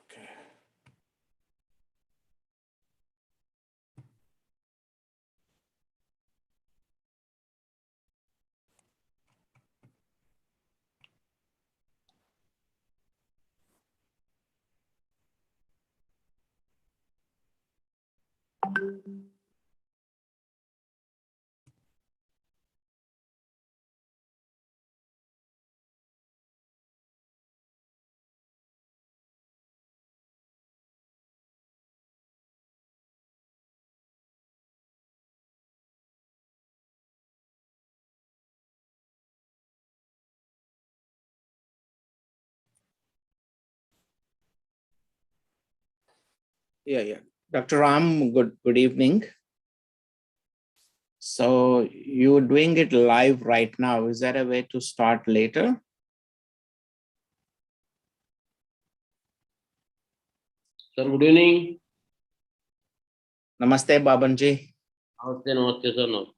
Okay. Yeah. Dr. Ram, good evening. So you're doing it live right now. Is there a way to start later? Sir, good evening. Namaste, Babanji. Namaste, sir. No.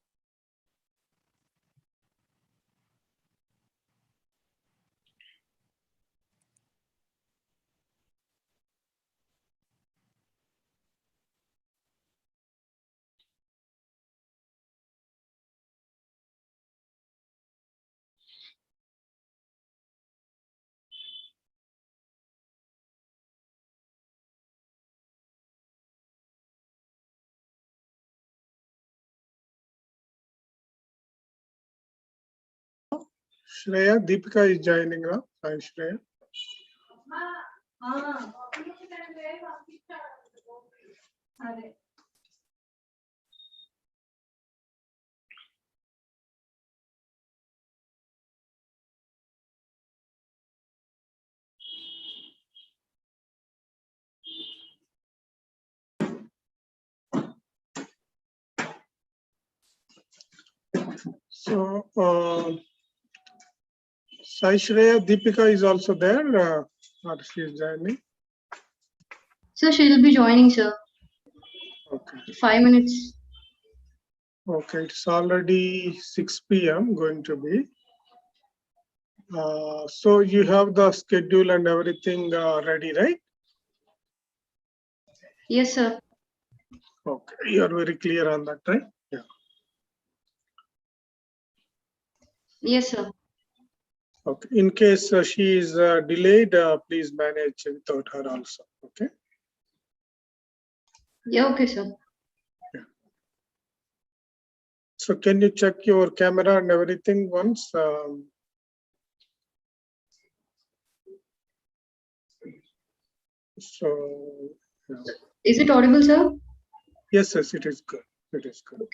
Shreya, Deepika is joining now. Hi, Shreya. So, Sai Shreya, Deepika is also there, or she is joining? So she'll be joining, sir. Okay. 5 minutes. Okay, it's already 6 p.m. going to be. So you have the schedule and everything ready, right? Yes, sir. Okay, you are very clear on that, right? Yeah. Yes, sir. Okay. In case she is delayed, please manage without her also. Okay. Yeah, okay, sir. So can you check your camera and everything once? So yeah. Is it audible, sir? Yes, it is good. It is good.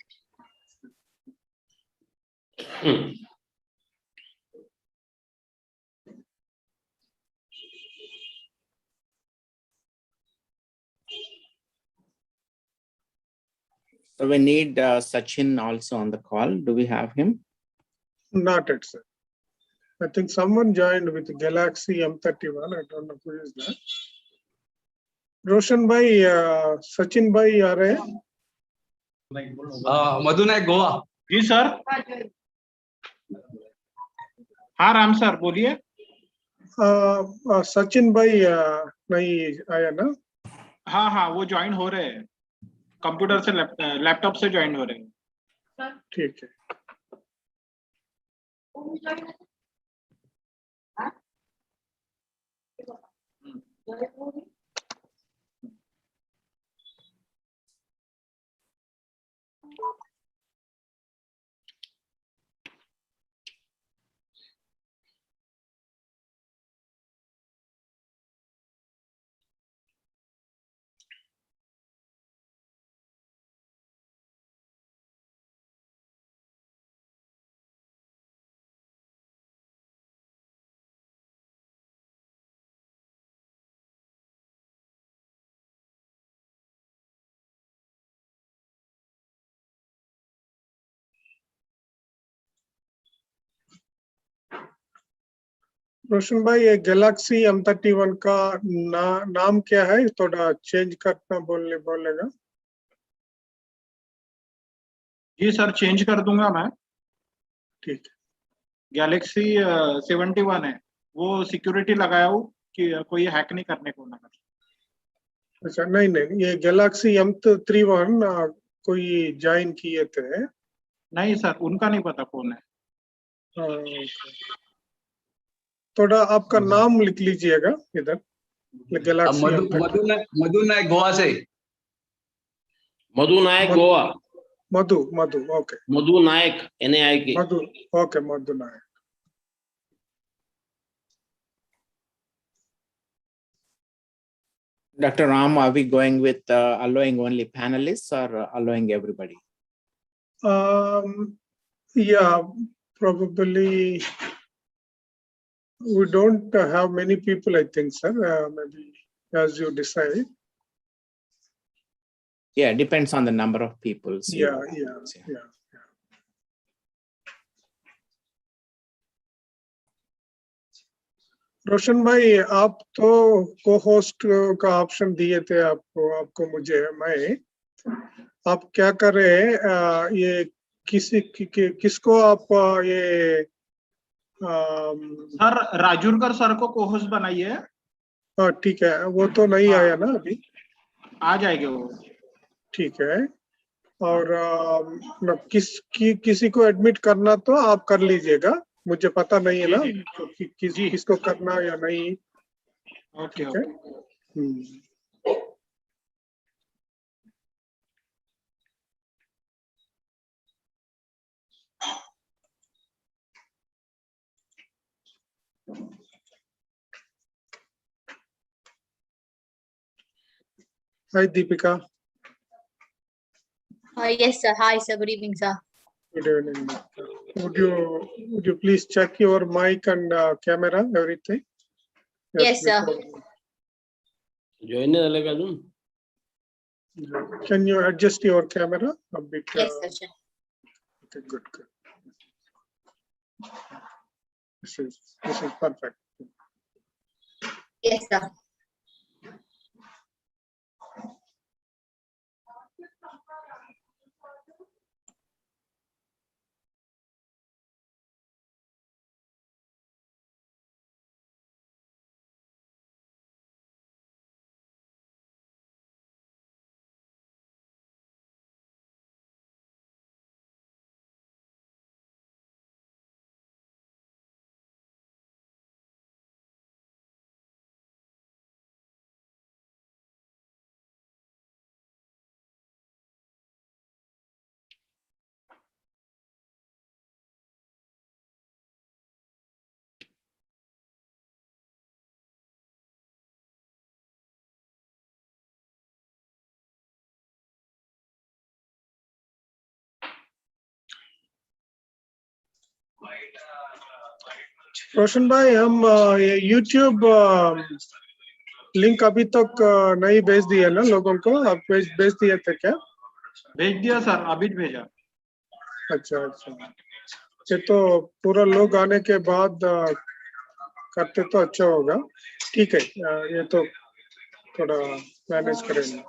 So we need Sachin also on the call. Do we have him? Not yet, sir. I think someone joined with Galaxy M31. I don't know who is that. Roshan bhai, Sachin bhai, are you? Madhu Nayak Goa ji sir. हाँ Ram sir बोलिए। सचिन भाई नहीं आया ना? हाँ वो join हो रहे हैं, कंप्यूटर से लैपटॉप से ज्वाइन हो रहे हैं। ठीक है। रोशन भाई, ये गैलेक्सी M31 का नाम क्या है? थोड़ा चेंज करना बोलेगा। जी सर चेंज कर दूंगा मैं। ठीक है। गैलेक्सी 71 है, वो सिक्योरिटी लगाया हूँ कि कोई हैक नहीं करने को ना। अच्छा नहीं नहीं, ये गैलेक्सी M31 कोई ज्वाइन किए थे। नहीं सर, उनका नहीं पता कौन है। ओके। थोड़ा आपका नाम लिख लीजिएगा इधर, गैलेक्सी मधु नायक गोवा से। मधु नायक Goa. Madhu Madhu okay. Madhu Naik NAIK। Madhu okay, Madhu Naik. Dr. Ram, are we going with allowing only panelists or allowing everybody? Yeah, probably we don't have many people, I think, sir. Maybe as you decide. Yeah, it depends on the number of people. See Yeah, what yeah, happens, yeah. रोशन भाई, आप तो को host का option दिए थे आपको मुझे, आप क्या कर रहे हैं, ये किसको आप ये सर राजूरकर सर को को-होस्ट बनाइए। ठीक है, वो तो नहीं हाँ। आया ना अभी। आ जाएंगे वो। ठीक है। और किसी को एडमिट करना तो आप कर लीजिएगा, मुझे पता नहीं है ना किसको करना या नहीं। ओके ठीक है। हाय Deepika. Yes, sir. Hi, sir. Good evening, sir. Good evening. Would you please check your mic and camera, everything? Yes, sir. Join नहीं डालेगा तुम? Can you adjust your camera a bit? Yes, sir. Sure. Okay, good. This is perfect. Yes, sir. रोशन भाई, हम YouTube link अभी तक नहीं भेज दिए ना लोगों को, आप भेज दिए थे क्या? भेज दिया सर, अभी भेजा। अच्छा, ये तो पूरा लोग आने के बाद करते तो अच्छा होगा। ठीक है, ये तो थोड़ा मैनेज करेंगे।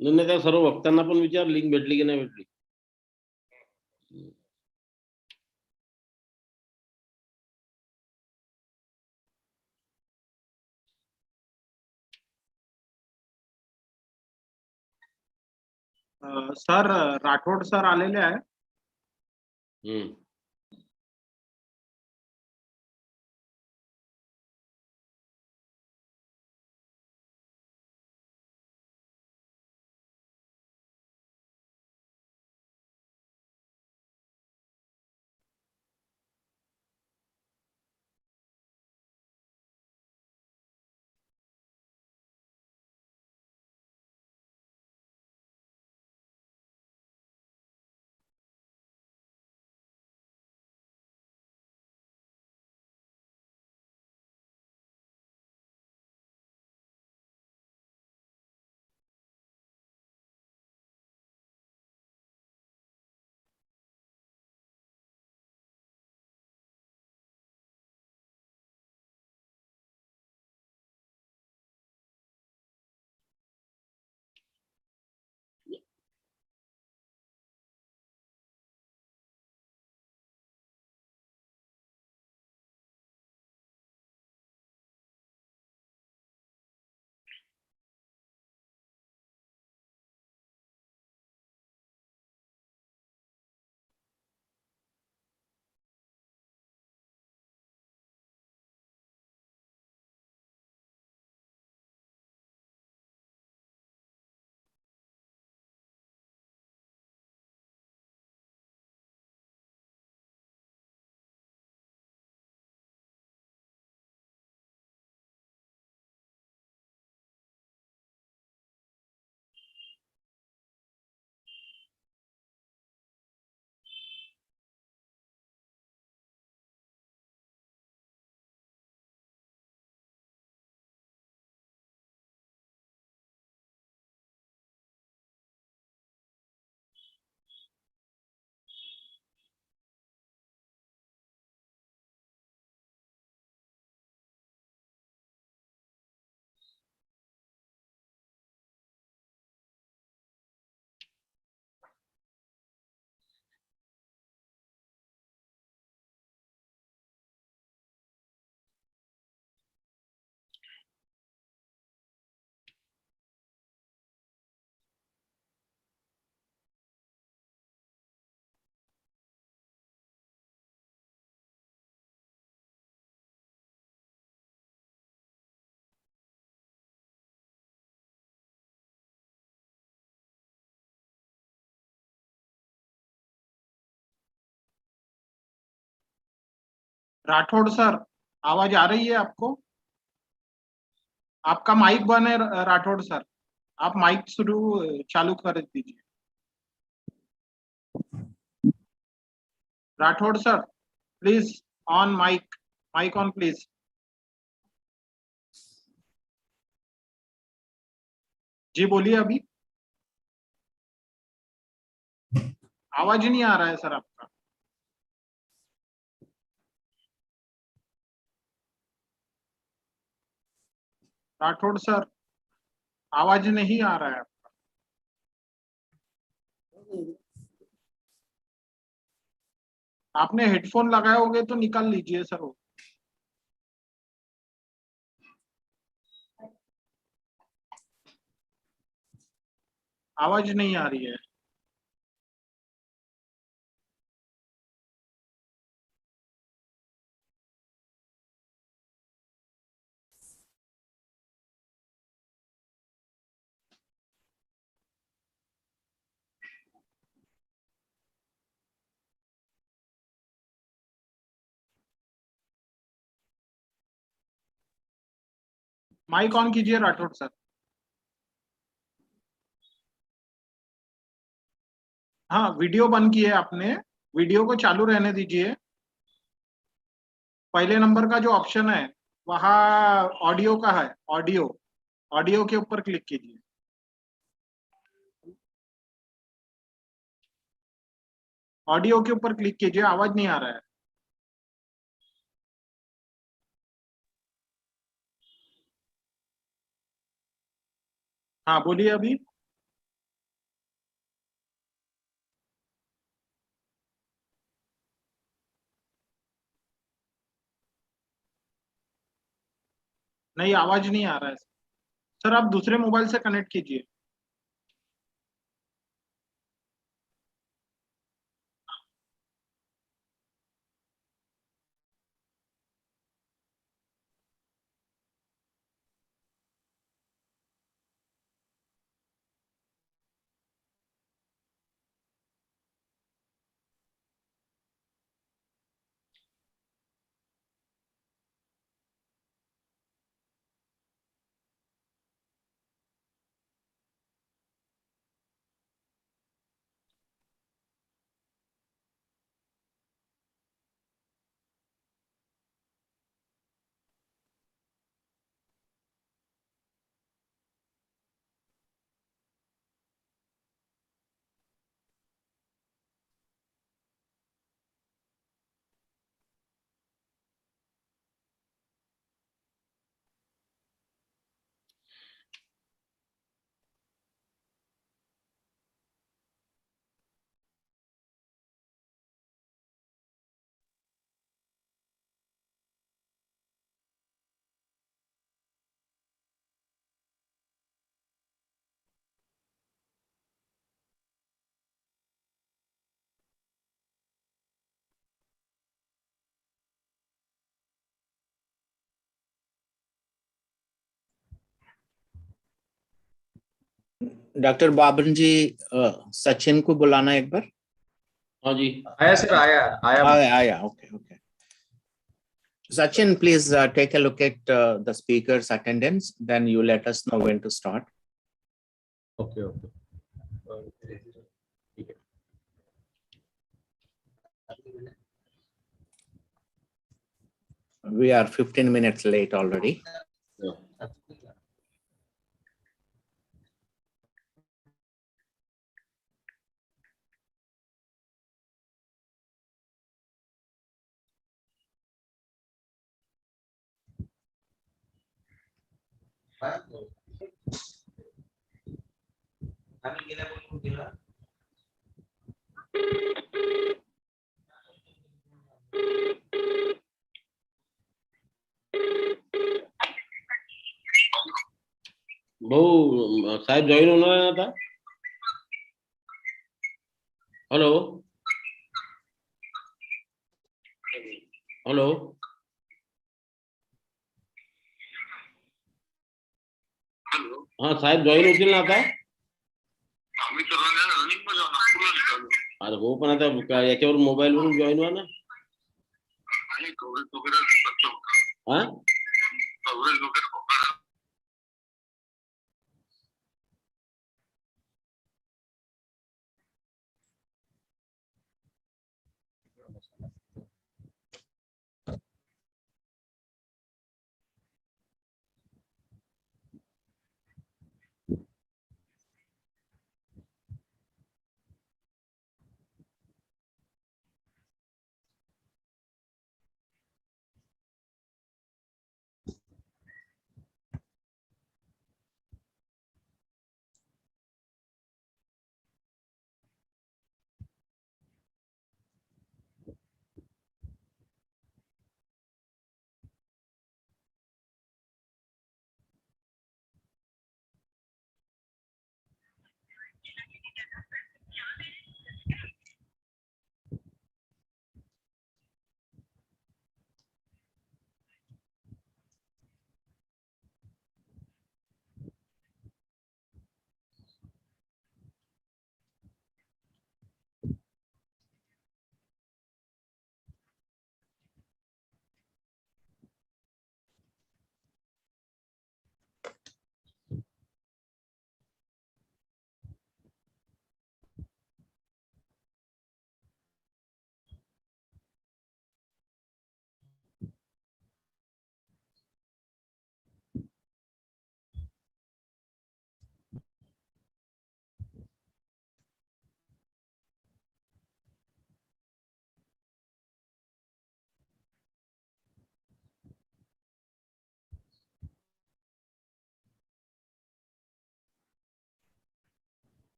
नाही त्या सर्व भक्तांना पण विचार लिंक भेटली की नाही भेटली. सर राठोड सर आलेले आहे. राठौड़ सर, आवाज आ रही है आपको? आपका माइक बंद है राठौड़ सर, आप माइक चालू कर दीजिए. Rathod sir, please on mic, mic on please. जी बोलिए. अभी आवाज ही नहीं आ रहा है सर आपका. राठौड़ सर, आवाज नहीं आ रहा है आपका। आपने हेडफोन लगाए होंगे तो निकाल लीजिए सर वो। आवाज नहीं आ रही है। माइक ऑन कीजिए राठौड़ सर। हाँ, वीडियो बंद किए आपने, वीडियो को चालू रहने दीजिए। पहले नंबर का जो ऑप्शन है वहाँ ऑडियो का है, ऑडियो, ऑडियो के ऊपर क्लिक कीजिए। ऑडियो के ऊपर क्लिक कीजिए, आवाज नहीं आ रहा है। हाँ बोलिए अभी। नहीं, आवाज नहीं आ रहा है सर, आप दूसरे मोबाइल से कनेक्ट कीजिए। डॉक्टर बाबन जी, सचिन को बुलाना एक बार। हाँ जी। आया सर, आया आया आया, okay okay. Sachin, please take a look at the speaker's attendance, then you let us know when to start. Okay okay ठीक है। We are 15 minutes late already. भाऊ साहेब जॉईन होणार आहे आता। हॅलो हॅलो, हाँ साहेब जॉईन होतील ना आता। अरे हो, पण आता याच्यावर मोबाईल वरून जॉईन व्हा ना। हाँ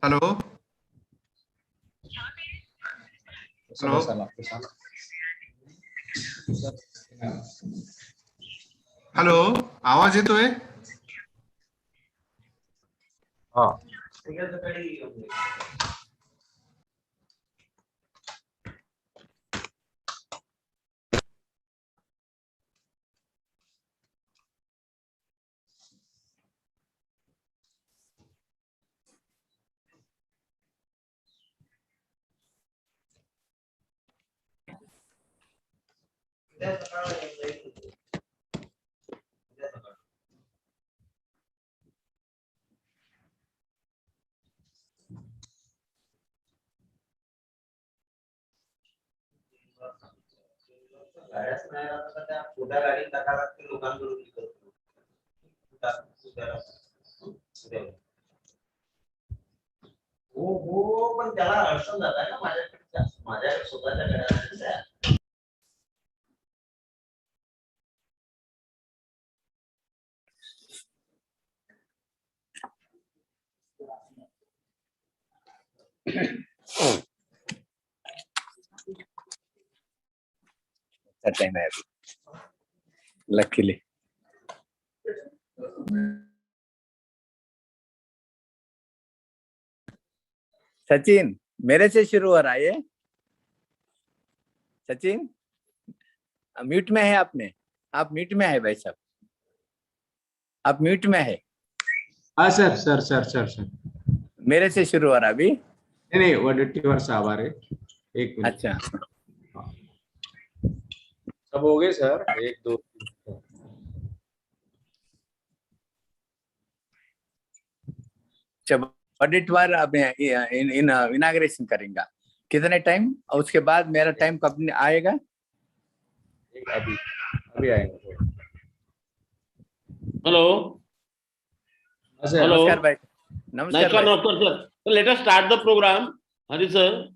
हेलो हेलो हेलो आवाज येतोय? हाँ हो पण त्याला अडचण जात ना माझ्या स्वतःच्या घरात. That time I have, luckily. Sachin मेरे से शुरू हो रहा है ये? सचिन म्यूट में है आपने, आप म्यूट में है भाई साहब, आप म्यूट में है। हाँ sir sir sir sir sir मेरे से शुरू हो रहा अभी? नहीं वडट्टीवार साहब आ रहे, एक मिनट। अच्छा सब हो गए सर, 1 2 जब ऑडिटवार अब इनाग्रेशन करेंगे कितने टाइम, और उसके बाद मेरा टाइम कब आएगा? अभी अभी आएंगे। हेलो हेलो नमस्कार भाई। नमस्कार भाई। नमस्कार sir. So let us start the program. Hari sir,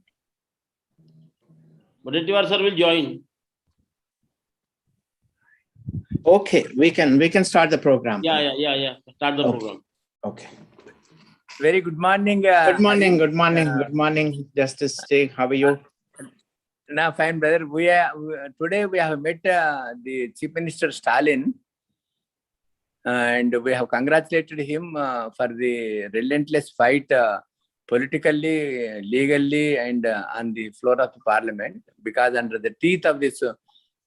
Adhiveshan sir will join. Okay, we can start the program. Yeah. Start the Okay. program. Okay. Very good morning. Good morning, Justice Singh. How are you? Now, fine, brother. Today we have met the Chief Minister Stalin, and we have congratulated him for the relentless fight politically, legally, and on the floor of the Parliament. Because under the teeth of this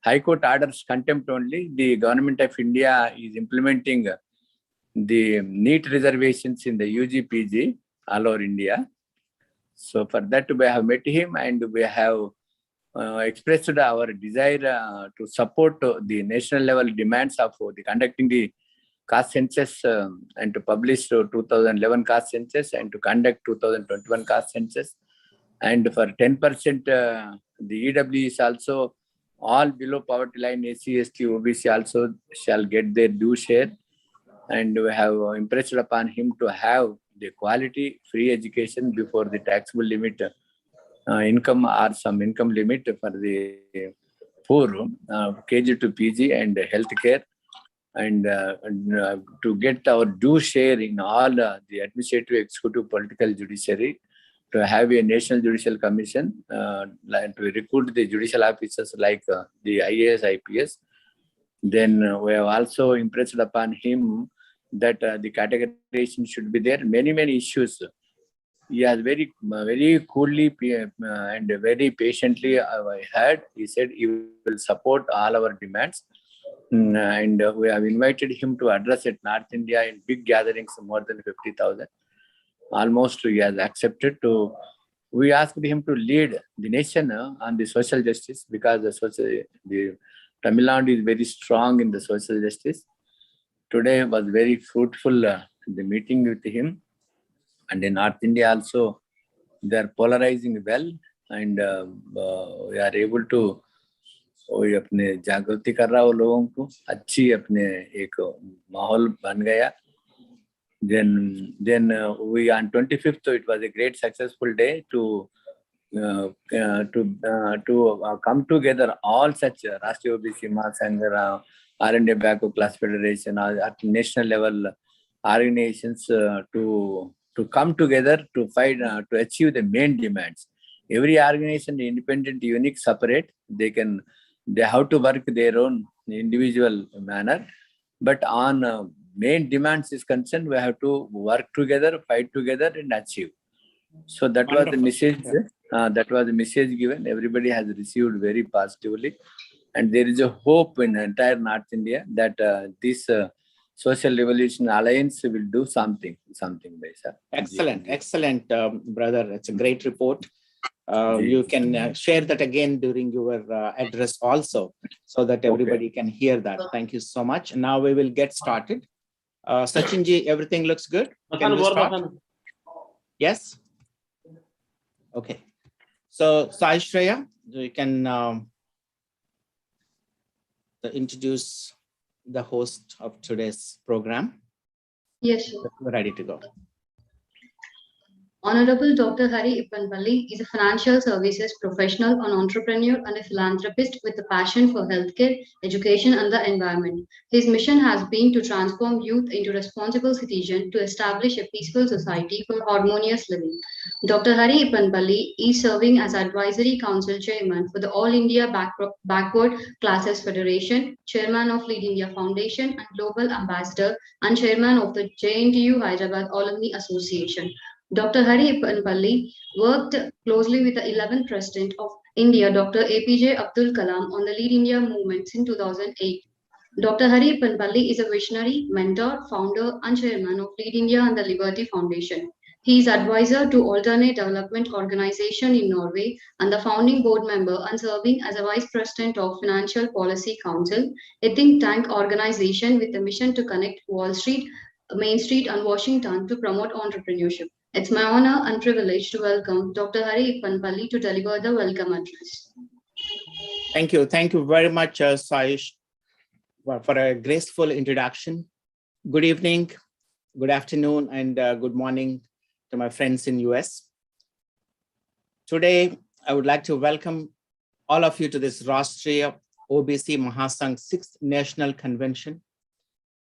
High Court orders contempt only, the Government of India is implementing the NEET reservations in the UG PG all over India. So for that we have met him, and we have expressed our desire to support the national level demands of the conducting the caste census and to publish 2011 caste census and to conduct 2021 caste census And for 10%, the EW is also all below poverty line, SC, ST, OBC also shall get their due share. And we have impressed upon him to have the quality free education before the taxable limit income or some income limit for the poor, KG to PG and healthcare, and to get our due share in all the administrative, executive, political, judiciary, to have a national judicial commission, to recruit the judicial officers like the IAS, IPS. Then we have also impressed upon him that the categorization should be there. Many issues. He has very coolly and very patiently heard. He said he will support all our demands. And we have invited him to address at North India in big gatherings, more than 50,000. Almost he has accepted to. We asked him to lead the nation on the social justice, because the Tamil Nadu is very strong in the social justice. Today was very fruitful, the meeting with him. And in North India also, they are polarizing well, and we are able to वही अपने जागृति कर रहा हो लोगों को, अच्छी अपने एक माहौल बन गया. Then we on 25th, it was a great successful day to come together all such Rashtriya OBC Mahasangh, R&D Backward Class Federation, at national level organizations to come together to fight, to achieve the main demands. Every organization, independent, unique, separate, they have to work their own individual manner. But on main demands is concerned, we have to work together, fight together, and achieve. So that was the message. That was the message given. Everybody has received very positively, and there is a hope in entire North India that this Social Revolution Alliance will do something. Excellent, brother. It's a great report. You can share that again during your address also, so that everybody can hear that. Thank you so much. Now we will get started. Sachinji, everything looks good? Can we start? Yes? Okay. So, Shreya, you can introduce the host of today's program. Yes, sir. We're ready to go. Honorable Dr. Hari Ippanpalli is a financial services professional, an entrepreneur, and a philanthropist with a passion for healthcare, education, and the environment. His mission has been to transform youth into responsible citizens to establish a peaceful society for harmonious living. Dr. Hari Ippanpalli is serving as Advisory Council Chairman for the All India Backward Classes Federation, Chairman of Lead India Foundation, and Global Ambassador and Chairman of the JNTU Hyderabad Alumni Association. Dr. Hari Ippanpalli worked closely with the 11th President of India, Dr. APJ Abdul Kalam, on the Lead India movement in 2008. Dr. Hari Ippanpalli is a visionary, mentor, founder, and chairman of Lead India and the Liberty Foundation. He is advisor to Alternate Development Organization in Norway and the founding board member and serving as a vice president of Financial Policy Council, a think tank organization with a mission to connect Wall Street, Main Street, and Washington to promote entrepreneurship. It's my honor and privilege to welcome Dr. Hari Ippanpalli to deliver the welcome address. Thank you. Thank you very much, Saish, for a graceful introduction. Good evening, good afternoon, and good morning to my friends in US. Today, I would like to welcome all of you to this Rashtriya OBC Mahasangh 6th National Convention.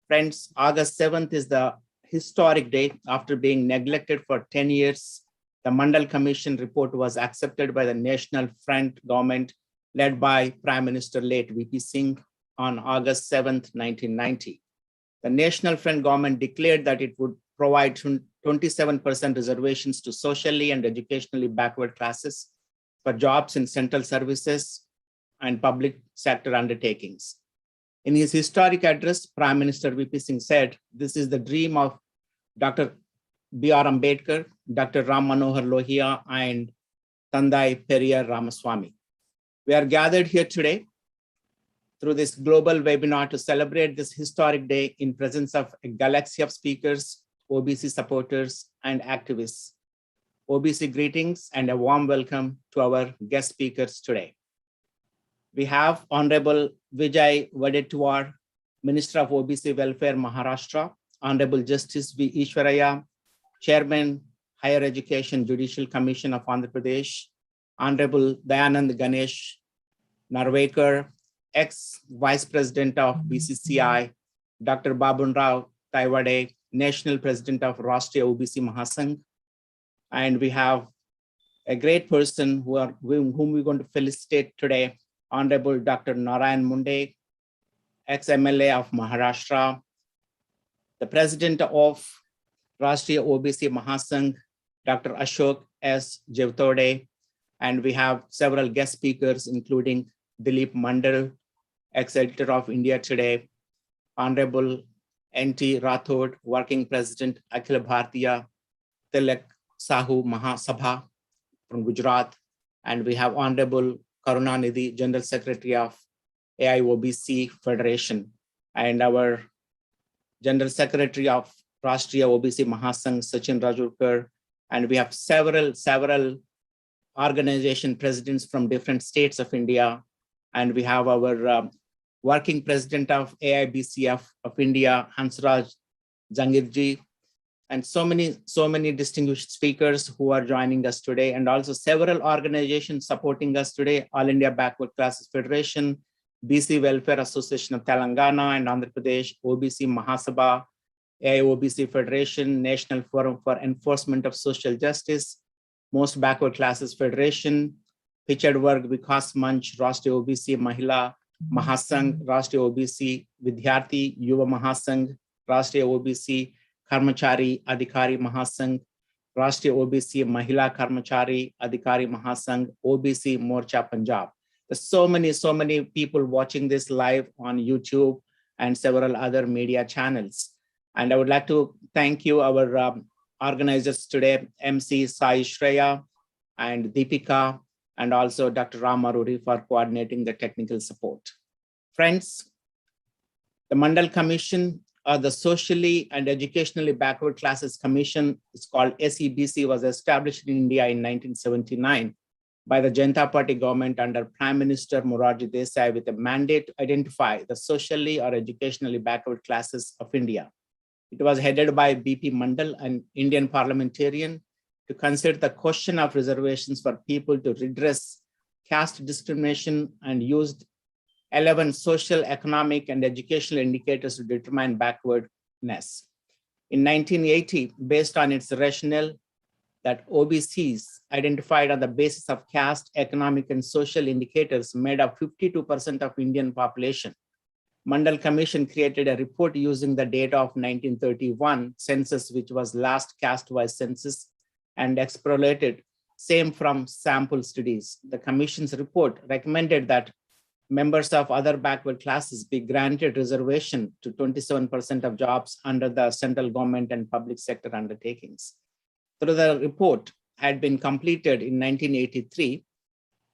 Friends, August 7th is the historic day. After being neglected for 10 years, the Mandal Commission report was accepted by the National Front government led by Prime Minister late VP Singh on August 7th, 1990. The National Front government declared that it would provide 27% reservations to socially and educationally backward classes for jobs in central services and public sector undertakings. In his historic address, Prime Minister VP Singh said, "This is the dream of Dr. B.R. Ambedkar, Dr. Ram Manohar Lohia, and Tandai Periyar Ramaswamy." We are gathered here today through this global webinar to celebrate this historic day in presence of a galaxy of speakers, OBC supporters, and activists. OBC greetings and a warm welcome to our guest speakers today. We have Honorable Vijay Vadetwar, Minister of OBC Welfare, Maharashtra, Honorable Justice V. Ishwaraya, Chairman, Higher Education Judicial Commission of Andhra Pradesh, Honorable Dayanand Ganesh Narvekar, ex-Vice President of BCCI, Dr. Babun Rao Taiwade, National President of Rashtriya OBC Mahasangh. And we have a great person whom we're going to felicitate today, Honorable Dr. Narayan Munde, ex-MLA of Maharashtra, the President of Rashtriya OBC Mahasangh, Dr. Ashok S. Jevtode, and we have several guest speakers, including Dilip Mandal, ex-editor of India Today, Honorable N.T. Rathod, Working President, Akhil Bhartiya Tilak Sahu Mahasabha from Gujarat, and we have Honorable Karunanidhi, General Secretary of AIOBC Federation, and our General Secretary of Rashtriya OBC Mahasangh, Sachin Rajurkar, and we have several organization presidents from different states of India, and we have our working president of AIBCF of India, Hansraj Jangirji, and so many distinguished speakers who are joining us today, and also several organizations supporting us today: All India Backward Classes Federation, BC Welfare Association of Telangana and Andhra Pradesh, OBC Mahasabha, AIOBC Federation, National Forum for Enforcement of Social Justice, Most Backward Classes Federation, Pichhad Varg Vikas Manch, Rashtriya OBC Mahila Mahasangh, Rashtriya OBC Vidyarthi Yuva Mahasangh, Rashtriya OBC Karmachari Adhikari Mahasangh, Rashtriya OBC Mahila Karmachari Adhikari Mahasangh, OBC Morcha Punjab. There's so many people watching this live on YouTube and several other media channels. And I would like to thank you, our organizers today, MC Sai Shreya and Deepika, and also Dr. Ram Aruri for coordinating the technical support. Friends, the Mandal Commission, or the Socially and Educationally Backward Classes Commission, is called SEBC, was established in India in 1979 by the Janata Party government under Prime Minister Morarji Desai with a mandate to identify the socially or educationally backward classes of India. It was headed by BP Mandal, an Indian parliamentarian, to consider the question of reservations for people to redress caste discrimination, and used 11 social, economic, and educational indicators to determine backwardness. In 1980, based on its rationale that OBCs identified on the basis of caste, economic, and social indicators made up 52% of Indian population, Mandal Commission created a report using the data of 1931 census, which was last caste-wise census, and extrapolated same from sample studies. The Commission's report recommended that members of other backward classes be granted reservation to 27% of jobs under the central government and public sector undertakings. Through the report had been completed in 1983,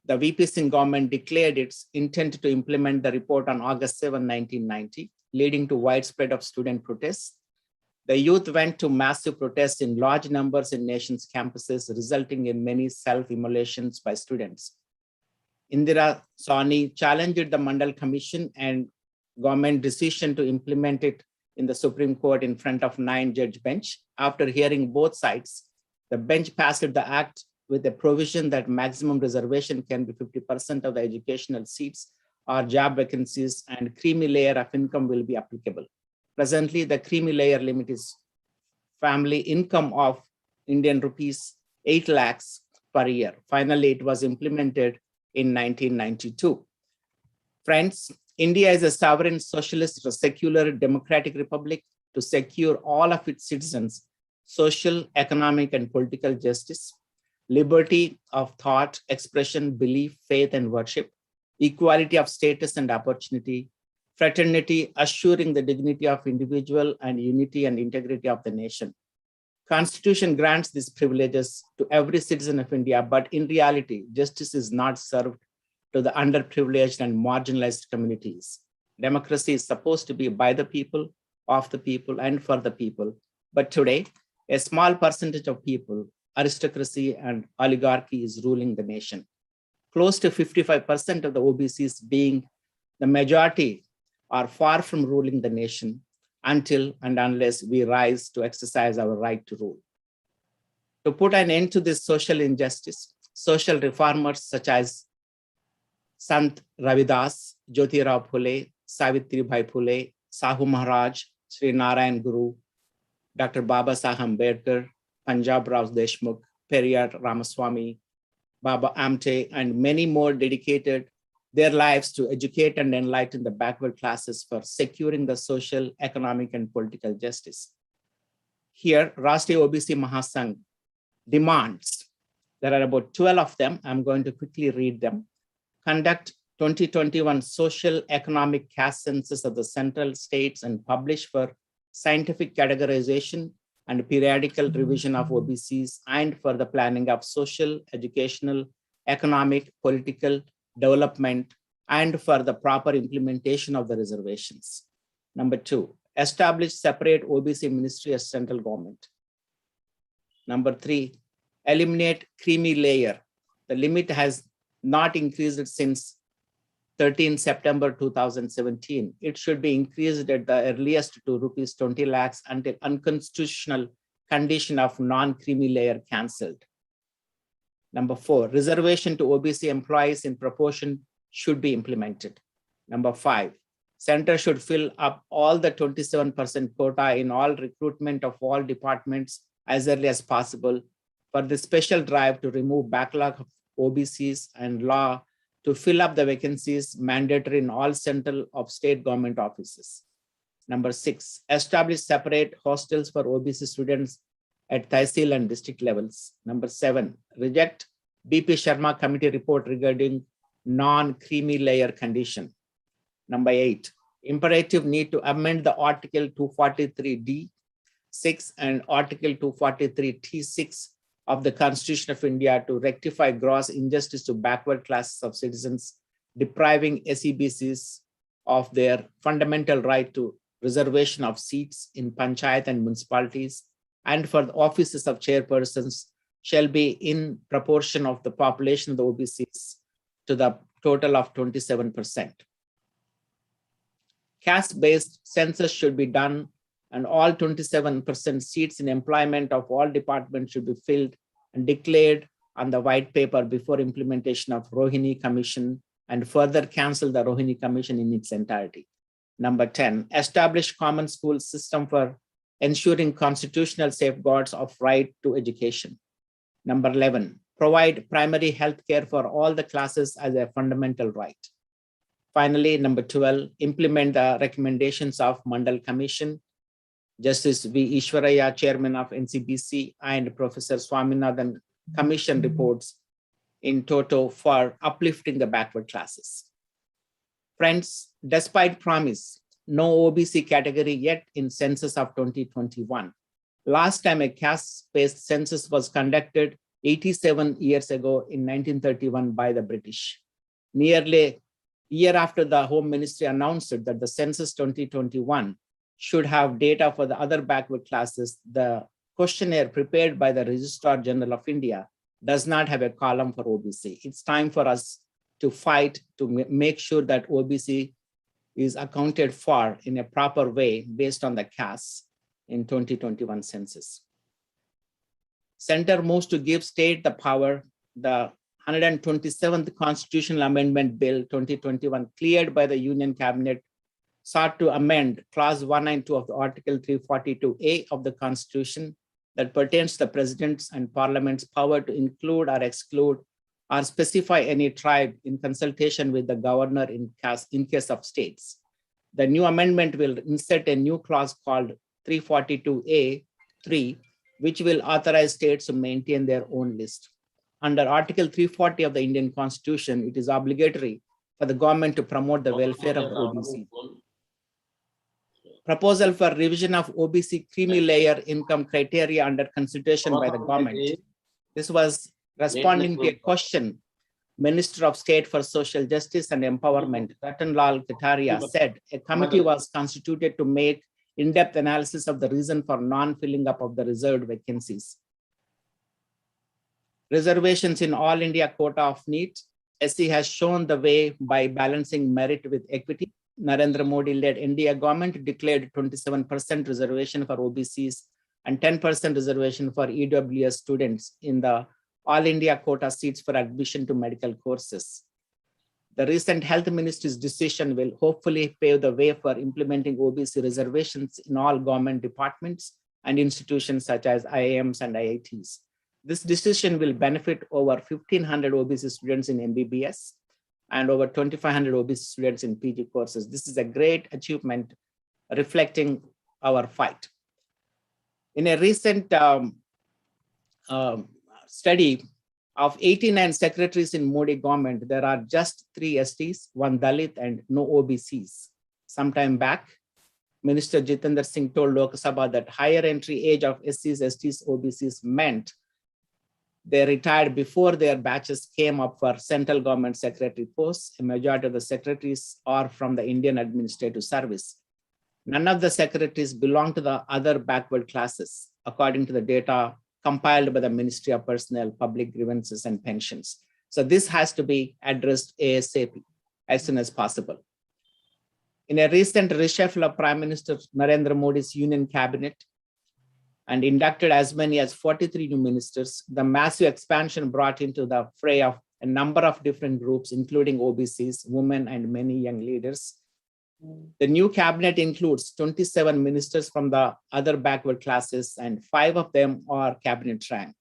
the VP Singh government declared its intent to implement the report on August 7, 1990, leading to widespread of student protests. The youth went to massive protests in large numbers in nation's campuses, resulting in many self-immolations by students. Indira Sawhney challenged the Mandal Commission and government decision to implement it in the Supreme Court in front of 9-judge bench. After hearing both sides, the bench passed the act with a provision that maximum reservation can be 50% of the educational seats or job vacancies, and creamy layer of income will be applicable. Presently, the creamy layer limit is family income of Indian rupees 8 lakhs per year. Finally, it was implemented in 1992. Friends, India is a sovereign, socialist, secular, democratic republic to secure all of its citizens social, economic, and political justice, liberty of thought, expression, belief, faith, and worship, equality of status and opportunity, fraternity, assuring the dignity of individual, and unity and integrity of the nation. Constitution grants these privileges to every citizen of India, but in reality, justice is not served to the underprivileged and marginalized communities. Democracy is supposed to be by the people, of the people, and for the people. But today, a small percentage of people aristocracy and oligarchy is ruling the nation. Close to 55% of the OBCs, being the majority, are far from ruling the nation until and unless we rise to exercise our right to rule. To put an end to this social injustice, social reformers such as Sant Ravidas, Jyotirao Phule, Savitribai Phule, Sahu Maharaj, Sri Narayan Guru, Dr. Baba Saheb Ambedkar, Punjab Rao Deshmukh, Periyar Ramaswamy, Baba Amte, and many more dedicated their lives to educate and enlighten the backward classes for securing the social, economic, and political justice. Here, Rashtriya OBC Mahasangh demands, there are about 12 of them, I'm going to quickly read them. Conduct 2021 social economic caste census of the central states and publish for scientific categorization and periodical revision of OBCs, and for the planning of social, educational, economic, political development, and for the proper implementation of the reservations. Number 2, establish separate OBC ministry as central government. Number 3, eliminate creamy layer. The limit has not increased since 13 September 2017. It should be increased at the earliest to rupees 20 lakhs until unconstitutional condition of non-creamy layer cancelled. Number 4, reservation to OBC employees in proportion should be implemented. Number 5, center should fill up all the 27% quota in all recruitment of all departments as early as possible for the special drive to remove backlog of OBCs and law to fill up the vacancies mandatory in all central of state government offices. Number 6, establish separate hostels for OBC students at Tehsil and district levels. Number 7, reject BP Sharma committee report regarding non-creamy layer condition. Number 8, imperative need to amend the Article 243D(6) and Article 243T(6) of the Constitution of India to rectify gross injustice to backward classes of citizens, depriving SEBCs of their fundamental right to reservation of seats in panchayat and municipalities, and for the offices of chairpersons shall be in proportion of the population of the OBCs to the total of 27%. Caste-based census should be done, and all 27% seats in employment of all departments should be filled and declared on the white paper before implementation of Rohini Commission, and further cancel the Rohini Commission in its entirety. Number 10, establish common school system for ensuring constitutional safeguards of right to education. Number 11, provide primary health care for all the classes as a fundamental right. Finally, number 12, implement the recommendations of Mandal Commission, Justice V. Ishwaraya, Chairman of NCBC, and Professor Swaminathan Commission reports in toto for uplifting the backward classes. Friends, despite promise, no OBC category yet in census of 2021. Last time a caste-based census was conducted 87 years ago in 1931 by the British. Nearly a year after the Home Ministry announced that the census 2021 should have data for the other backward classes, the questionnaire prepared by the Registrar General of India does not have a column for OBC. It's time for us to fight to make sure that OBC is accounted for in a proper way based on the caste in 2021 census. Center moves to give state the power. The 127th Constitutional Amendment Bill 2021 cleared by the Union Cabinet sought to amend clause 1 and 2 of the Article 342A of the Constitution that pertains to the President's and Parliament's power to include or exclude or specify any tribe in consultation with the governor in case of states. The new amendment will insert a new clause called 342A(3), which will authorize states to maintain their own list. Under Article 340 of the Indian Constitution, it is obligatory for the government to promote the welfare of the OBC. Proposal for revision of OBC creamy layer income criteria under consideration by the government. This was responding to a question Minister of State for Social Justice and Empowerment, Ratan Lal Kataria, said a committee was constituted to make in-depth analysis of the reason for non-filling up of the reserved vacancies. Reservations in All India quota of NEET. SC has shown the way by balancing merit with equity. Narendra Modi-led India government declared 27% reservation for OBCs and 10% reservation for EWS students in the All India quota seats for admission to medical courses. The recent Health Ministry's decision will hopefully pave the way for implementing OBC reservations in all government departments and institutions such as IIMs and IITs. This decision will benefit over 1,500 OBC students in MBBS and over 2,500 OBC students in PG courses. This is a great achievement reflecting our fight. In a recent study of 89 secretaries in Modi government, there are just 3 STs, 1 Dalit and no OBCs. Sometime back, Minister Jitendra Singh told Lok Sabha that higher entry age of SCs, STs, OBCs meant they retired before their batches came up for central government secretary posts. A majority of the secretaries are from the Indian Administrative Service. None of the secretaries belong to the other backward classes, according to the data compiled by the Ministry of Personnel, Public Grievances and Pensions. So this has to be addressed ASAP, as soon as possible. In a recent reshuffle of Prime Minister Narendra Modi's Union Cabinet, and inducted as many as 43 new ministers, the massive expansion brought into the fray of a number of different groups, including OBCs, women, and many young leaders. The new cabinet includes 27 ministers from the other backward classes, and 5 of them are cabinet rank.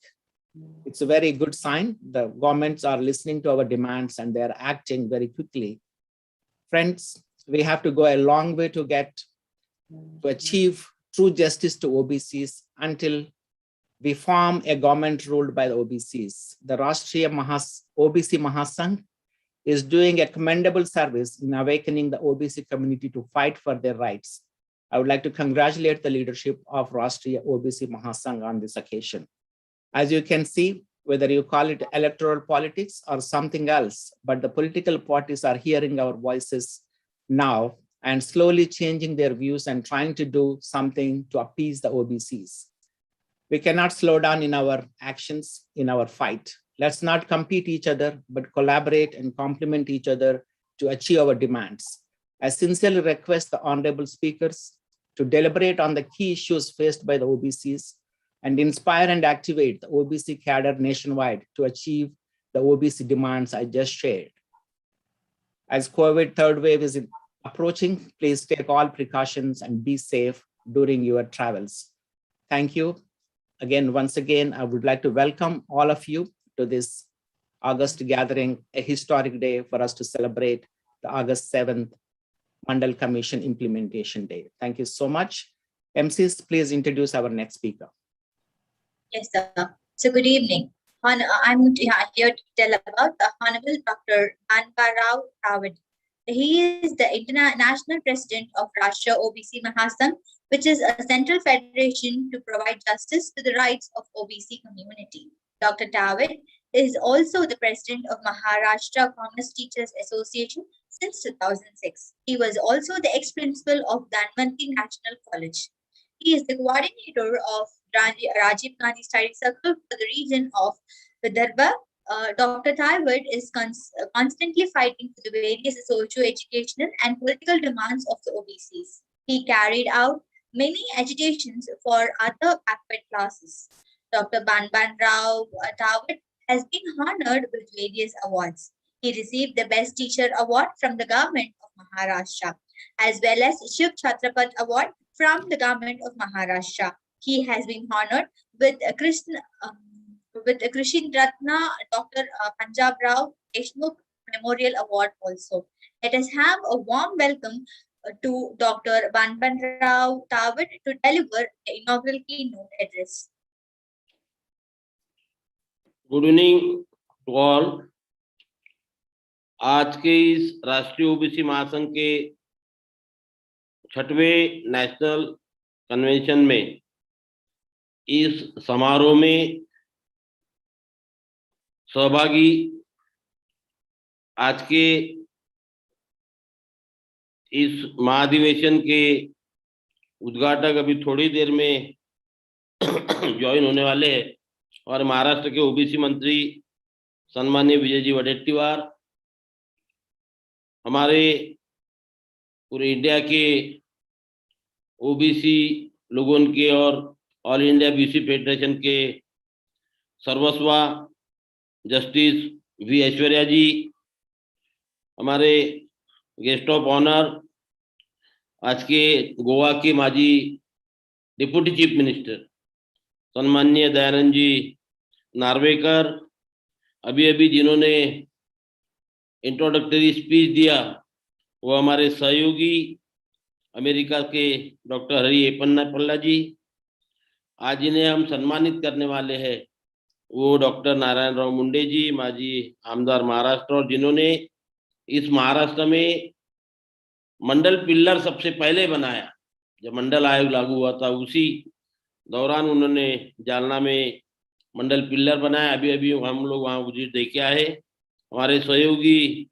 It's a very good sign. The governments are listening to our demands and they're acting very quickly. Friends, we have to go a long way to achieve true justice to OBCs until we form a government ruled by the OBCs. The Rashtriya OBC Mahasangh is doing a commendable service in awakening the OBC community to fight for their rights. I would like to congratulate the leadership of Rashtriya OBC Mahasangh on this occasion. As you can see, whether you call it electoral politics or something else, but the political parties are hearing our voices now and slowly changing their views and trying to do something to appease the OBCs. We cannot slow down in our actions, in our fight. Let's not compete each other, but collaborate and complement each other to achieve our demands. I sincerely request the honorable speakers to deliberate on the key issues faced by the OBCs and inspire and activate the OBC cadre nationwide to achieve the OBC demands I just shared. As COVID third wave is approaching, please take all precautions and be safe during your travels. Thank you. Again, once again, I would like to welcome all of you to this August gathering, a historic day for us to celebrate the August 7th Mandal Commission Implementation Day. Thank you so much. MCs, please introduce our next speaker. Yes, sir. So good evening. I'm here to tell about the Honorable Dr. Banbarao Rawat. He is the International President of Rashtriya OBC Mahasangh, which is a central federation to provide justice to the rights of OBC community. Dr. Tawid is also the President of Maharashtra Commerce Teachers Association since 2006. He was also the ex-principal of Dhanvanti National College. He is the coordinator of Rajiv Gandhi Study Circle for the region of Vidarbha. Dr. Tawid is constantly fighting for the various socio-educational and political demands of the OBCs. He carried out many agitations for other backward classes. Dr. Banbarao Tawid has been honored with various awards. He received the Best Teacher Award from the Government of Maharashtra, as well as Shiv Chhatrapat Award from the Government of Maharashtra. He has been honored with a Krishin Ratna Dr. Punjab Rao Deshmukh Memorial Award also. Let us have a warm welcome to Dr. Banbarao Tawid to deliver the inaugural keynote address. Good evening to all. आज के इस राष्ट्रीय OBC महासंघ के 6वें national convention में इस समारोह में सहभागी आज के इस महाधिवेशन के उद्घाटक अभी थोड़ी देर में ज्वाइन होने वाले हैं, हमारे महाराष्ट्र के ओबीसी मंत्री सम्माननीय विजय जी वडेट्टीवार, हमारे पूरे इंडिया के ओबीसी लोगों के और ऑल इंडिया बीसी फेडरेशन के सर्वस्वा जस्टिस वी ऐश्वर्या जी, हमारे गेस्ट ऑफ ऑनर आज के गोवा के माजी डिप्टी चीफ मिनिस्टर सम्माननीय दयानंद जी नार्वेकर, अभी अभी जिन्होंने इंट्रोडक्टरी स्पीच दिया वो हमारे सहयोगी अमेरिका के डॉक्टर हरि एपन्ना जी। आज जिन्हें हम सम्मानित करने वाले हैं वो डॉक्टर नारायण राव मुंडे जी, माजी आमदार महाराष्ट्र, और जिन्होंने इस महाराष्ट्र में मंडल पिल्लर सबसे पहले बनाया। जब मंडल आयोग लागू हुआ था उसी दौरान उन्होंने जालना में मंडल पिल्लर बनाया। अभी अभी हम लोग वहाँ विजिट दे के आए। हमारे सहयोगी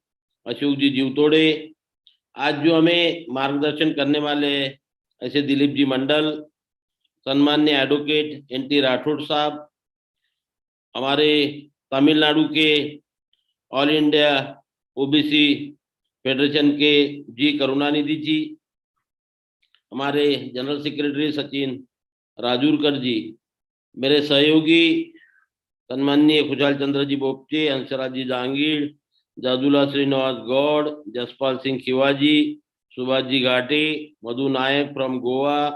अशोक जी जीवतोड़े आज जो हमें मार्गदर्शन करने वाले हैं, ऐसे दिलीप जी मंडल, सम्मान्य एडवोकेट NT राठौड़ साहब, हमारे तमिलनाडु के ऑल इंडिया ओबीसी फेडरेशन के जी करुणानिधि जी, हमारे जनरल सेक्रेटरी सचिन राजूरकर जी, मेरे सहयोगी सम्माननीय खुशहाल Chandra ji Bopche, Hansraj ji Jahangir, जादुला Srinivas Gaur, Jaspal Singh Shivaji, Subhash ji Ghate, Madhu Naik from Goa,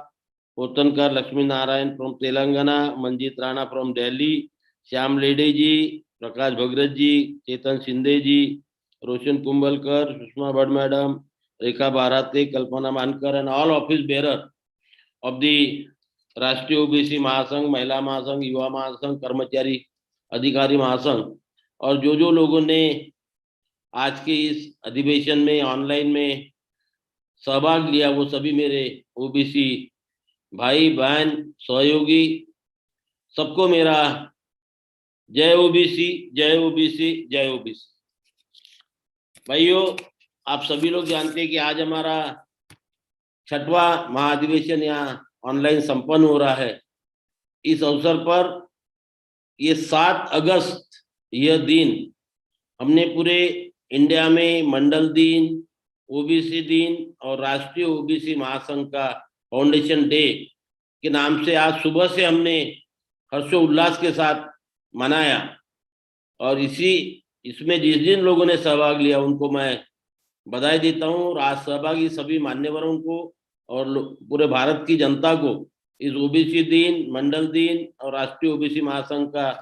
Potnakar Lakshmi Narayan from Telangana, Manjeet Rana from Delhi, Shyam Lede ji, Prakash Bhagrat ji, Chetan Shinde ji, Roshan Kumbhalkar, Sushma Bhatt madam, Rekha Barate, Kalpana Mankar and all office bearer of the Rashtriya OBC Mahasangh, Mahila महासंघ, युवा महासंघ, कर्मचारी अधिकारी महासंघ, और जो लोगों ने आज के इस अधिवेशन में ऑनलाइन में सहभाग लिया वो सभी मेरे ओबीसी भाई बहन सहयोगी, सबको मेरा जय ओबीसी, जय ओबीसी, जय ओबीसी। भाइयों, आप सभी लोग जानते हैं कि आज हमारा 6वां महाधिवेशन यहाँ ऑनलाइन संपन्न हो रहा है। इस अवसर पर ये 7 अगस्त यह दिन हमने पूरे इंडिया में मंडल दिन, ओबीसी दिन और राष्ट्रीय ओबीसी महासंघ का फाउंडेशन डे के नाम से आज सुबह से हमने हर्षोल्लास के साथ मनाया। और इसमें जिस जिन लोगों ने सहभाग लिया उनको मैं बधाई देता हूँ, और आज सहभागी सभी मान्यवरों को और पूरे भारत की जनता को इस ओबीसी दिन, मंडल दिन और राष्ट्रीय ओबीसी महासंघ का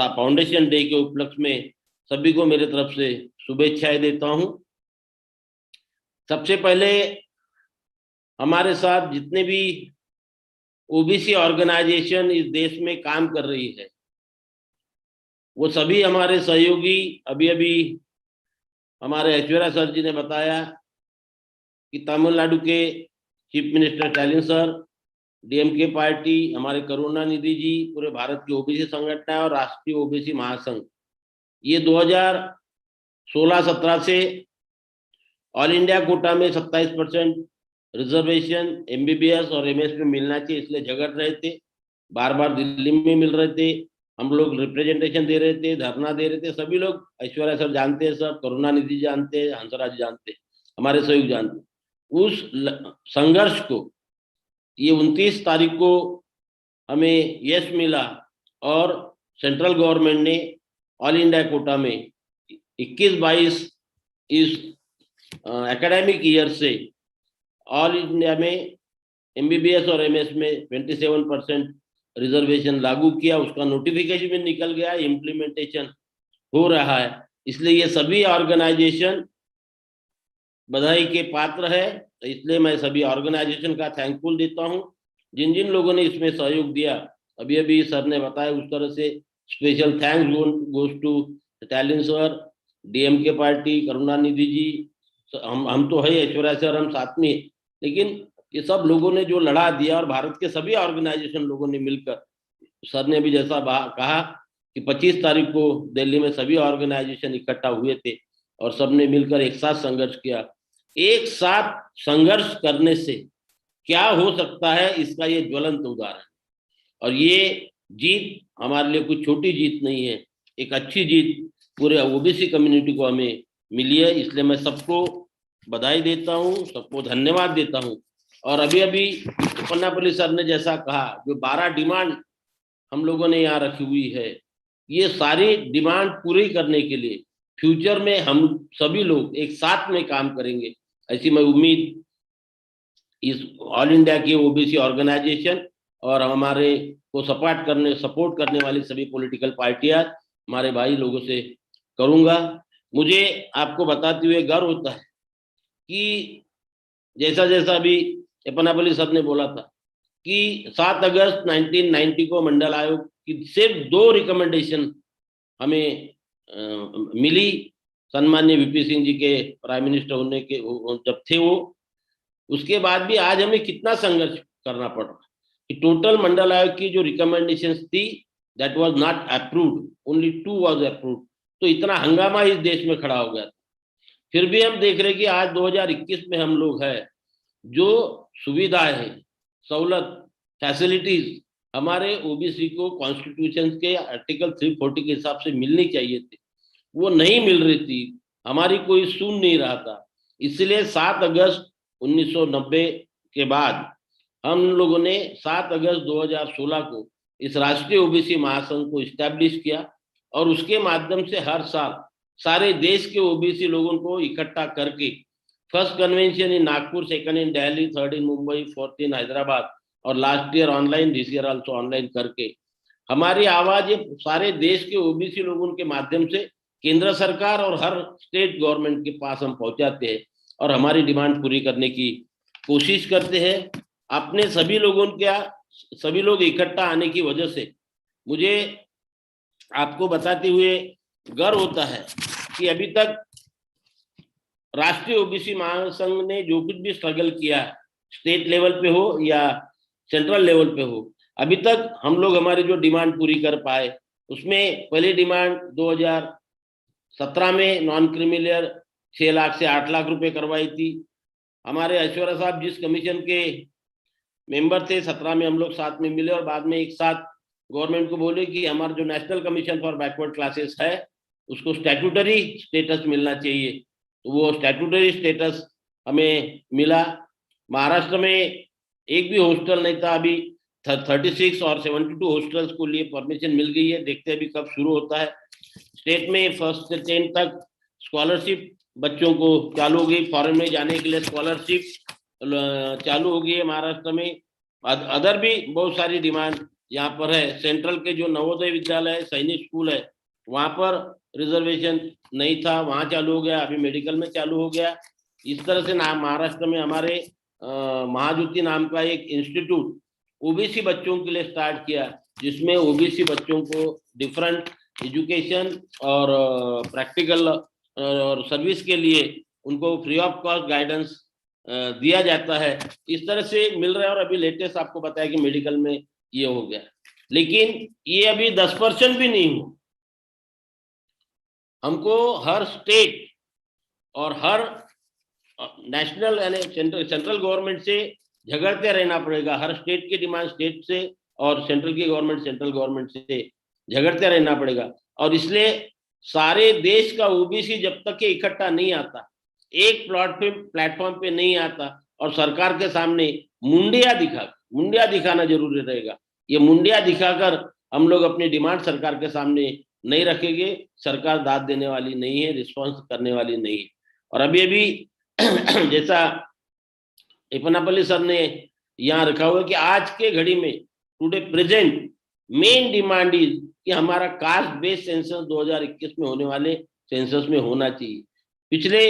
फाउंडेशन डे के उपलक्ष्य में सभी को मेरे तरफ से शुभेच्छाएं देता हूं। सबसे पहले हमारे साथ जितने भी ओबीसी ऑर्गेनाइजेशन इस देश में काम कर रही है वो सभी हमारे सहयोगी, अभी हमारे ऐश्वर्या सर जी ने बताया कि तमिलनाडु के chief minister Stalin sir, DMK party, हमारे करुणानिधि जी, पूरे भारत की ओबीसी संगठन और राष्ट्रीय ओबीसी महासंघ, ये 2016-17 से ऑल इंडिया कोटा में 27% रिजर्वेशन MBBS और MS में मिलना चाहिए इसलिए झगड़ रहे थे। बार बार दिल्ली में मिल रहे थे, हम लोग रिप्रेजेंटेशन दे रहे थे, धरना दे रहे थे। सभी लोग, ऐश्वर्या सर जानते हैं, सब करुणानिधि जानते हैं, हंसराज जानते हैं, हमारे सहयोग जानते हैं। उस संघर्ष को ये 29 तारीख को हमें यश मिला और सेंट्रल गवर्नमेंट ने ऑल इंडिया कोटा में 21-22 इस एकेडमिक ईयर से ऑल इंडिया में MBBS और MS में 27% रिजर्वेशन लागू किया। उसका नोटिफिकेशन भी निकल गया, इम्प्लीमेंटेशन हो रहा है। इसलिए ये सभी ऑर्गेनाइजेशन बधाई के पात्र है। तो इसलिए मैं सभी ऑर्गेनाइजेशन का थैंकफुल देता हूं जिन जिन लोगों ने इसमें सहयोग दिया। अभी सर ने बताया उस तरह से special thanks goes to Stalin sir, DMK party, Karunanidhi ji, हम तो है, ऐश्वर्या सर, हम साथ में, लेकिन ये सब लोगों ने जो लड़ा दिया और भारत के सभी ऑर्गेनाइजेशन लोगों ने मिलकर, सर ने भी जैसा कहा कि 25 तारीख को दिल्ली में सभी ऑर्गेनाइजेशन इकट्ठा हुए थे और सबने मिलकर एक साथ संघर्ष किया। एक साथ संघर्ष करने से क्या हो सकता है इसका ये ज्वलंत उदाहरण, और ये जीत हमारे लिए कोई छोटी जीत नहीं है, एक अच्छी जीत पूरे ओबीसी कम्युनिटी को हमें मिली है। इसलिए मैं सबको बधाई देता हूँ, सबको धन्यवाद देता हूँ। और अभी अभी पन्नापल्ली सर ने जैसा कहा, जो 12 डिमांड हम लोगों ने यहाँ रखी हुई है, ये सारी डिमांड पूरी करने के लिए फ्यूचर में हम सभी लोग एक साथ में काम करेंगे, ऐसी मैं उम्मीद इस ऑल इंडिया की ओबीसी ऑर्गेनाइजेशन और हमारे को सपोर्ट करने वाली सभी पॉलिटिकल पार्टियां, हमारे भाई लोगों से करूंगा। मुझे आपको बताते हुए गर्व होता है कि जैसा जैसा अभी पन्नापल्ली सर ने बोला था कि 7 अगस्त 1990 को मंडल आयोग की सिर्फ 2 रिकमेंडेशन हमें मिली, सम्माननीय वीपी सिंह जी के प्राइम मिनिस्टर होने के जब थे वो। उसके बाद भी आज हमें कितना संघर्ष करना पड़ रहा है कि टोटल मंडल आयोग की जो रिकमेंडेशंस थी that was not approved, only 2 was approved. तो इतना हंगामा इस देश में खड़ा हो गया था। फिर भी हम देख रहे हैं कि आज 2021 में हम लोग हैं, जो सुविधाएं हैं, सहूलत, फैसिलिटीज हमारे ओबीसी को कॉन्स्टिट्यूशन के आर्टिकल 340 के हिसाब से मिलनी चाहिए थी, वो नहीं मिल रही थी, हमारी कोई सुन नहीं रहा था। इसलिए 7 अगस्त 1990 के बाद हम लोगों ने 7 अगस्त 2016 को इस राष्ट्रीय ओबीसी महासंघ को इस्टेब्लिश किया और उसके माध्यम से हर साल सारे देश के ओबीसी लोगों को इकट्ठा करके first convention in Nagpur, second in Delhi, third in Mumbai, fourth in Hyderabad और last year online, this year also online करके हमारी आवाज सारे देश के ओबीसी लोगों के माध्यम से केंद्र सरकार और हर स्टेट गवर्नमेंट के पास हम पहुंचाते हैं और हमारी डिमांड पूरी करने की कोशिश करते हैं। अपने सभी लोग इकट्ठा आने की वजह से मुझे आपको बताते हुए गर्व होता है कि अभी तक राष्ट्रीय ओबीसी महासंघ ने जो कुछ भी स्ट्रगल किया, स्टेट लेवल पे हो या सेंट्रल लेवल पे हो, अभी तक हम लोग हमारी जो डिमांड पूरी कर पाए, उसमें पहली डिमांड 2017 में नॉन क्रिमिनल 6 लाख से 8 लाख रुपए करवाई थी। हमारे ऐश्वर्या साहब जिस कमीशन के मेंबर थे, 17 में हम लोग साथ में मिले और बाद में एक साथ गवर्नमेंट को बोले कि हमारा जो national commission for backward classes है उसको स्टैट्यूटरी स्टेटस मिलना चाहिए, तो वो स्टैट्यूटरी स्टेटस हमें मिला। महाराष्ट्र में एक भी हॉस्टल नहीं था, अभी 36 और 72 हॉस्टल्स को लिए परमिशन मिल गई है, देखते हैं अभी कब शुरू होता है। स्टेट में 1st से 10th तक स्कॉलरशिप बच्चों को चालू हो गई, फॉरेन में जाने के लिए स्कॉलरशिप चालू हो गई है महाराष्ट्र में। अदर भी बहुत सारी डिमांड यहाँ पर है। सेंट्रल के जो नवोदय विद्यालय है, सैनिक स्कूल है, वहाँ पर रिजर्वेशन नहीं था, वहाँ चालू हो गया, अभी मेडिकल में चालू हो गया। इस तरह से महाराष्ट्र में हमारे महाज्योति नाम का एक इंस्टीट्यूट ओबीसी बच्चों के लिए स्टार्ट किया, जिसमें ओबीसी बच्चों को डिफरेंट एजुकेशन और प्रैक्टिकल और सर्विस के लिए उनको फ्री ऑफ कॉस्ट गाइडेंस दिया जाता है। इस तरह से मिल रहा है। और अभी लेटेस्ट आपको बताया कि मेडिकल में ये हो गया, लेकिन ये अभी 10% भी नहीं हुआ। हमको हर स्टेट और हर नेशनल यानी सेंट्रल गवर्नमेंट से झगड़ते रहना पड़ेगा। हर स्टेट की डिमांड स्टेट से और सेंट्रल की गवर्नमेंट सेंट्रल गवर्नमेंट से झगड़ते रहना पड़ेगा। और इसलिए सारे देश का ओबीसी जब तक के इकट्ठा नहीं आता, एक प्लेटफॉर्म पे नहीं आता और सरकार के सामने मुंडिया दिखाना जरूरी रहेगा। ये मुंडिया दिखाकर हम लोग अपनी डिमांड सरकार के सामने नहीं रखेंगे, सरकार दाद देने वाली नहीं है, रिस्पॉन्स करने वाली नहीं है। और अभी जैसा पन्नापल्ली सर ने यहाँ रखा हुआ कि आज के घड़ी में today present main demand is कि हमारा कास्ट बेस्ड सेंसस 2021 में होने वाले सेंसस में होना चाहिए। पिछले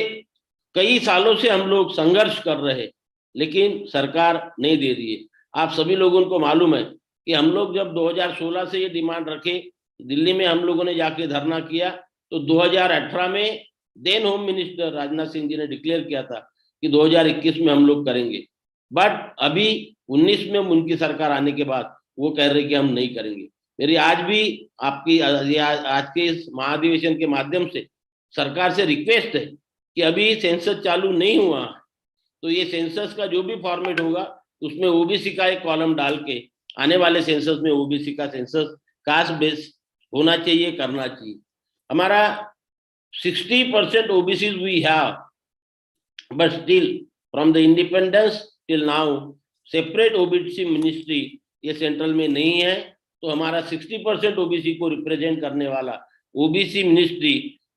कई सालों से हम लोग संघर्ष कर रहे हैं, लेकिन सरकार नहीं दे रही है। आप सभी लोगों को मालूम है कि हम लोग जब 2016 से ये डिमांड रखे, दिल्ली में हम लोगों ने जाके धरना किया, तो 2018 में then home minister Rajnath Singh ji ने डिक्लेयर किया था कि 2021 में हम लोग करेंगे। बट अभी 19 में उनकी सरकार आने के बाद वो कह रहे कि हम नहीं करेंगे। मेरी आज भी आपकी आज के इस महाधिवेशन के माध्यम से सरकार से रिक्वेस्ट है कि अभी सेंसस चालू नहीं हुआ, तो ये सेंसस का जो भी फॉर्मेट होगा उसमें ओबीसी का एक कॉलम डाल के आने वाले सेंसस में ओबीसी का सेंसस कास्ट बेस होना चाहिए, करना चाहिए। हमारा 60% OBC we have, but still from the independence till now separate OBC ministry ये सेंट्रल में नहीं है। तो हमारा 60% ओबीसी को रिप्रेजेंट करने वाला ओबीसी मिनिस्ट्री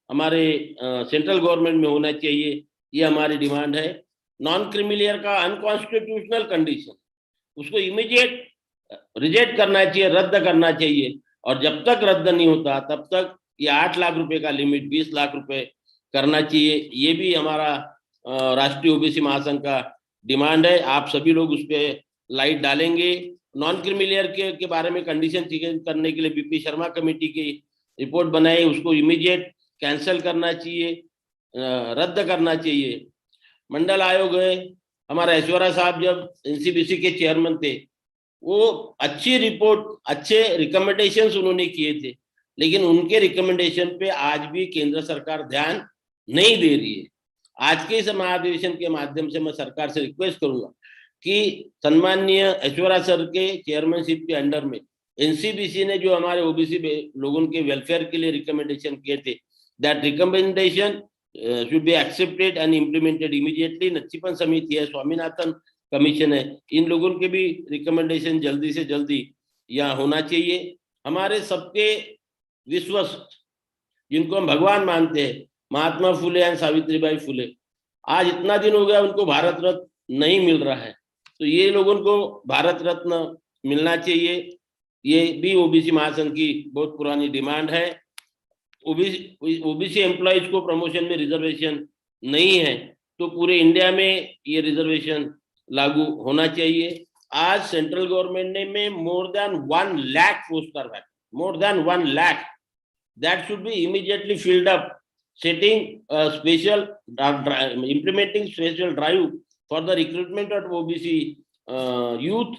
हमारे सेंट्रल गवर्नमेंट में होना चाहिए, ये हमारी डिमांड है। नॉन क्रिमिलियर का अनकॉन्स्टिट्यूशनल कंडीशन, उसको इमीडिएट रिजेक्ट करना चाहिए, रद्द करना चाहिए। और जब तक रद्द नहीं होता तब तक ये 8 लाख रुपए का लिमिट 20 लाख रुपए करना चाहिए। ये भी हमारा राष्ट्रीय ओबीसी महासंघ का डिमांड है। आप सभी लोग उस पर लाइट डालेंगे। नॉन क्रिमिलियर के बारे में कंडीशन चेंज करने के लिए बीपी शर्मा कमेटी की रिपोर्ट बनाई, उसको इमीडिएट कैंसिल करना चाहिए, रद्द करना चाहिए। मंडल आयोग है, हमारा ऐश्वर्या साहब जब एनसीबीसी के चेयरमैन थे, वो अच्छी रिपोर्ट, अच्छे रिकमेंडेशंस उन्होंने किए थे, लेकिन उनके रिकमेंडेशन पे आज भी केंद्र सरकार ध्यान नहीं दे रही है। आज के इस महाधिवेशन के माध्यम से मैं सरकार से रिक्वेस्ट करूंगा कि सम्माननीय ऐश्वर्या सर के चेयरमैनशिप के अंडर में एनसीबीसी ने जो हमारे ओबीसी लोगों के वेलफेयर के लिए रिकमेंडेशन किए थे, that recommendation should be accepted and implemented immediately। नच्छीपन समिति है, स्वामीनाथन कमीशन है, इन लोगों के भी रिकमेंडेशन जल्दी से जल्दी यहाँ होना चाहिए। हमारे सबके विश्वस्त जिनको हम भगवान मानते हैं, महात्मा फुले एंड सावित्रीबाई फुले, आज इतना दिन हो गया उनको भारत रत्न नहीं मिल रहा है, तो ये लोगों को भारत रत्न मिलना चाहिए। ये भी ओबीसी महासंघ की बहुत पुरानी डिमांड है। ओबीसी एम्प्लॉइज को प्रमोशन में रिजर्वेशन नहीं है, तो पूरे इंडिया में ये रिजर्वेशन लागू होना चाहिए। आज सेंट्रल गवर्नमेंट ने में मोर देन 1 लाख पोस्ट कर रहा है, more than 1 lakh, that should be immediately filled up, setting special implementing special drive for the recruitment of OBC youth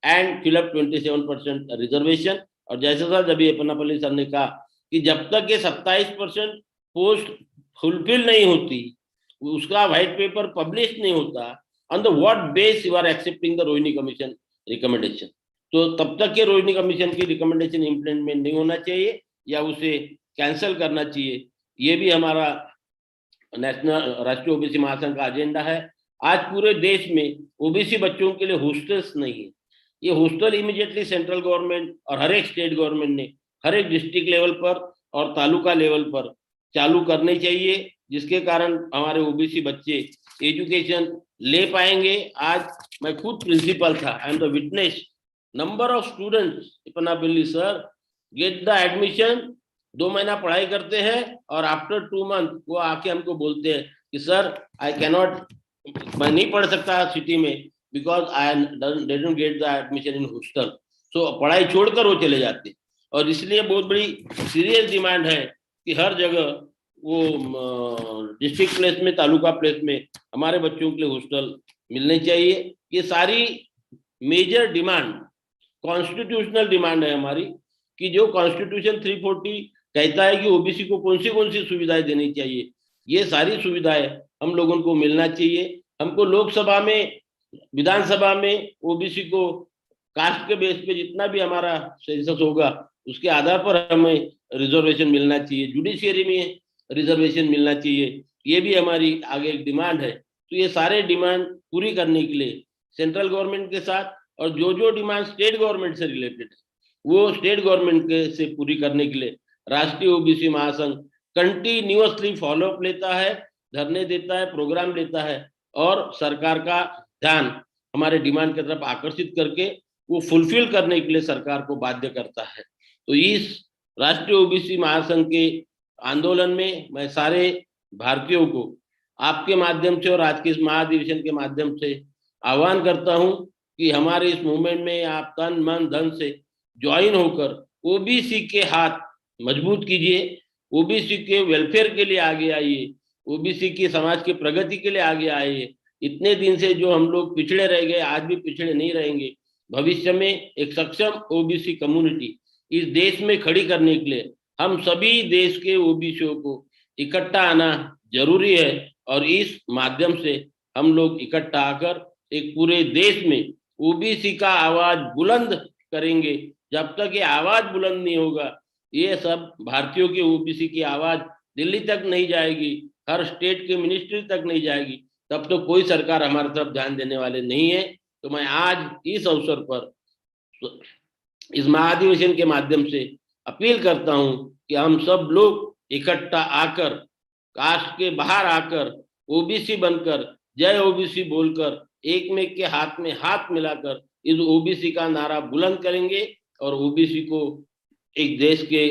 and fill up 27% reservation. और जैसे सर जब पन्नापल्ली सर ने कहा कि जब तक ये 27% पोस्ट फुलफिल नहीं होती, उसका व्हाइट पेपर पब्लिश नहीं होता, on the what base you are accepting the Rohini commission recommendation, तो तब तक ये रोहिणी कमीशन की रिकमेंडेशन इम्प्लीमेंट नहीं होना चाहिए या उसे कैंसिल करना चाहिए। ये भी हमारा नेशनल राष्ट्रीय ओबीसी महासंघ का एजेंडा है। आज पूरे देश में ओबीसी बच्चों के लिए हॉस्टल्स नहीं है, ये हॉस्टल इमीडिएटली सेंट्रल गवर्नमेंट और हर एक स्टेट गवर्नमेंट ने हर एक डिस्ट्रिक्ट लेवल पर और तालुका लेवल पर चालू करने चाहिए, जिसके कारण हमारे ओबीसी बच्चे एजुकेशन ले पाएंगे। आज मैं खुद प्रिंसिपल था, I am the witness, number of students Pannapalli sir get the admission, 2 महीना पढ़ाई करते हैं और आफ्टर 2 मंथ वो आके हमको बोलते हैं कि सर आई कैनॉट, मैं नहीं पढ़ सकता सिटी में because I didn't get the admission in hostel. So पढ़ाई छोड़कर वो चले जाते हैं। और इसलिए बहुत बड़ी सीरियस डिमांड है कि हर जगह वो डिस्ट्रिक्ट प्लेस में, तालुका प्लेस में हमारे बच्चों के लिए हॉस्टल मिलने चाहिए। ये सारी मेजर डिमांड कॉन्स्टिट्यूशनल डिमांड है हमारी, कि जो कॉन्स्टिट्यूशन 340 कहता है कि ओबीसी को कौन सी सुविधाएं देनी चाहिए, ये सारी सुविधाएं हम लोगों को मिलना चाहिए। हमको लोकसभा में, विधानसभा में ओबीसी को कास्ट के बेस पे जितना भी हमारा सेंसस होगा उसके आधार पर हमें रिजर्वेशन मिलना चाहिए, जुडिशियरी में रिजर्वेशन मिलना चाहिए, ये भी हमारी आगे एक डिमांड है। तो ये सारे डिमांड पूरी करने के लिए सेंट्रल गवर्नमेंट के साथ, और जो डिमांड स्टेट गवर्नमेंट से रिलेटेड है वो स्टेट गवर्नमेंट के से पूरी करने के लिए राष्ट्रीय ओबीसी महासंघ कंटिन्यूअसली फॉलोअप लेता है, धरने देता है, प्रोग्राम लेता है और सरकार का ध्यान हमारे डिमांड की तरफ आकर्षित करके वो फुलफिल करने के लिए सरकार को बाध्य करता है। तो इस राष्ट्रीय ओबीसी महासंघ के आंदोलन में मैं सारे भारतीयों को आपके माध्यम से और आज के इस महाधिवेशन के माध्यम से आह्वान करता हूं कि हमारे इस मूवमेंट में आप तन मन धन से ज्वाइन होकर ओबीसी के हाथ मजबूत कीजिए, ओबीसी के वेलफेयर के लिए आगे आइए, ओबीसी की समाज की प्रगति के लिए आगे आइए। इतने दिन से जो हम लोग पिछड़े रह गए, आज भी पिछड़े नहीं रहेंगे। भविष्य में एक सक्षम ओबीसी कम्युनिटी इस देश में खड़ी करने के लिए हम सभी देश के ओबीसीओं को इकट्ठा आना जरूरी है, और इस माध्यम से हम लोग इकट्ठा आकर एक पूरे देश में ओबीसी का आवाज बुलंद करेंगे जब तक ये आवाज बुलंद नहीं होगा, ये सब भारतीयों की ओबीसी की आवाज दिल्ली तक नहीं जाएगी, हर स्टेट के मिनिस्ट्री तक नहीं जाएगी, तब तो कोई सरकार हमारी तरफ ध्यान देने वाले नहीं है। तो मैं आज इस अवसर पर इस महाधिवेशन के माध्यम से अपील करता हूं कि हम सब लोग इकट्ठा आकर, कास्ट के बाहर आकर, ओबीसी बनकर, जय ओबीसी बोलकर, एक में के हाथ में हाथ मिलाकर इस ओबीसी का नारा बुलंद करेंगे और ओबीसी को एक देश के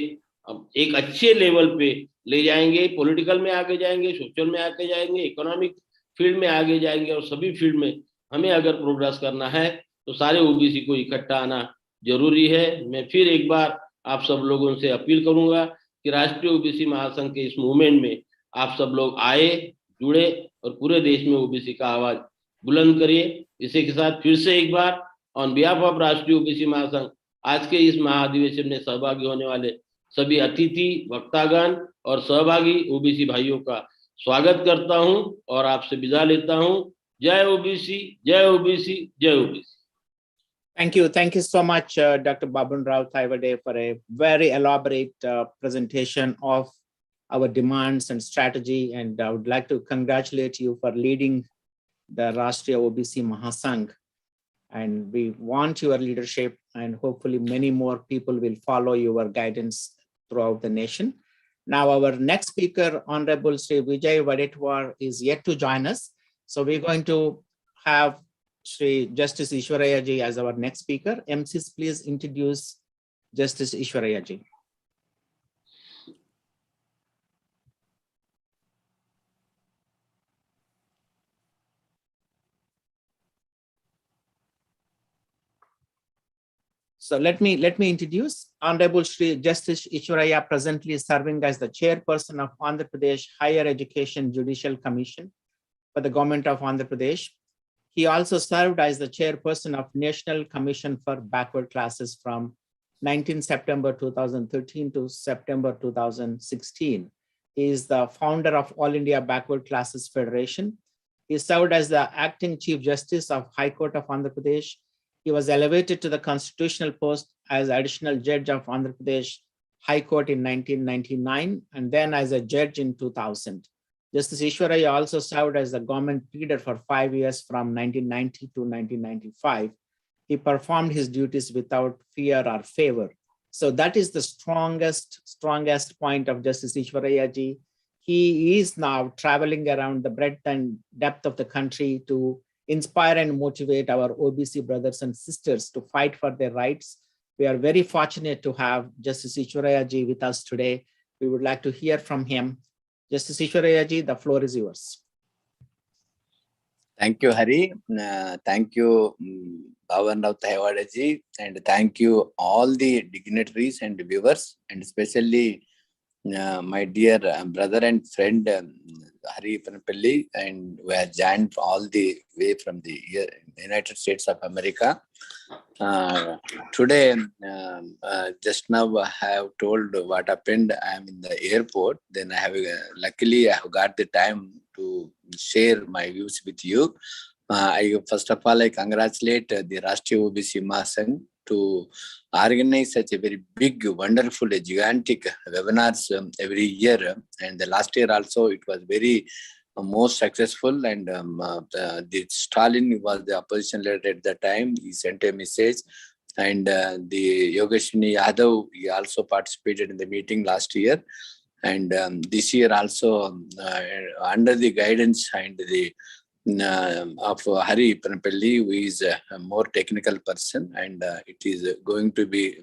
एक अच्छे लेवल पे ले जाएंगे, पॉलिटिकल में आगे जाएंगे, सोशल में आगे जाएंगे, इकोनॉमिक फील्ड में आगे जाएंगे, और सभी फील्ड में हमें अगर प्रोग्रेस करना है तो सारे ओबीसी को इकट्ठा आना जरूरी है। मैं फिर एक बार आप सब लोगों से अपील करूंगा कि राष्ट्रीय ओबीसी महासंघ के इस मूवमेंट में आप सब लोग आए, जुड़े और पूरे देश में ओबीसी का आवाज बुलंद करिए। इसी के साथ फिर से एक बार ऑन बिहाफ ऑफ राष्ट्रीय ओबीसी महासंघ आज के इस महाधिवेशन में सहभागी होने वाले सभी अतिथि, वक्तागण और सहभागी ओबीसी भाइयों का स्वागत करता हूं और आपसे विदा लेता हूं। जय ओबीसी, जय ओबीसी, जय OBC. Thank you so much, Dr. Babun Rao Thaivade, for a very elaborate presentation of our demands and strategy. And I would like to congratulate you for leading the Rashtriya OBC Mahasangh. And we want your leadership, and hopefully many more people will follow your guidance throughout the nation. Now, our next speaker, Honorable Sri Vijay Vadetwar, is yet to join us. So we're going to have Sri Justice Ishwaraya ji as our next speaker. MCs, please introduce Justice Ishwaraya ji. So let me introduce Honorable Sri Justice Ishwaraya, presently serving as the chairperson of Andhra Pradesh Higher Education Judicial Commission for the government of Andhra Pradesh. He also served as the chairperson of National Commission for Backward Classes from 19 September 2013 to September 2016. He is the founder of All India Backward Classes Federation. He served as the acting Chief Justice of High Court of Andhra Pradesh. He was elevated to the constitutional post as additional judge of Andhra Pradesh High Court in 1999, and then as a judge in 2000. Justice Ishwaraya also served as the government pleader for 5 years from 1990 to 1995. He performed his duties without fear or favor. So that is the strongest point of Justice Ishwaraya ji. He is now traveling around the breadth and depth of the country to inspire and motivate our OBC brothers and sisters to fight for their rights. We are very fortunate to have Justice Ishwaraya ji with us today. We would like to hear from him. Justice Ishwaraya ji, the floor is yours. Thank you, Hari. Thank you, Babun Rao Thaivade ji, and thank you all the dignitaries and viewers, and especially my dear brother and friend Hari Panapalli, and we are joined all the way from the United States of America. Today, just now I have told what happened. I am in the airport. Then I have luckily I have got the time to share my views with you. First of all, I congratulate the Rashtriya OBC Mahasangh to organize such a very big, wonderful, gigantic webinars every year. And the last year also, it was very most successful. And the Stalin was the opposition leader at that time. He sent a message. And the Yogeshwini Yadav, he also participated in the meeting last year. And this year also, under the guidance and the of Hari Panapalli, who is a more technical person, and it is going to be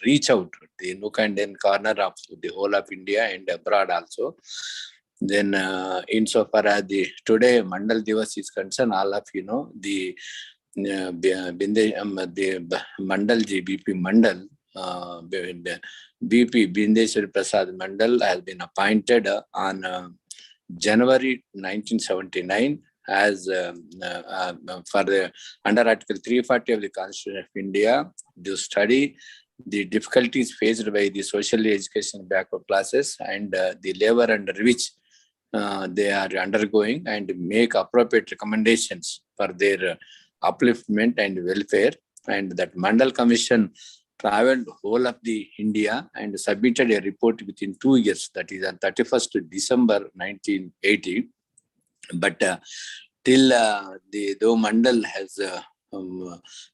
reach out the nook and then corner of the whole of India and abroad also. Then insofar as the today Mandal Divas is concerned, all of you know the Mandal ji, BP Mandal, BP Bindeshwar Prasad Mandal has been appointed on January 1979 as for the under Article 340 of the Constitution of India to study the difficulties faced by the socially education backward classes and the labor under which they are undergoing, and make appropriate recommendations for their upliftment and welfare. And that Mandal Commission traveled whole of the India and submitted a report within 2 years, that is on 31st December 1980. But till though Mandal has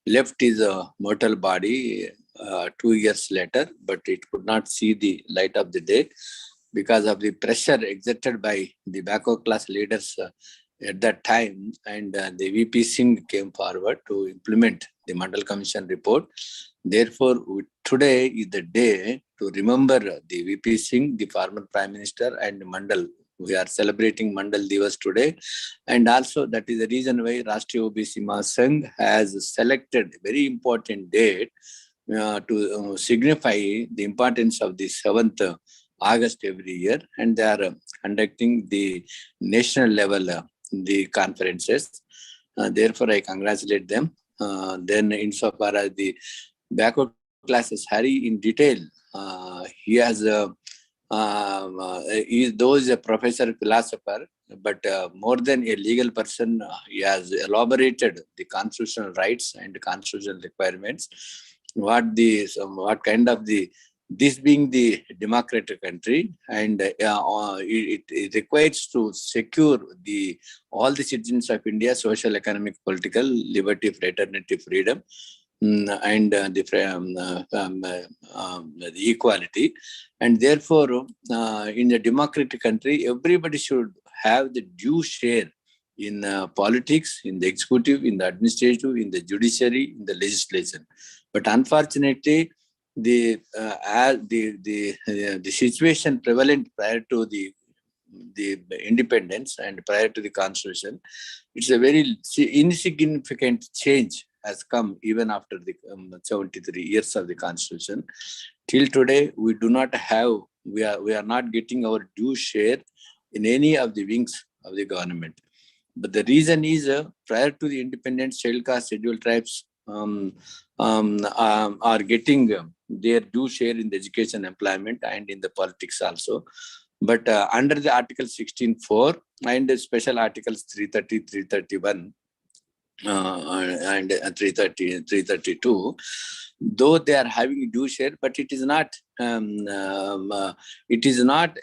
left his mortal body 2 years later, but it could not see the light of the day because of the pressure exerted by the backward class leaders at that time, and the VP Singh came forward to implement the Mandal Commission report. Therefore, today is the day to remember the VP Singh, the former Prime Minister, and Mandal. We are celebrating Mandal Divas today. And also that is the reason why Rashtriya OBC Mahasangh has selected a very important date to signify the importance of the 7th August every year. And they are conducting the national level the conferences. Therefore, I congratulate them. Then insofar as the backward classes, Hari in detail, he has he is a professor, philosopher, but more than a legal person, he has elaborated the constitutional rights and constitutional requirements. What kind of this being the democratic country, and it requires to secure all the citizens of India social, economic, political liberty, fraternity, freedom, and the equality. And therefore, in a democratic country, everybody should have the due share in politics, in the executive, in the administrative, in the judiciary, in the legislation. But unfortunately, the situation prevalent prior to the independence and prior to the constitution, it's a very insignificant change has come even after the 73 years of the constitution. Till today, we do not have, we are not getting our due share in any of the wings of the government. But the reason is prior to the independence, scheduled caste, scheduled tribes are getting their due share in the education, employment, and in the politics also. But under the Article 16(4) and the special Articles 330, 331, and 330 and 332, though they are having due share, but it is not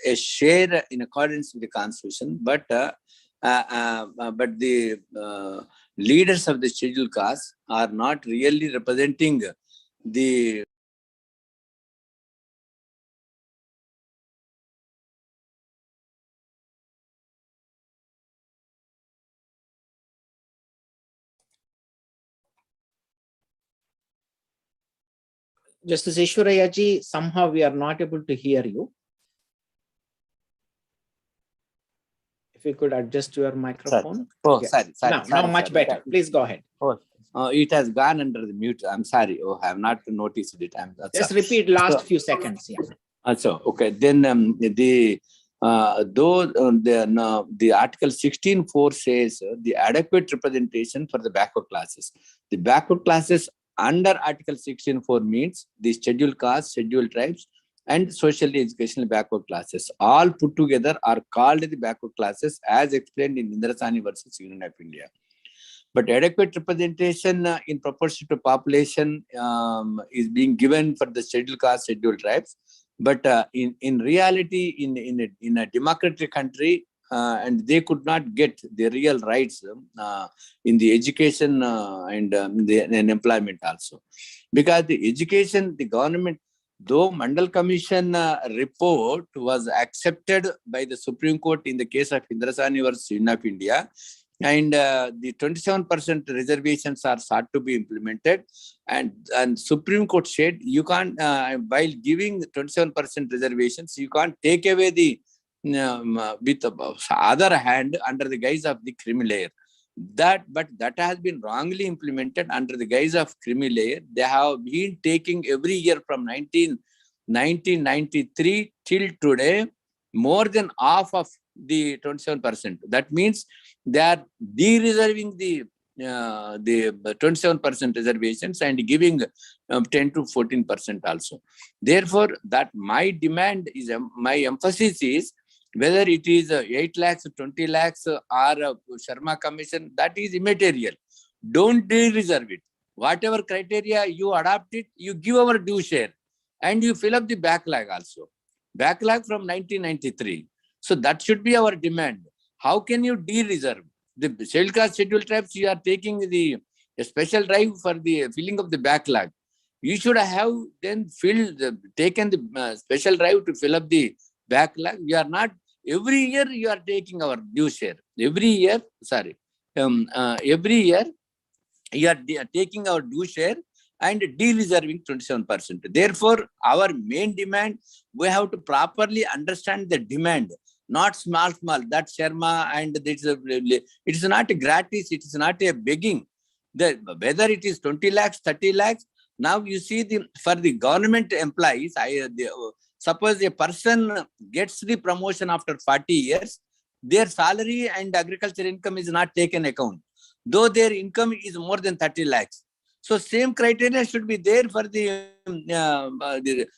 a share in accordance with the constitution. But the leaders of the scheduled caste are not really representing the Justice Ishwaraya ji, somehow we are not able to hear you. If you could adjust your microphone. Sorry. Now much better. Please go ahead. It has gone under the mute. I'm sorry. I have not noticed it. Just repeat last few seconds. Yeah. Okay. Then the Article 16(4) says the adequate representation for the backward classes. The backward classes under Article 16(4) means the scheduled caste, scheduled tribes, and socially educational backward classes. All put together are called the backward classes as explained in Indrasani versus Union of India. But adequate representation in proportion to population is being given for the scheduled caste, scheduled tribes. But in reality, in a democratic country, and they could not get the real rights in the education and employment also. Because the education, the government, though Mandal Commission report was accepted by the Supreme Court in the case of Indrasani versus Union of India, and the 27% reservations are sought to be implemented, and Supreme Court said you can't, while giving 27% reservations, you can't take away the with the other hand under the guise of the creamy layer. But that has been wrongly implemented under the guise of creamy layer. They have been taking every year from 1993 till today more than half of the 27%. That means they are de-reserving the 27% reservations and giving 10 to 14% also. Therefore, that my demand is, my emphasis is, whether it is 8 lakhs, 20 lakhs or Sharma Commission, that is immaterial. Don't de-reserve it. whatever criteria you adopt it, you give our due share and you fill up the backlog also. Backlog from 1993. So that should be our demand. How can you de-reserve? The scheduled caste, scheduled tribes, you are taking a special drive for the filling of the backlog. You should have then taken the special drive to fill up the backlog. You are not, every year you are taking our due share. Every year you are taking our due share and de-reserving 27%. Therefore, our main demand, we have to properly understand the demand, not small. That Sharma and it's not gratis, it is not a begging. Whether it is 20 lakhs, 30 lakhs, now you see for the government employees, suppose a person gets the promotion after 40 years, their salary and agriculture income is not taken account, though their income is more than 30 lakhs. So same criteria should be there for the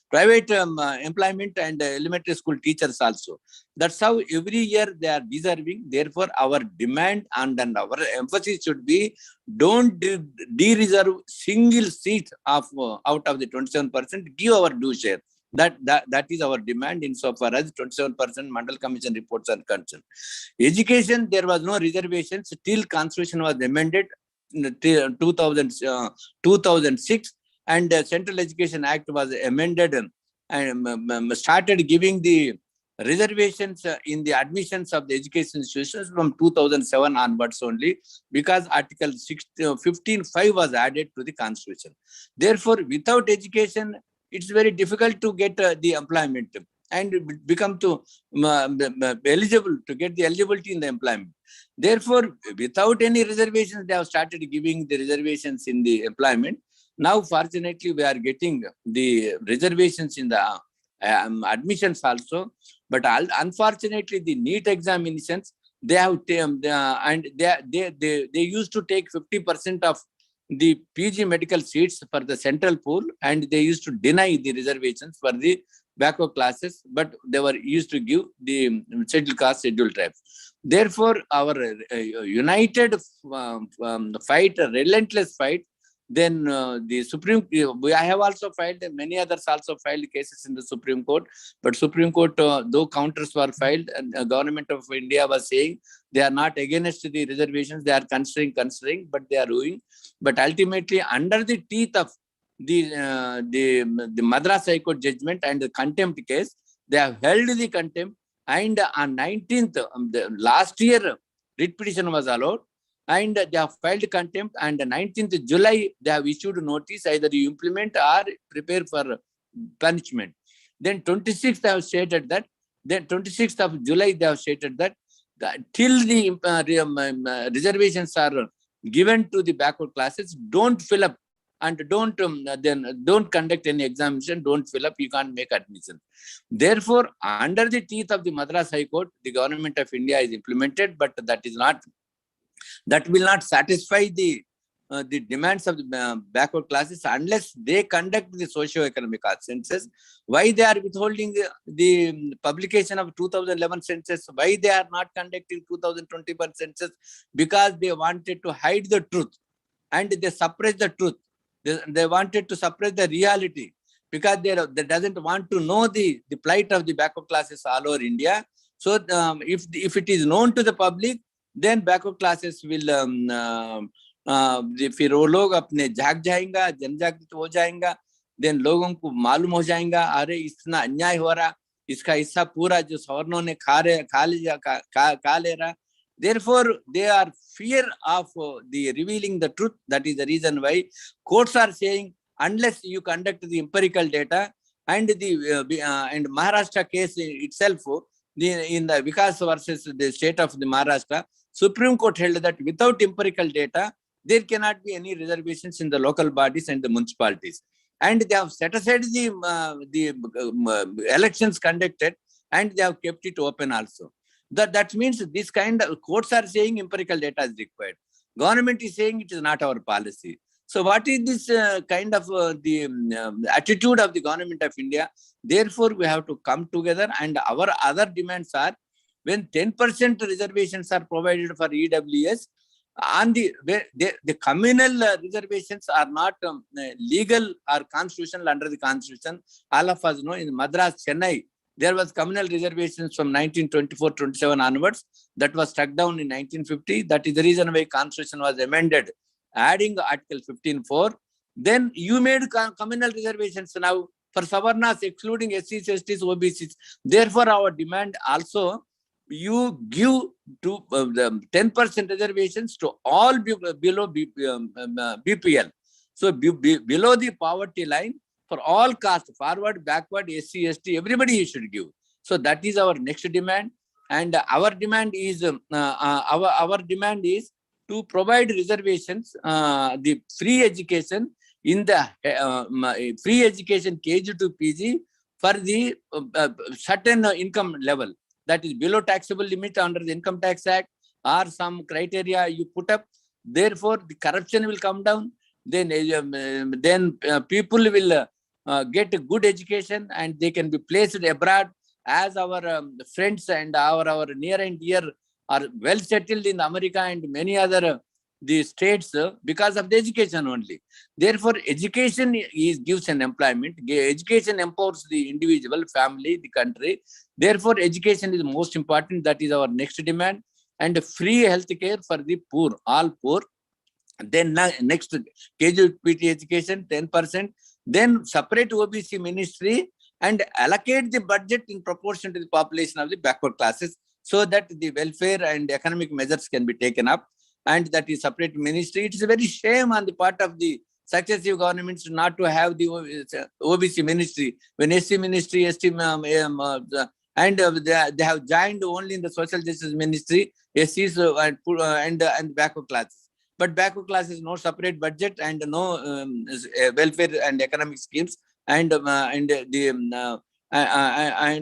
private employment and elementary school teachers also. That's how every year they are deserving. Therefore, our demand and our emphasis should be, don't de-reserve single seat out of the 27%, give our due share. That is our demand insofar as 27% Mandal Commission reports are concerned. Education, there was no reservations till Constitution was amended in 2006, and Central Education Act was amended and started giving the reservations in the admissions of the education institutions from 2007 onwards only, because Article 15(5) was added to the Constitution. Therefore, without education, it's very difficult to get the employment and become eligible to get the eligibility in the employment. Therefore, without any reservations, they have started giving the reservations in the employment. Now, fortunately, we are getting the reservations in the admissions also. But unfortunately, the NEET examinations, they have and they used to take 50% of the PG medical seats for the central pool, and they used to deny the reservations for the backward classes, but they were used to give the scheduled caste, scheduled tribes. Therefore, our united fight, a relentless fight, then the Supreme, I have also filed, many others also filed cases in the Supreme Court, but Supreme Court, though counters were filed, and the government of India was saying they are not against the reservations, they are considering, but they are doing. But ultimately, under the teeth of the Madras High Court judgment and the contempt case, they have held the contempt, and on 19th, last year, writ petition was allowed, and they have filed contempt, and 19th July, they have issued notice, either you implement or prepare for punishment. Then 26th, they have stated that, then 26th of July, they have stated that till the reservations are given to the backward classes, don't fill up and don't conduct any examination, don't fill up, you can't make admission. Therefore, under the teeth of the Madras High Court, the government of India is implemented, but that will not satisfy the demands of the backward classes unless they conduct the socio-economic census. Why they are withholding the publication of 2011 census? Why they are not conducting 2021 census? Because they wanted to hide the truth and they suppress the truth. They wanted to suppress the reality because they doesn't want to know the plight of the backward classes all over India. So if it is known to the public, then backward classes will फिर वो लोग अपने जाग जाएंगा, जनजागृत हो जाएंगा, then लोगों को मालूम हो जाएगा, अरे इतना अन्याय हो रहा, इसका हिस्सा पूरा जो सवर्णों ने खा ले रहा. Therefore, they are fear of the revealing the truth. That is the reason why courts are saying, unless you conduct the empirical data, and and Maharashtra case itself, in the Vikas versus the state of the Maharashtra, Supreme Court held that without empirical data, there cannot be any reservations in the local bodies and the municipalities. And they have set aside the elections conducted, and they have kept it open also. That means this kind of courts are saying empirical data is required. Government is saying it is not our policy. So what is this kind of the attitude of the government of India? Therefore, we have to come together, and our other demands are, when 10% reservations are provided for EWS, On the communal reservations are not legal or constitutional under the constitution. All of us know in Madras, Chennai, there was communal reservations from 1924-27 onwards. That was struck down in 1950. That is the reason why constitution was amended, adding Article 15(4). Then you made communal reservations now for Savarnas, excluding SCs, STs, OBCs. Therefore, our demand also, you give to the 10% reservations to all below BPL. So below the poverty line, for all castes, forward, backward, SC, ST, everybody you should give. So that is our next demand. And our demand is our demand is to provide reservations, the free education in the free education KG to PG for the certain income level, that is below taxable limit under the Income Tax Act, or some criteria you put up. Therefore, the corruption will come down. Then people will get a good education and they can be placed abroad, as our friends and our near and dear are well settled in America and many other the states because of the education only. Therefore, education gives an employment. Education empowers the individual, family, the country. Therefore, education is most important. That is our next demand. And free health care for the poor, all poor. Then next, KGPT education, 10%. Then separate OBC ministry and allocate the budget in proportion to the population of the backward classes, so that the welfare and economic measures can be taken up. And that is separate ministry. It is a very shame on the part of the successive governments not to have the OBC ministry. When SC ministry, ST, and they have joined only in the social justice ministry, SCs and backward classes. But backward classes, no separate budget and no welfare and economic schemes, and to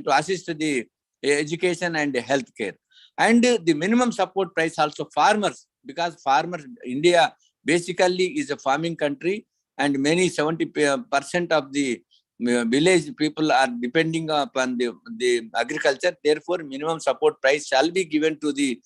assist the education and health care. And the minimum support price also farmers, because farmers, India basically is a farming country, and many 70% of the village people are depending upon the agriculture. Therefore, minimum support price shall be given to the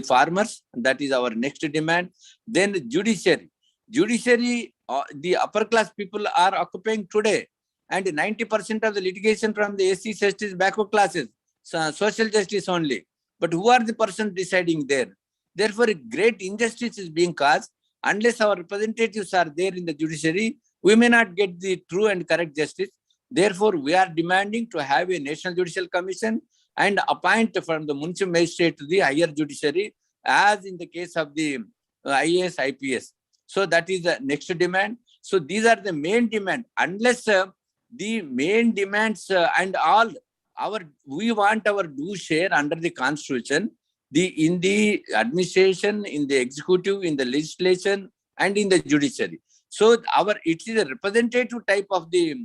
farmers. That is our next demand. Then judiciary, the upper class people are occupying today, and 90% of the litigation from the SC, STs, backward classes, social justice only. But who are the persons deciding there? Therefore, a great injustice is being caused. Unless our representatives are there in the judiciary, we may not get the true and correct justice. Therefore, we are demanding to have a National Judicial Commission and appoint from the municipal magistrate to the higher judiciary, as in the case of the IAS, IPS. So that is the next demand. So these are the main demand. Unless the main demands and all we want our due share under the constitution, in the administration, in the executive, in the legislation, and in the judiciary. So it is a representative type of the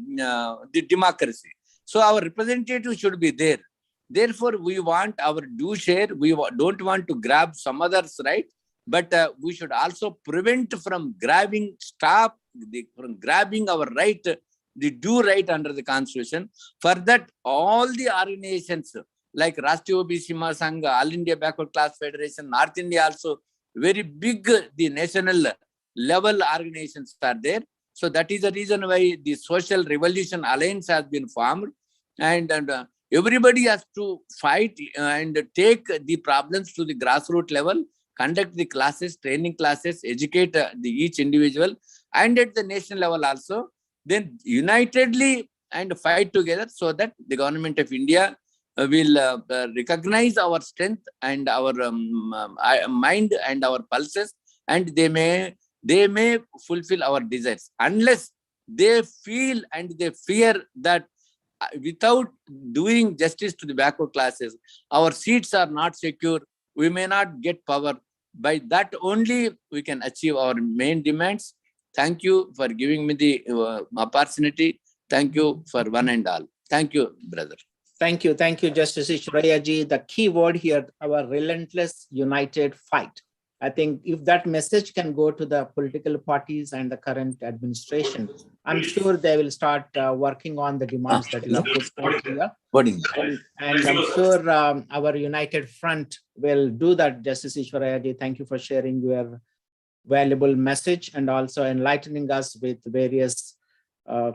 democracy. So our representative should be there. Therefore, we want our due share. We don't want to grab some others' right, but we should also prevent from grabbing our right, the due right under the constitution. For that, all the organizations like Rashtriya OBC Mahasangh, All India Backward Class Federation, North India also, very big, the national level organizations are there. So that is the reason why the Social Revolution Alliance has been formed, and everybody has to fight and take the problems to the grassroots level, conduct the classes, training classes, educate each individual, and at the national level also, then unitedly and fight together, so that the government of India will recognize our strength and our mind and our pulses, and they may fulfill our desires. Unless they feel and they fear that without doing justice to the backward classes, our seats are not secure, we may not get power. By that only we can achieve our main demands. Thank you for giving me the opportunity. Thank you for one and all. Thank you, brother. Thank you, Justice Ishwarya ji. The key word here, our relentless united fight. I think if that message can go to the political parties and the current administration, I'm sure they will start working on the demands that you have put forth here. And I'm sure our united front will do that. Justice Ishwarayaji, thank you for sharing your valuable message and also enlightening us with various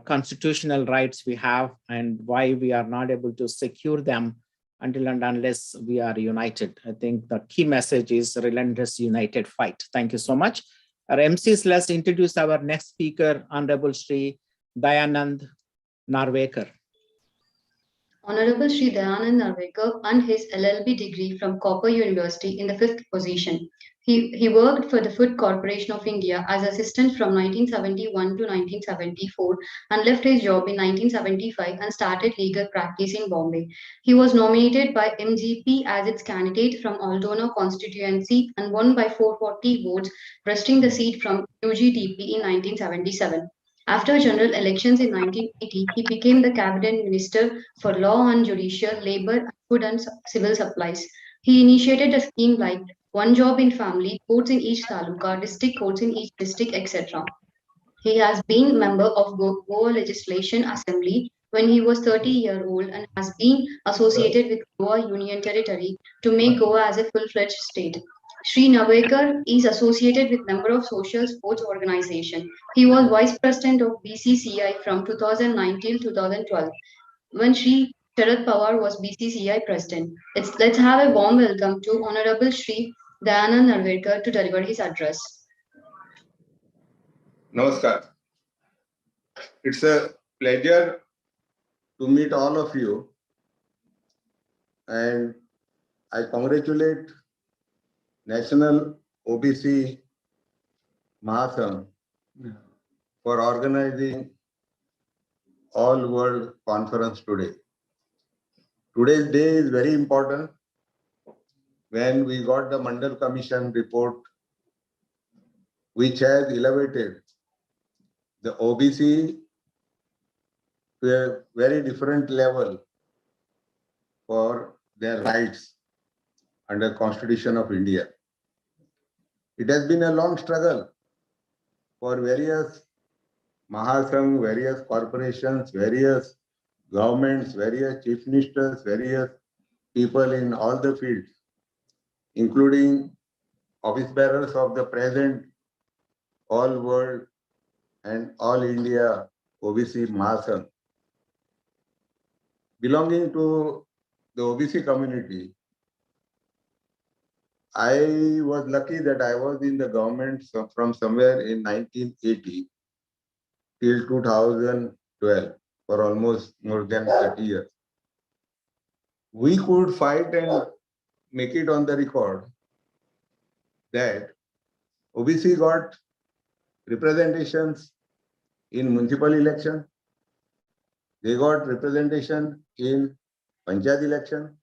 constitutional rights we have and why we are not able to secure them until and unless we are united. I think the key message is relentless united fight. Thank you so much. Our MCs, let's introduce our next speaker, Honorable Shri Dayanand Narvekar. Honorable Shri Dayanand Narvekar earned his LLB degree from Copper University in the 5th position. He worked for the Food Corporation of India as assistant from 1971 to 1974 and left his job in 1975 and started legal practice in Bombay. He was nominated by MGP as its candidate from Aldona constituency and won by 440 votes, wresting the seat from UGTP in 1977. After general elections in 1980, he became the cabinet minister for law and judicial, labor, food and civil supplies. He initiated a scheme like one job in family, courts in each taluka, district courts in each district, etc. He has been member of Goa Legislation Assembly when he was 30-year-old and has been associated with Goa Union Territory to make Goa as a full-fledged state. Sri Narvekar is associated with number of social sports organizations. He was vice president of BCCI from 2009 till 2012 when Sri Sharad Pawar was BCCI president. Let's have a warm welcome to Honorable Sri Dayanand Narvekar to deliver his address. Namaskar. It's a pleasure to meet all of you, and I congratulate National OBC Mahasangh for organizing All World Conference today. Today's day is very important. When we got the Mandal Commission report, which has elevated the OBC to a very different level for their rights under Constitution of India. It has been a long struggle for various Mahasangh, various corporations, various governments, various chief ministers, various people in all the fields, including office bearers of the present All World and All India OBC Mahasangh. Belonging to the OBC community, I was lucky that I was in the government from somewhere in 1980 till 2012 for almost more than 30 years. We could fight and make it on the record that OBC got representations in municipal election, they got representation in Panchayat election,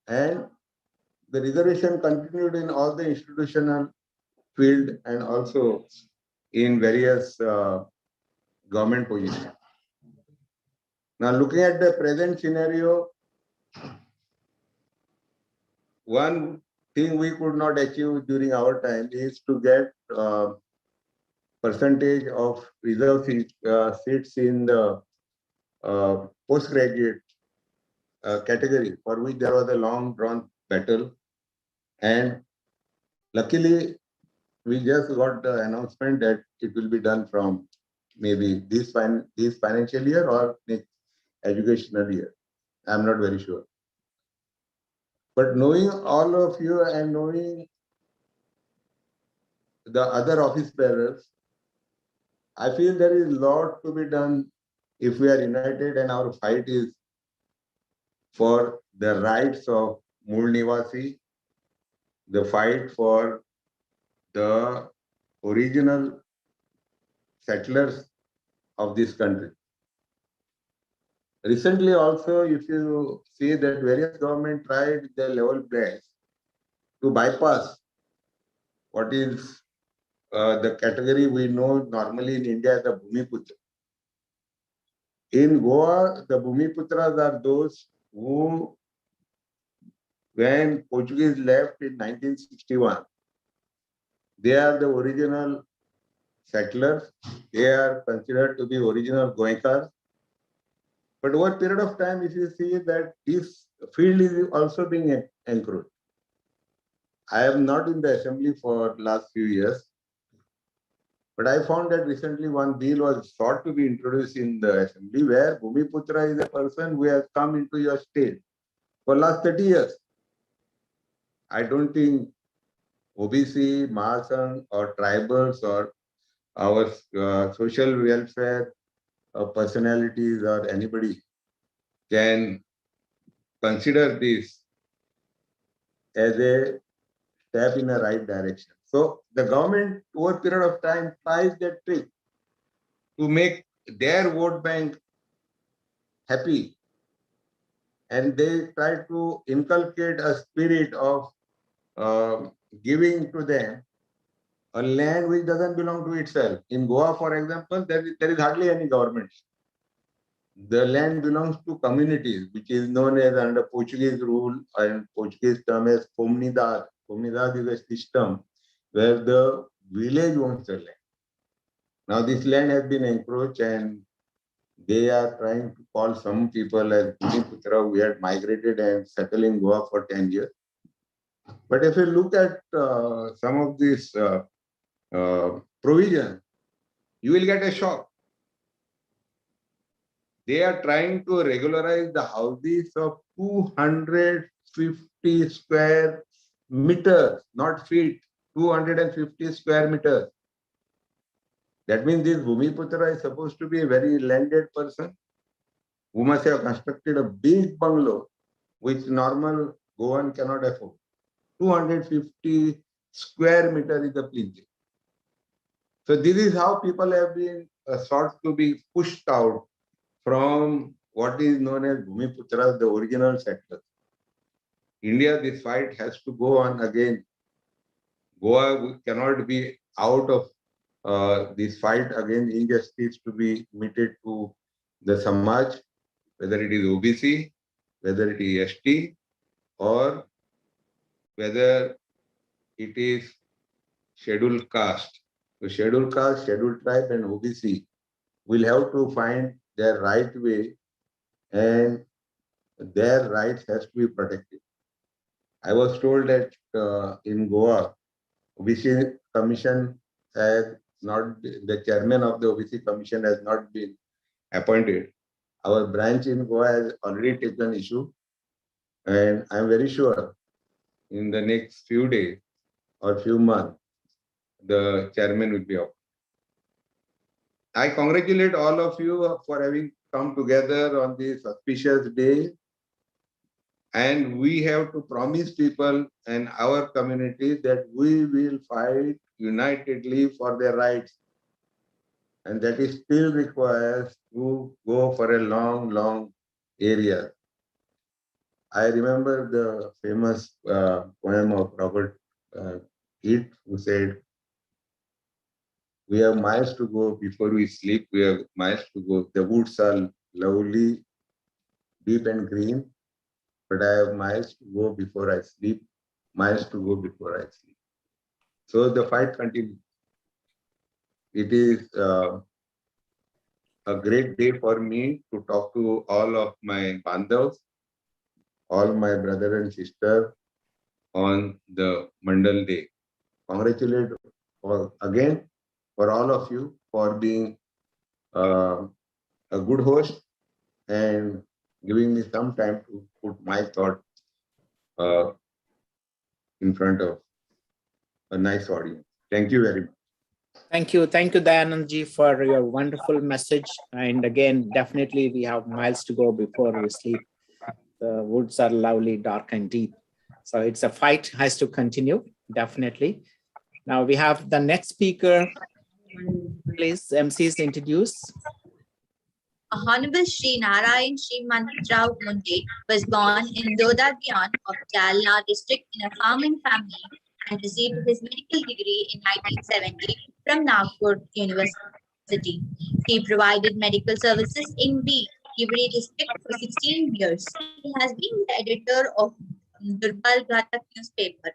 and the reservation continued in all the institutional field and also in various government positions. Now, looking at the present scenario, one thing we could not achieve during our time is to get percentage of reserve seats in the postgraduate category, for which there was a long drawn battle. And luckily, we just got the announcement that it will be done from maybe this financial year or next educational year. I'm not very sure. But knowing all of you and knowing the other office bearers, I feel there is a lot to be done if we are united, and our fight is for the rights of Mool Nivasi, the fight for the original settlers of this country. Recently also, if you see that various government tried their level best to bypass what is the category we know normally in India as the Bhumiputra. In Goa, the Bhumiputras are those who when Portuguese left in 1961, they are the original settlers. They are considered to be original Goenkas. But over a period of time, if you see that this field is also being encroached. I am not in the assembly for last few years, but I found that recently one bill was sought to be introduced in the assembly where Bhumiputra is a person who has come into your state for last 30 years. I don't think OBC, Mahasangh or tribals or our social welfare personalities or anybody can consider this as a step in the right direction. So the government over a period of time tries that trick to make their vote bank happy, and they try to inculcate a spirit of giving to them a land which doesn't belong to itself. In Goa, for example, there is hardly any government. The land belongs to communities, which is known as under Portuguese rule and Portuguese term as comunidade. Comunidade is a system where the village owns the land. Now this land has been encroached and they are trying to call some people as Bhumiputra who had migrated and settled in Goa for 10 years. But if you look at some of these provisions, you will get a shock. They are trying to regularize the houses of 250 square meters, not feet, 250 square meters. That means this Bhumiputra is supposed to be a very landed person who must have constructed a big bungalow, which normal Goan cannot afford. 250 square meter is the plenty. So this is how people have been sought to be pushed out from what is known as Bhumiputras, the original settlers. India, this fight has to go on again. Goa cannot be out of this fight against injustice to be meted to the Samaj, whether it is OBC, whether it is ST, or whether it is scheduled caste. So scheduled caste, scheduled tribe and OBC will have to find their right way and their rights has to be protected. I was told that in Goa, OBC Commission has not, the chairman of the OBC Commission has not been appointed. Our branch in Goa has already taken issue, and I'm very sure in the next few days or few months, the chairman will be appointed. I congratulate all of you for having come together on this auspicious day. And we have to promise people and our community that we will fight unitedly for their rights. And that is still requires to go for a long, long area. I remember the famous poem of Robert Keith, who said, "We have miles to go before we sleep. We have miles to go. The woods are lovely, deep and green, but I have miles to go before I sleep, miles to go before I sleep." So the fight continues. It is a great day for me to talk to all of my bandhavs, all my brother and sister on the Mandal Day. Congratulate again for all of you for being a good host and giving me some time to put my thought in front of a nice audience. Thank you very much. Thank you, Dayanandji, for your wonderful message. And again, definitely we have miles to go before we sleep. The woods are lovely, dark and deep. So it's a fight, has to continue, definitely. Now we have the next speaker. Please, MCs introduce. Honorable Shri Narayan Srimantrao Munde was born in Dodadian of Jalna district in a farming family and received his medical degree in 1970 from Nagpur University. He provided medical services in Kivri district for 16 years. He has been the editor of Durbal Ghatak newspaper.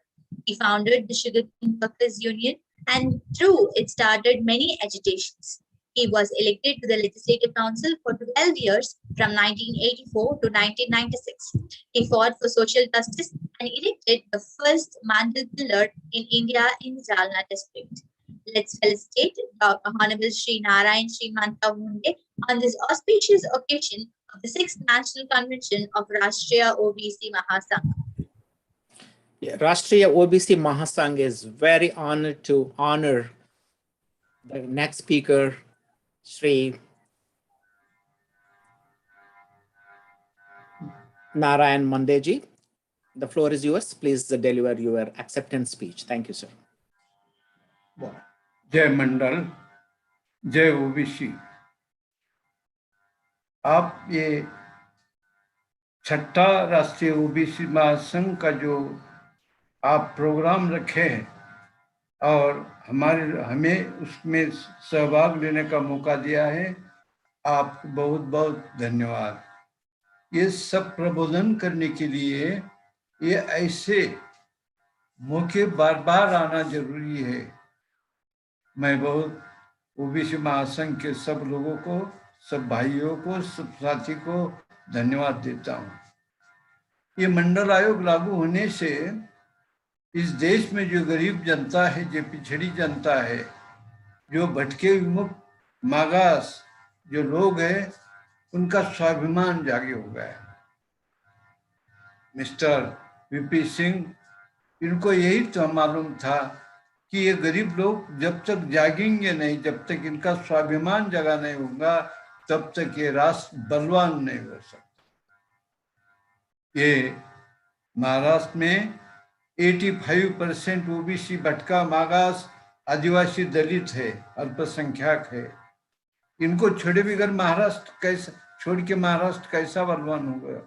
He founded the Sugarcane Workers Union, and through it started many agitations. He was elected to the Legislative Council for 12 years from 1984 to 1996. He fought for social justice and erected the first Mandal pillar in India in Jalna district. Let's felicitate Dr. Honorable Sri Narayan Srimanta Munde on this auspicious occasion of the 6th National Convention of Rashtriya OBC Mahasangh. Yeah, Rashtriya OBC Mahasangh is very honored to honor the next speaker, Sri Narayan Mandeji. The floor is yours. Please deliver your acceptance speech. Thank you, sir. जय मंडल, जय OBC. आप ये 6ठा राष्ट्रीय OBC महासंघ का जो आप programme रखे हैं और हमें उसमें सहभाग लेने का मौका दिया है, आपको बहुत बहुत धन्यवाद। ये सब प्रबोधन करने के लिए ये ऐसे मौके बार बार आना जरूरी है। मैं बहुत ओबीसी महासंघ के सब लोगों को, सब भाइयों को, सब साथी को धन्यवाद देता हूँ। ये मंडल आयोग लागू होने से इस देश में जो गरीब जनता है, जो पिछड़ी जनता है, जो भटके विमुक्त मागास जो लोग हैं, उनका स्वाभिमान जागे हो गया है। मिस्टर वीपी सिंह, इनको यही तो मालूम था कि ये गरीब लोग जब तक जागेंगे नहीं, जब तक इनका स्वाभिमान जगा नहीं होगा, तब तक ये राष्ट्र बलवान नहीं हो सकता। ये महाराष्ट्र में 85% ओबीसी, भटका, मागास, आदिवासी, दलित है, अल्पसंख्यक है। इनको छोड़े बगैर महाराष्ट्र कैसा, छोड़ के महाराष्ट्र कैसा बलवान होगा?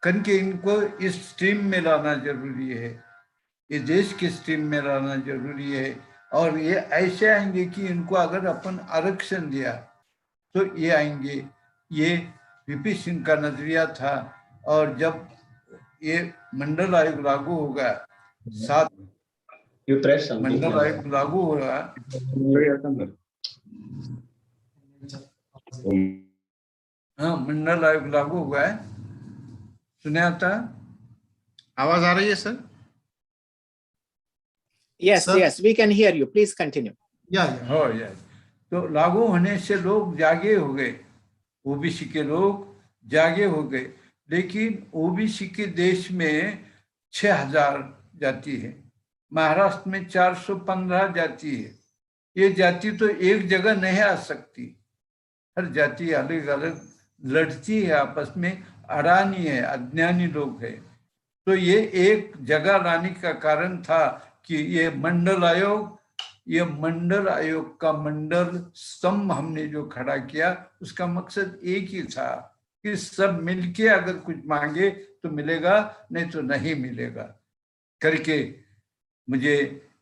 करके इनको इस स्ट्रीम में लाना जरूरी है, ये देश के स्ट्रीम में लाना जरूरी है। और ये ऐसे आएंगे कि इनको अगर अपन आरक्षण दिया तो ये आएंगे। ये वीपी सिंह का नजरिया था। और जब ये मंडल आयोग लागू होगा, 7 मंडल आयोग लागू होगा, हाँ मंडल आयोग लागू हुआ है। सुने आता, आवाज आ रही है sir? Yes, Sir? yes, we can hear you. Please continue. या तो लागू होने से लोग जागे हो गए, ओबीसी के लोग जागे हो गए। लेकिन ओबीसी के देश में 6000 जाति है, महाराष्ट्र में 415 जाति है। ये जाति तो एक जगह नहीं आ सकती, हर जाति अलग अलग लड़ती है आपस में, अडानी है, अज्ञानी लोग है। तो ये एक जगह लाने का कारण था कि ये मंडल आयोग का मंडल स्तंभ हमने जो खड़ा किया, उसका मकसद एक ही था कि सब मिलके अगर कुछ मांगे तो मिलेगा, नहीं तो नहीं मिलेगा करके मुझे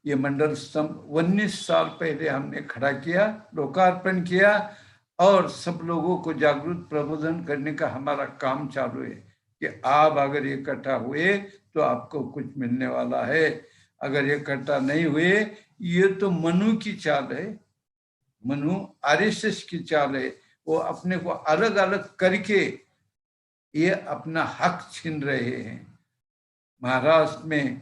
ये मंडल स्तंभ 19 साल पहले हमने खड़ा किया, लोकार्पण किया। और सब लोगों को जागरूक प्रबोधन करने का हमारा काम चालू है कि आप अगर इकट्ठा हुए तो आपको कुछ मिलने वाला है, अगर इकट्ठा नहीं हुए, ये तो मनु की चाल है, मनु आरएसएस की चाल है। वो अपने को अलग अलग करके ये अपना हक छीन रहे हैं। महाराष्ट्र में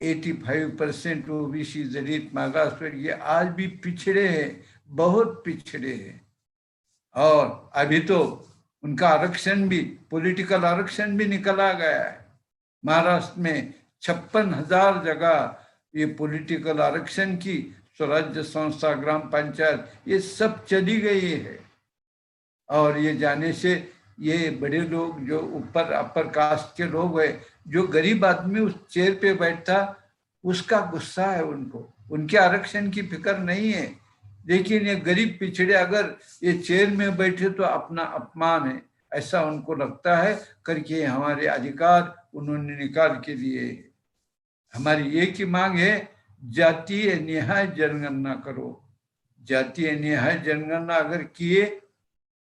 85% ओबीसी, दलित, मागास, ये आज भी पिछड़े हैं, बहुत पिछड़े हैं। और अभी तो उनका आरक्षण भी, पॉलिटिकल आरक्षण भी निकला गया है। महाराष्ट्र में 56,000 जगह ये पॉलिटिकल आरक्षण की स्वराज्य संस्था, ग्राम पंचायत, ये सब चली गई है। और ये जाने से ये बड़े लोग जो ऊपर अपर कास्ट के लोग हैं, जो गरीब आदमी उस चेयर पे बैठता, उसका गुस्सा है उनको, उनके आरक्षण की फिक्र नहीं है। लेकिन ये गरीब पिछड़े अगर ये चेयर में बैठे तो अपना अपमान है, ऐसा उनको लगता है करके हमारे अधिकार उन्होंने निकाल के लिए। हमारी एक ही मांग है, जातीय न्याय जनगणना करो। जातीय न्याय जनगणना अगर किए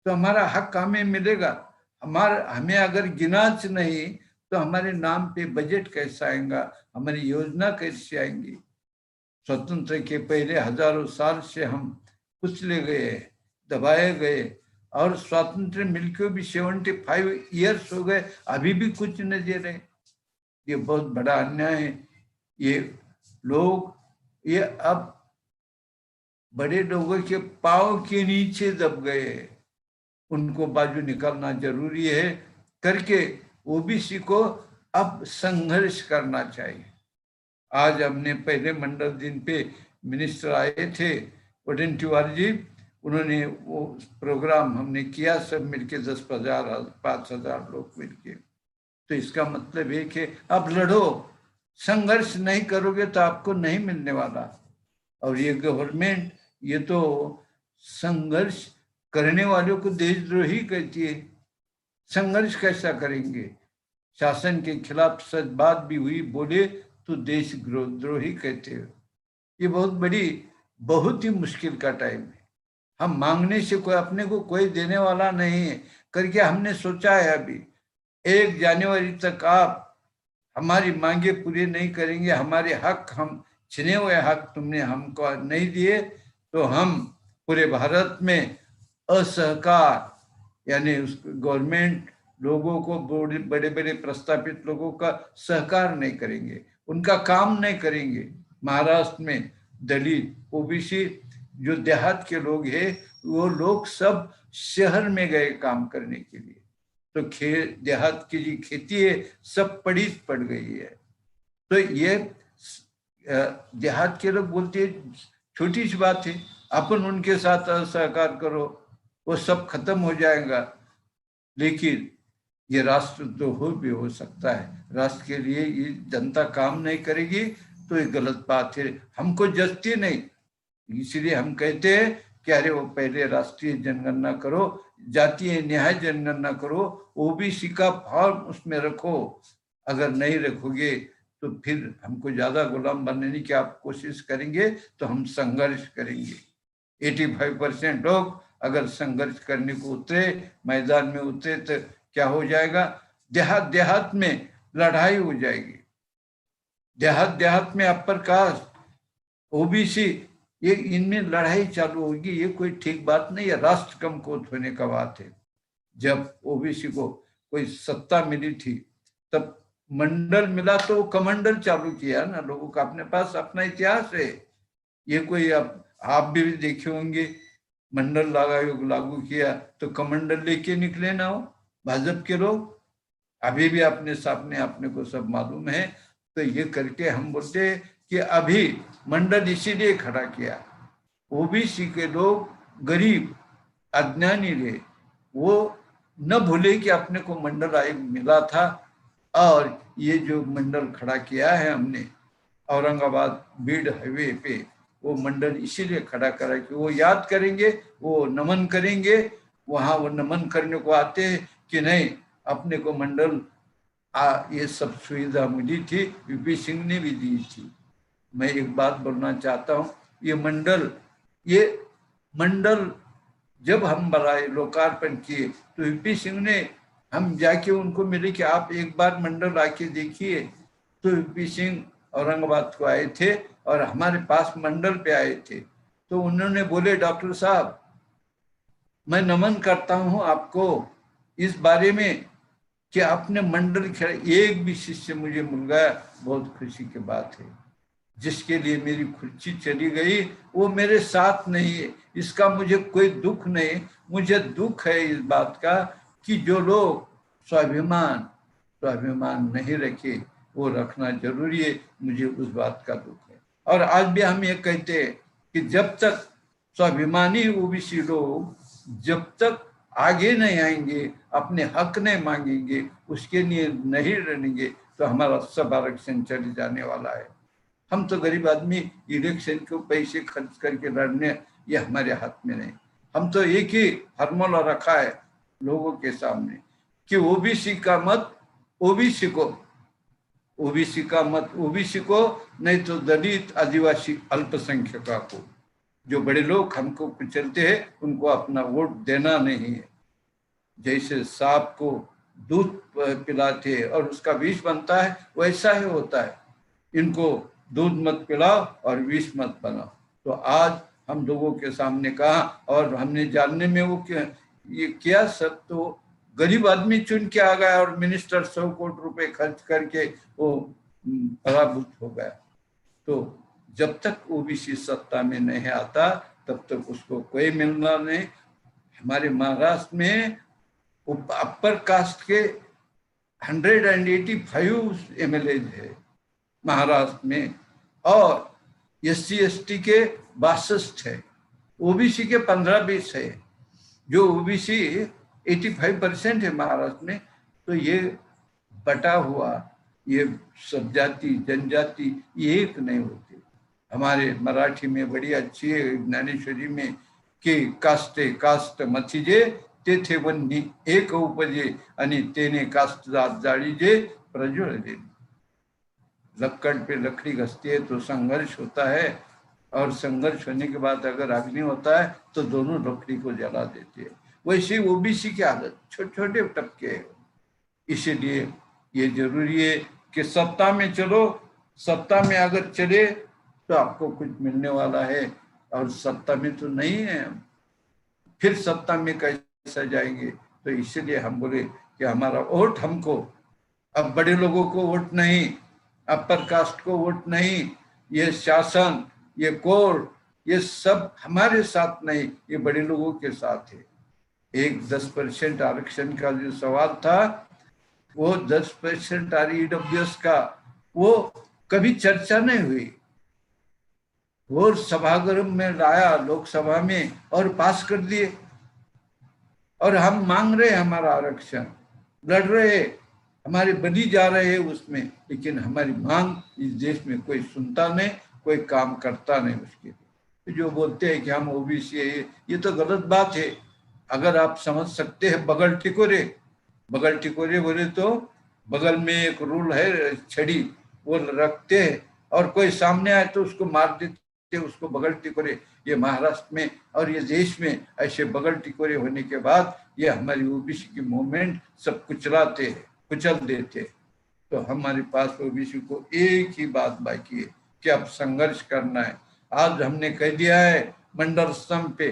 तो हमारा हक हमें मिलेगा। हमें अगर गिनाच नहीं तो हमारे नाम पे बजट कैसा आएगा, हमारी योजना कैसे आएंगी। स्वतंत्र के पहले हजारों साल से हम कुचले गए, दबाए गए, और स्वातंत्र मिलकर भी 75 ईयर्स हो गए, अभी भी कुछ न दे रहे। ये बहुत बड़ा अन्याय है। ये लोग ये अब बड़े लोगों के पांव के नीचे दब गए, उनको बाजू निकालना जरूरी है करके ओबीसी को अब संघर्ष करना चाहिए। आज हमने पहले मंडल दिन पे मिनिस्टर आए थे वडेंटीवार जी, उन्होंने वो प्रोग्राम हमने किया सब मिलके 10,000 5,000 लोग मिलके। तो इसका मतलब है कि आप लड़ो, संघर्ष नहीं करोगे तो आपको नहीं मिलने वाला। और ये गवर्नमेंट ये तो संघर्ष करने वालों को देशद्रोही कहती है। संघर्ष कैसा करेंगे? शासन के खिलाफ सच बात भी हुई बोले तो देशद्रोही कहते हो। ये बहुत ही मुश्किल का टाइम है। हम मांगने से कोई अपने को कोई देने वाला नहीं है करके हमने सोचा है अभी 1 जनवरी तक आप हमारी मांगे पूरी नहीं करेंगे, हमारे हक, हम छिने हुए हक तुमने हमको नहीं दिए, तो हम पूरे भारत में असहकार यानी उस गवर्नमेंट लोगों को बड़े बड़े प्रस्तापित लोगों का सहकार नहीं करेंगे, उनका काम नहीं करेंगे। महाराष्ट्र में दलित ओबीसी जो देहात के लोग हैं वो लोग सब शहर में गए काम करने के लिए, तो देहात की जो खेती है सब पड़ गई है। तो ये देहात के लोग बोलते हैं छोटी सी बात है, अपन उनके साथ सहकार करो वो सब खत्म हो जाएगा। लेकिन ये राष्ट्र तो भी हो सकता है, राष्ट्र के लिए ये जनता काम नहीं करेगी तो ये गलत बात है, हमको जस्ती नहीं। इसलिए हम कहते हैं कि अरे वो पहले राष्ट्रीय जनगणना करो, जातीय न्याय जनगणना करो, ओबीसी का फॉर्म उसमें रखो। अगर नहीं रखोगे तो फिर हमको ज्यादा गुलाम बनने की आप कोशिश करेंगे तो हम संघर्ष करेंगे। 85% लोग अगर संघर्ष करने को उतरे, मैदान में उतरे, तो क्या हो जाएगा? देहात में लड़ाई हो जाएगी। देहात में अपर कास्ट ओबीसी ये इनमें लड़ाई चालू होगी। ये कोई ठीक बात नहीं है, राष्ट्र कमकुवत होने का बात है। जब ओबीसी को कोई सत्ता मिली थी तब मंडल मिला तो वो कमंडल चालू किया ना लोगों का, अपने पास अपना इतिहास है। ये कोई आप भी देखे होंगे, मंडल लागू किया तो कमंडल लेके निकले ना हो भाजपा के लोग, अभी भी अपने सामने अपने को सब मालूम है। तो ये करके हम बोलते कि अभी मंडल इसीलिए खड़ा किया, ओबीसी के लोग गरीब अज्ञानी रहे, वो न भूले कि अपने को मंडल आयोग मिला था। और ये जो मंडल खड़ा किया है हमने औरंगाबाद बीड हाईवे पे, वो मंडल इसीलिए खड़ा करा कि वो याद करेंगे, वो नमन करेंगे। वहाँ वो नमन करने को आते हैं कि नहीं अपने को मंडल ये सब सुविधा मिली थी, वीपी सिंह ने भी दी थी। मैं एक बात बोलना चाहता हूँ, ये मंडल जब हम बनाए लोकार्पण किए तो वीपी सिंह ने, हम जाके उनको मिले कि आप एक बार मंडल आके देखिए, तो वीपी सिंह औरंगाबाद को आए थे और हमारे पास मंडल पे आए थे। तो उन्होंने बोले डॉक्टर साहब मैं नमन करता हूँ आपको इस बारे में कि आपने मंडल खेला, एक भी शिष्य मुझे मिल गया, बहुत खुशी की बात है। जिसके लिए मेरी खुर्ची चली गई वो मेरे साथ नहीं है, इसका मुझे कोई दुख नहीं। मुझे दुख है इस बात का कि जो लोग स्वाभिमान नहीं रखे, वो रखना जरूरी है, मुझे उस बात का दुख है। और आज भी हम ये कहते हैं कि जब तक स्वाभिमानी ओबीसी लोग जब तक आगे नहीं आएंगे, अपने हक नहीं मांगेंगे, उसके लिए नहीं लड़ेंगे, तो हमारा सब आरक्षण चले जाने वाला है। हम तो गरीब आदमी इलेक्शन को पैसे खर्च करके लड़ने, ये हमारे हाथ में नहीं। हम तो एक ही फार्मूला रखा है लोगों के सामने कि ओबीसी का मत ओबीसी को, नहीं तो दलित आदिवासी अल्पसंख्यकों को, जो बड़े लोग हमको कुचलते हैं उनको अपना वोट देना नहीं है। जैसे सांप को दूध पिलाते और उसका विष बनता है, वैसा ही होता है। इनको दूध मत पिलाओ और विष मत बनाओ। तो आज हम लोगों के सामने कहा, और हमने जानने में वो ये किया सब तो गरीब आदमी चुन के आ गया और मिनिस्टर 100 करोड़ रुपए खर्च करके वो पराभूत हो गया। तो जब तक ओबीसी सत्ता में नहीं आता तब तक उसको कोई मिलना नहीं। हमारे महाराष्ट्र में अपर कास्ट के 185 एमएलए है महाराष्ट्र में, और SC ST के 62 है, ओबीसी के 15-20 है। जो ओबीसी 85% है महाराष्ट्र में, तो ये बटा हुआ ये सब जाति जनजाति ये एक नहीं होते। हमारे मराठी में बड़ी अच्छी है ज्ञानेश्वरी में कि कास्ते कास्ट मथिजे तेथे वन्नी एक उपजे आणि तेने कास्ट जात जाळीजे प्रज्वलिले। लक्कड़ पे लकड़ी घसती है तो संघर्ष होता है, और संघर्ष होने के बाद अगर अग्नि होता है तो दोनों लकड़ी को जला देते हैं। वैसे ओबीसी की आदत छोटे छोटे टपके है। इसीलिए ये जरूरी है कि सत्ता में चलो, सत्ता में अगर चले तो आपको कुछ मिलने वाला है, और सत्ता में तो नहीं है, फिर सत्ता में कैसा जाएंगे। तो इसीलिए हम बोले कि हमारा वोट हमको, अब बड़े लोगों को वोट नहीं, अपर कास्ट को वोट नहीं, ये शासन ये कोर्ट ये सब हमारे साथ नहीं, ये बड़े लोगों के साथ है। एक 10% आरक्षण का जो सवाल था, वो 10% REWS का वो कभी चर्चा नहीं हुई। वो सभागृह में लाया लोकसभा में और पास कर दिए, और हम मांग रहे हमारा आरक्षण, लड़ रहे, हमारे बली जा रहे हैं उसमें, लेकिन हमारी मांग इस देश में कोई सुनता नहीं, कोई काम करता नहीं उसके लिए। जो बोलते हैं कि हम ओबीसी है, ये तो गलत बात है। अगर आप समझ सकते हैं बगल टिकोरे बोले तो बगल में एक रूल है छड़ी, वो रखते हैं और कोई सामने आए तो उसको मार देते, उसको बगल टिकोरे। ये महाराष्ट्र में और ये देश में ऐसे बगल टिकोरे होने के बाद ये हमारी ओबीसी की मूवमेंट सब कुचलाते हैं, कुचल देते। तो हमारे पास ओबीसी को एक ही बात बाकी है कि अब संघर्ष करना है। आज हमने कह दिया है मंडल स्तंभ पे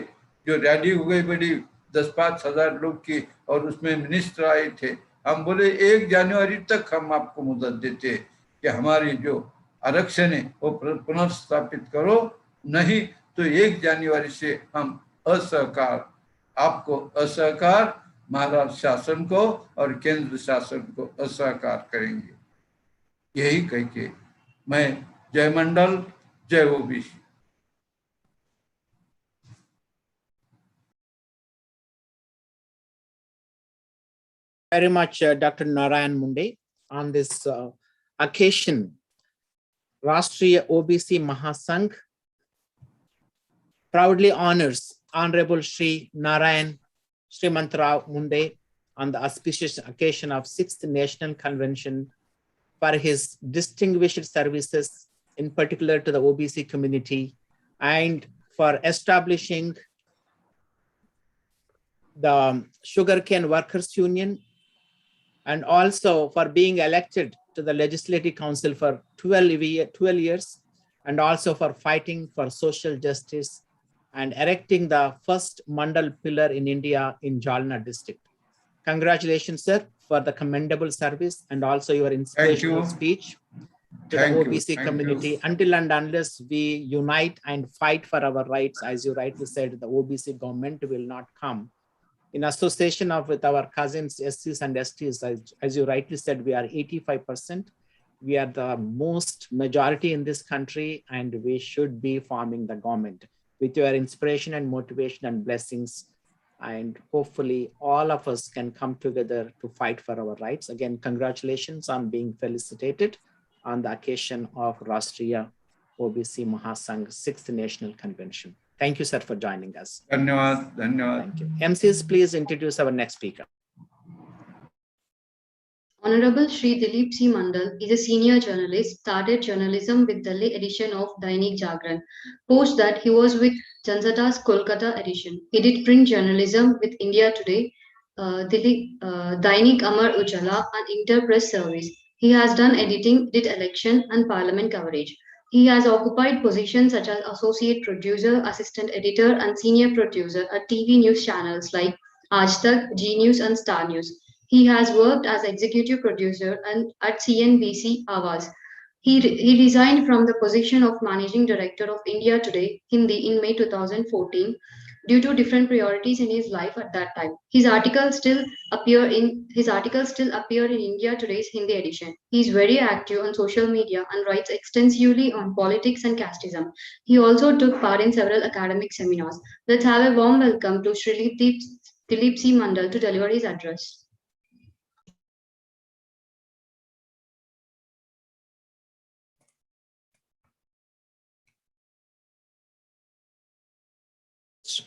जो रैली हो गई बड़ी 10-5 हजार लोग की, और उसमें मिनिस्टर आए थे, हम बोले 1 जनवरी तक हम आपको मुद्दत देते हैं कि हमारी जो आरक्षण है वो पुनर्स्थापित करो, नहीं तो 1 जनवरी से हम असहकार, आपको असहकार, महाराष्ट्र शासन को और केंद्र शासन को असहकार करेंगे। यही कह के मैं जय मंडल, जय OBC. Very much, Dr. Narayan Munde. On this occasion, Rashtriya OBC Mahasangh proudly honors Honorable Shri Narayan Srimantrao Munde on the auspicious occasion of 6th National Convention for his distinguished services, in particular to the OBC community, and for establishing the Sugarcane Workers Union, and also for being elected to the Legislative Council for 12 years, and also for fighting for social justice and erecting the first Mandal pillar in India in Jalna district. Congratulations, sir, for the commendable service and also your inspirational speech to the OBC community. Until and unless we unite and fight for our rights, as you rightly said, the OBC government will not come. In association with our cousins, SCs and STs, as you rightly said, we are 85%. We are the most majority in this country, and we should be forming the government with your inspiration and motivation and blessings. And hopefully all of us can come together to fight for our rights. Again, congratulations on being felicitated on the occasion of Rashtriya OBC Mahasangh 6th National Convention. Thank you, sir, for joining us. Dhanyawad, dhanyawad. Thank you. MCs, please introduce our next speaker. Honorable Shri Dilip C. Mandal is a senior journalist, started journalism with Delhi edition of Dainik Jagran. Post that, he was with Jansata's Kolkata edition. He did print journalism with India Today, Dainik Amar Ujala, and Interpress Service. He has done editing, did election and parliament coverage. He has occupied positions such as associate producer, assistant editor, and senior producer at TV news channels like Aaj Tak, G News, and Star News. He has worked as executive producer and at CNBC Awaaz. He resigned from the position of managing director of India Today Hindi in May 2014 due to different priorities in his life at that time. His articles still appear in India Today's Hindi edition. He is very active on social media and writes extensively on politics and casteism. He also took part in several academic seminars. Let's have a warm welcome to Shri Dilip C. Mandal to deliver his address.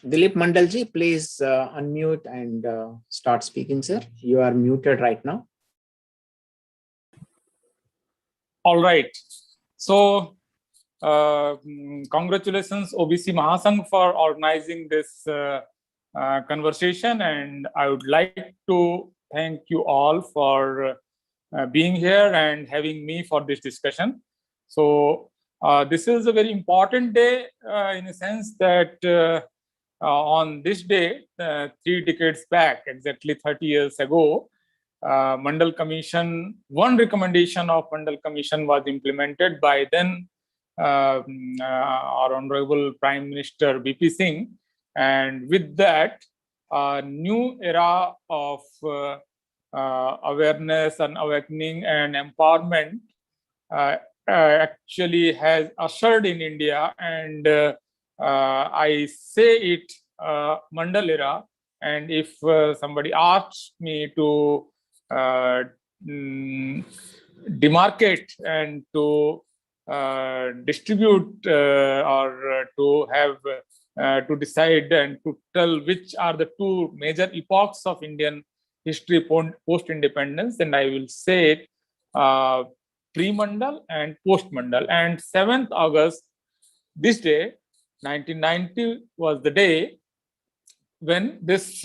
Dilip Mandalji, please unmute and start speaking, sir. You are muted right now. All right. So, congratulations OBC Mahasangh for organizing this conversation, and I would like to thank you all for being here and having me for this discussion. So, this is a very important day in a sense that on this day, 3 decades back, exactly 30 years ago, Mandal Commission, one recommendation of Mandal Commission was implemented by then our Honorable Prime Minister BP Singh, and with that, a new era of awareness and awakening and empowerment actually has ushered in India, and I say it Mandal era, and if somebody asks me to demarcate and to distribute or to have to decide and to tell which are the 2 major epochs of Indian history post-independence, then I will say it pre-Mandal and post-Mandal. And 7th August, this day, 1990 was the day when this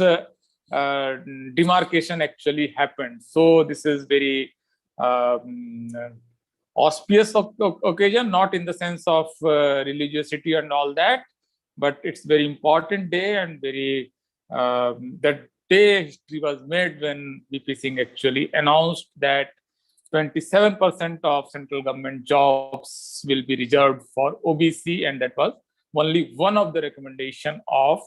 demarcation actually happened. So this is very auspicious occasion, not in the sense of religiosity and all that, but it's very important day, and very that day history was made when BP Singh actually announced that 27% of central government jobs will be reserved for OBC, and that was only one of the recommendation of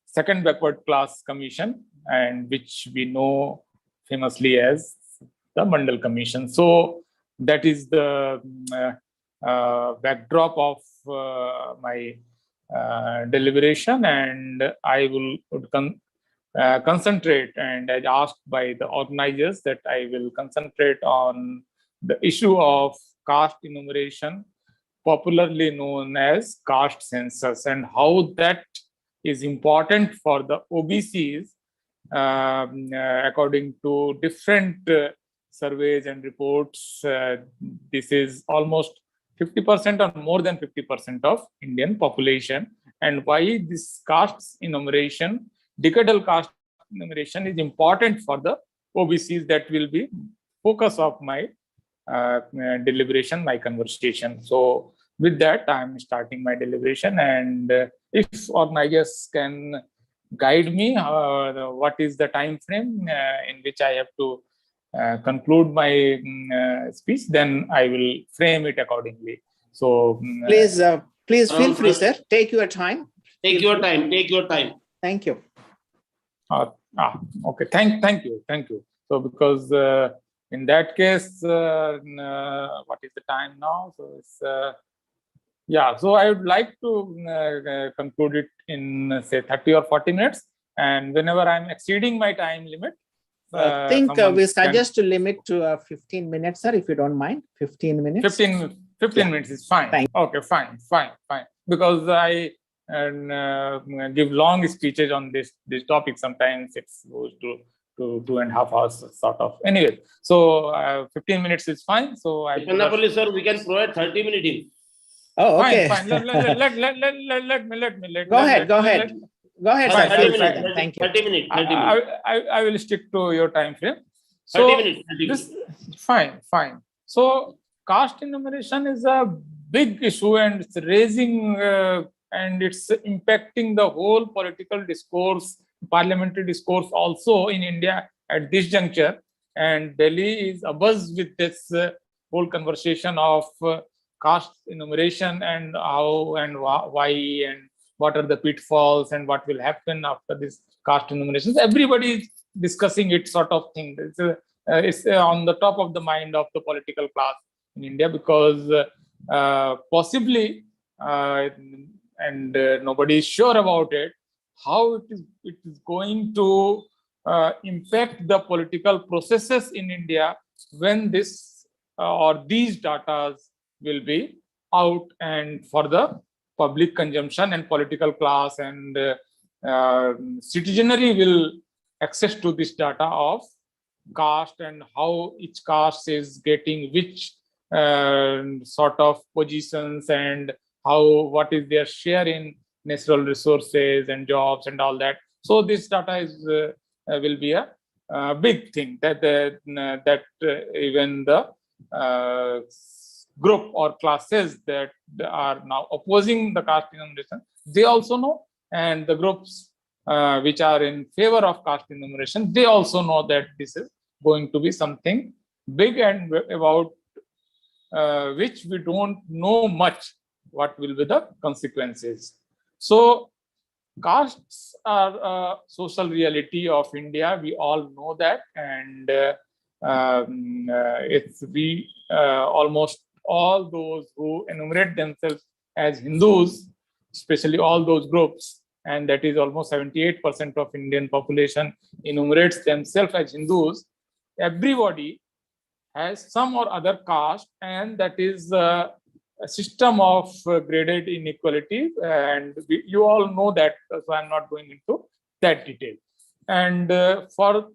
Second Backward Class Commission, and which we know famously as the Mandal Commission. So that is the backdrop of my deliberation, and I would concentrate, and as asked by the organizers, that I will concentrate on the issue of caste enumeration, popularly known as caste census, and how that is important for the OBCs according to different surveys and reports. This is almost 50% or more than 50% of Indian population, and why this caste enumeration, decadal caste enumeration, is important for the OBCs. That will be focus of my deliberation, my conversation. So with that, I'm starting my deliberation, and if organizers can guide me, what is the time frame in which I have to conclude my speech, then I will frame it accordingly. So please feel free, sir. Take your time. Take your time. Take your time. Thank you. Okay. Thank you. So because in that case, what is the time now? So it's yeah. So I would like to conclude it in say 30 or 40 minutes, and whenever I'm exceeding my time limit, I think we suggest to limit to 15 minutes, sir, if you don't mind. 15 minutes. 15 minutes is fine. Okay, fine. Because I give long speeches on this topic. Sometimes it goes to 2.5 hours, sort of. Anyway, so 15 minutes is fine. So sir, we can provide 30 minutes. Oh, okay. Fine. Let me. Go ahead. Go ahead, sir. 30 Feel free. minutes. Thank you. 30 minutes. 30 minutes. I will stick to your time frame. 30 So minutes. 30 minutes. this fine. So caste enumeration is a big issue, and it's raising and it's impacting the whole political discourse, parliamentary discourse also in India at this juncture. And Delhi is abuzz with this whole conversation of caste enumeration and how and why and what are the pitfalls and what will happen after this caste enumerations. Everybody is discussing it, sort of thing. It's on the top of the mind of the political class in India, because possibly and nobody is sure about it, how it is going to impact the political processes in India when this or these data will be out and for the public consumption, and political class and citizenry will access to this data of caste and how each caste is getting which sort of positions and what is their share in natural resources and jobs and all that. So this data is will be a big thing that even the group or classes that are now opposing the caste enumeration, they also know, and the groups which are in favor of caste enumeration, they also know that this is going to be something big and about which we don't know much what will be the consequences. So castes are a social reality of India. We all know that, and almost all those who enumerate themselves as Hindus, especially all those groups, and that is almost 78% of Indian population enumerates themselves as Hindus. Everybody has some or other caste, and that is a system of graded inequality, and you all know that, so I'm not going into that detail. And for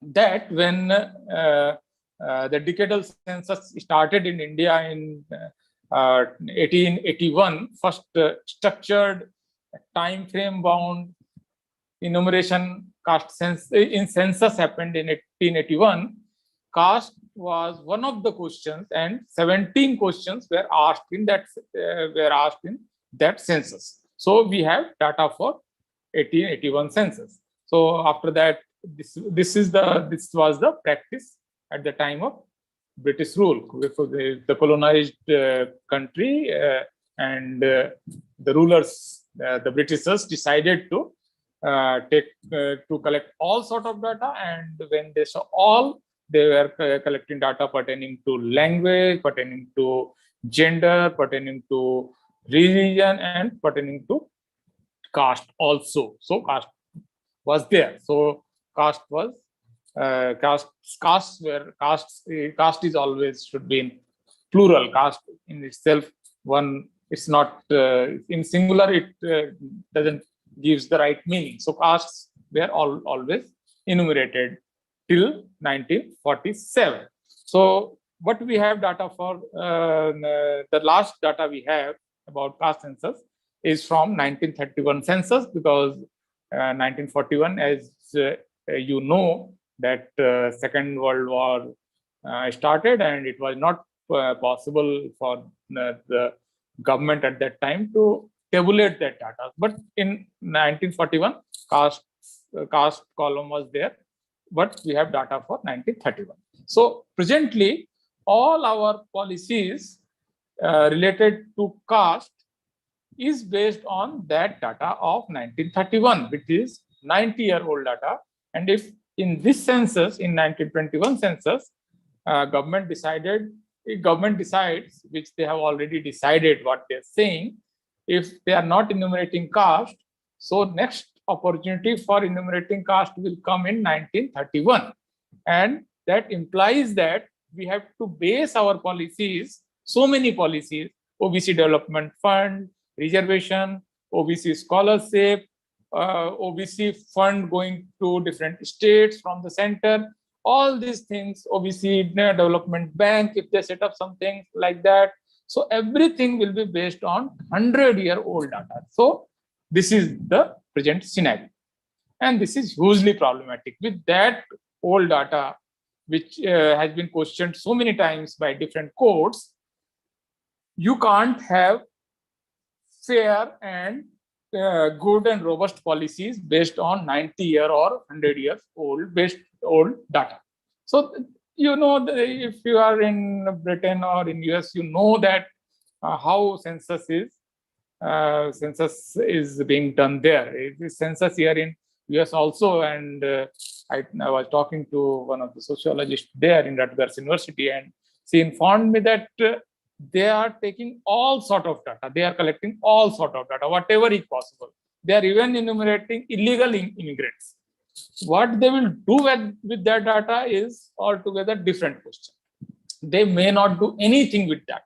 that, when the decadal census started in India in 1881, first structured time frame bound enumeration caste census happened in 1881. Caste was one of the questions, and 17 questions were asked in that census. So we have data for 1881 census. So after that, this was the practice at the time of British rule. The colonized country and the rulers, the Britishers, decided to collect all sort of data, and when they saw all, they were collecting data pertaining to language, pertaining to gender, pertaining to religion, and pertaining to caste also. So caste was there. So caste was caste is always should be in plural. Caste in itself, one, it's not in singular, it doesn't gives the right meaning. So castes were always enumerated till 1947. So what we have data for, the last data we have about caste census is from 1931 census, because 1941, as you know, that Second World War started, and it was not possible for the government at that time to tabulate that data. But in 1941, caste column was there, but we have data for 1931. So presently, all our policies related to caste is based on that data of 1931, which is 90-year-old data. And if in this census, in 1921 census, government decides, which they have already decided what they're saying, if they are not enumerating caste, so next opportunity for enumerating caste will come in 1931. And that implies that we have to base our policies, so many policies, OBC Development Fund, reservation, OBC scholarship, OBC fund going to different states from the center, all these things, OBC Development Bank, if they set up something like that. So everything will be based on 100-year-old data. So this is the present scenario. And this is hugely problematic. With that old data, which has been questioned so many times by different courts, you can't have fair and good and robust policies based on 90-year or 100 years old data. So, you know, if you are in Britain or in US, you know that how census is being done there. It is census here in US also, and I was talking to one of the sociologists there in Rutgers University, and she informed me that they are taking all sort of data. They are collecting all sort of data, whatever is possible. They are even enumerating illegal immigrants. What they will do with that data is altogether different question. They may not do anything with that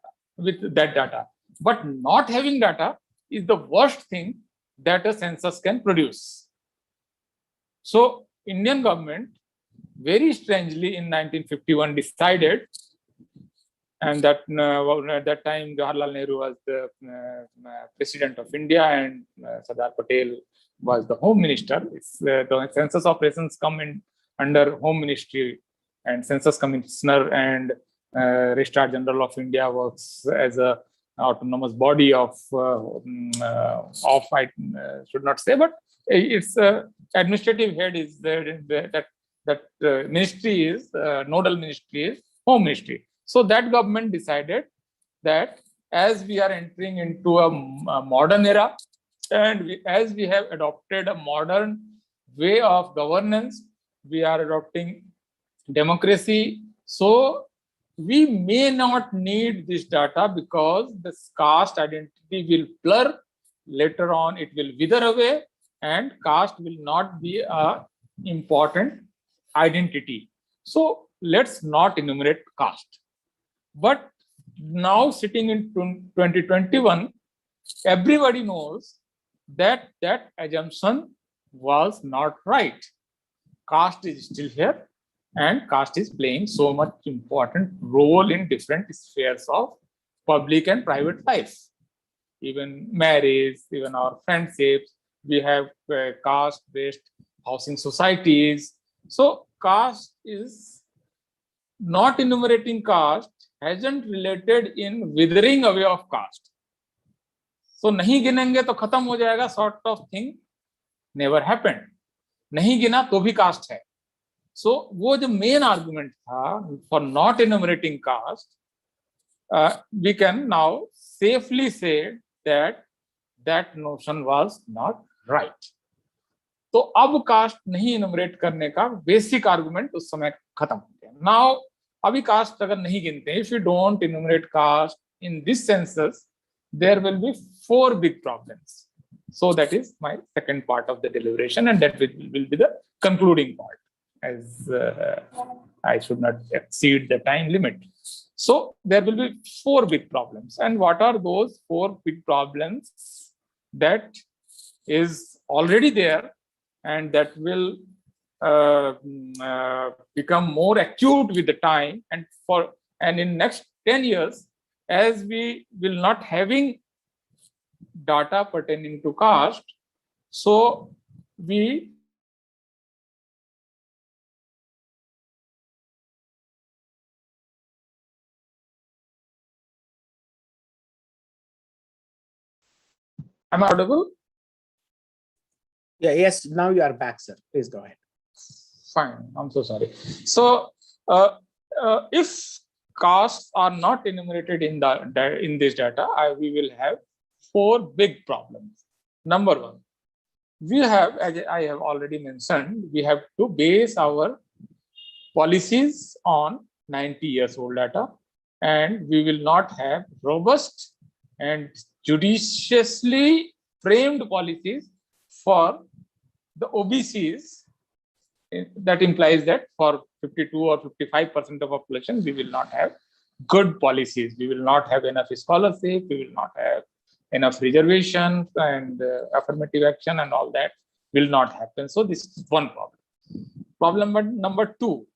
data, but not having data is the worst thing that a census can produce. So Indian government very strangely in 1951 decided, and that at that time Jawaharlal Nehru was the president of India and Sardar Patel was the home minister. The census operations come in under home ministry, and census commissioner and Registrar General of India works as a autonomous body of I should not say, but its administrative head is that ministry is nodal ministry is home ministry. So that government decided that as we are entering into a modern era, and as we have adopted a modern way of governance, we are adopting democracy. So we may not need this data because the caste identity will blur. Later on, it will wither away, and caste will not be an important identity. So let's not enumerate caste. But now sitting in 2021, everybody knows that that assumption was not right. Caste is still here, and caste is playing so much important role in different spheres of public and private life. Even marriage, even our friendships, we have caste-based housing societies. So caste is not enumerating caste hasn't related in withering away of caste. So नहीं गिनेंगे तो खत्म हो जाएगा sort of thing never happened. नहीं गिना तो भी caste है. So वो जो main argument था for not enumerating caste, we can now safely say that that notion was not right. तो अब caste नहीं enumerate करने का basic argument उस समय खत्म हो गया. Now अभी caste अगर नहीं गिनते, if you don't enumerate caste in this census, there will be 4 big problems. So that is my second part of the deliberation, and that will be the concluding part, as I should not exceed the time limit. So there will be 4 big problems. And what are those 4 big problems that is already there and that will become more acute with the time, and in next 10 years, as we will not having data pertaining to caste, so we am I audible? Yeah, yes, now you are back, sir. Please go ahead. Fine, I'm so sorry. So if castes are not enumerated in this data, we will have 4 big problems. Number 1, we have, as I have already mentioned, we have to base our policies on 90 years old data, and we will not have robust and judiciously framed policies for the OBCs. That implies that for 52 or 55% of population, we will not have good policies. We will not have enough scholarship. We will not have enough reservations, and affirmative action and all that will not happen. So this is one problem. Problem number 2,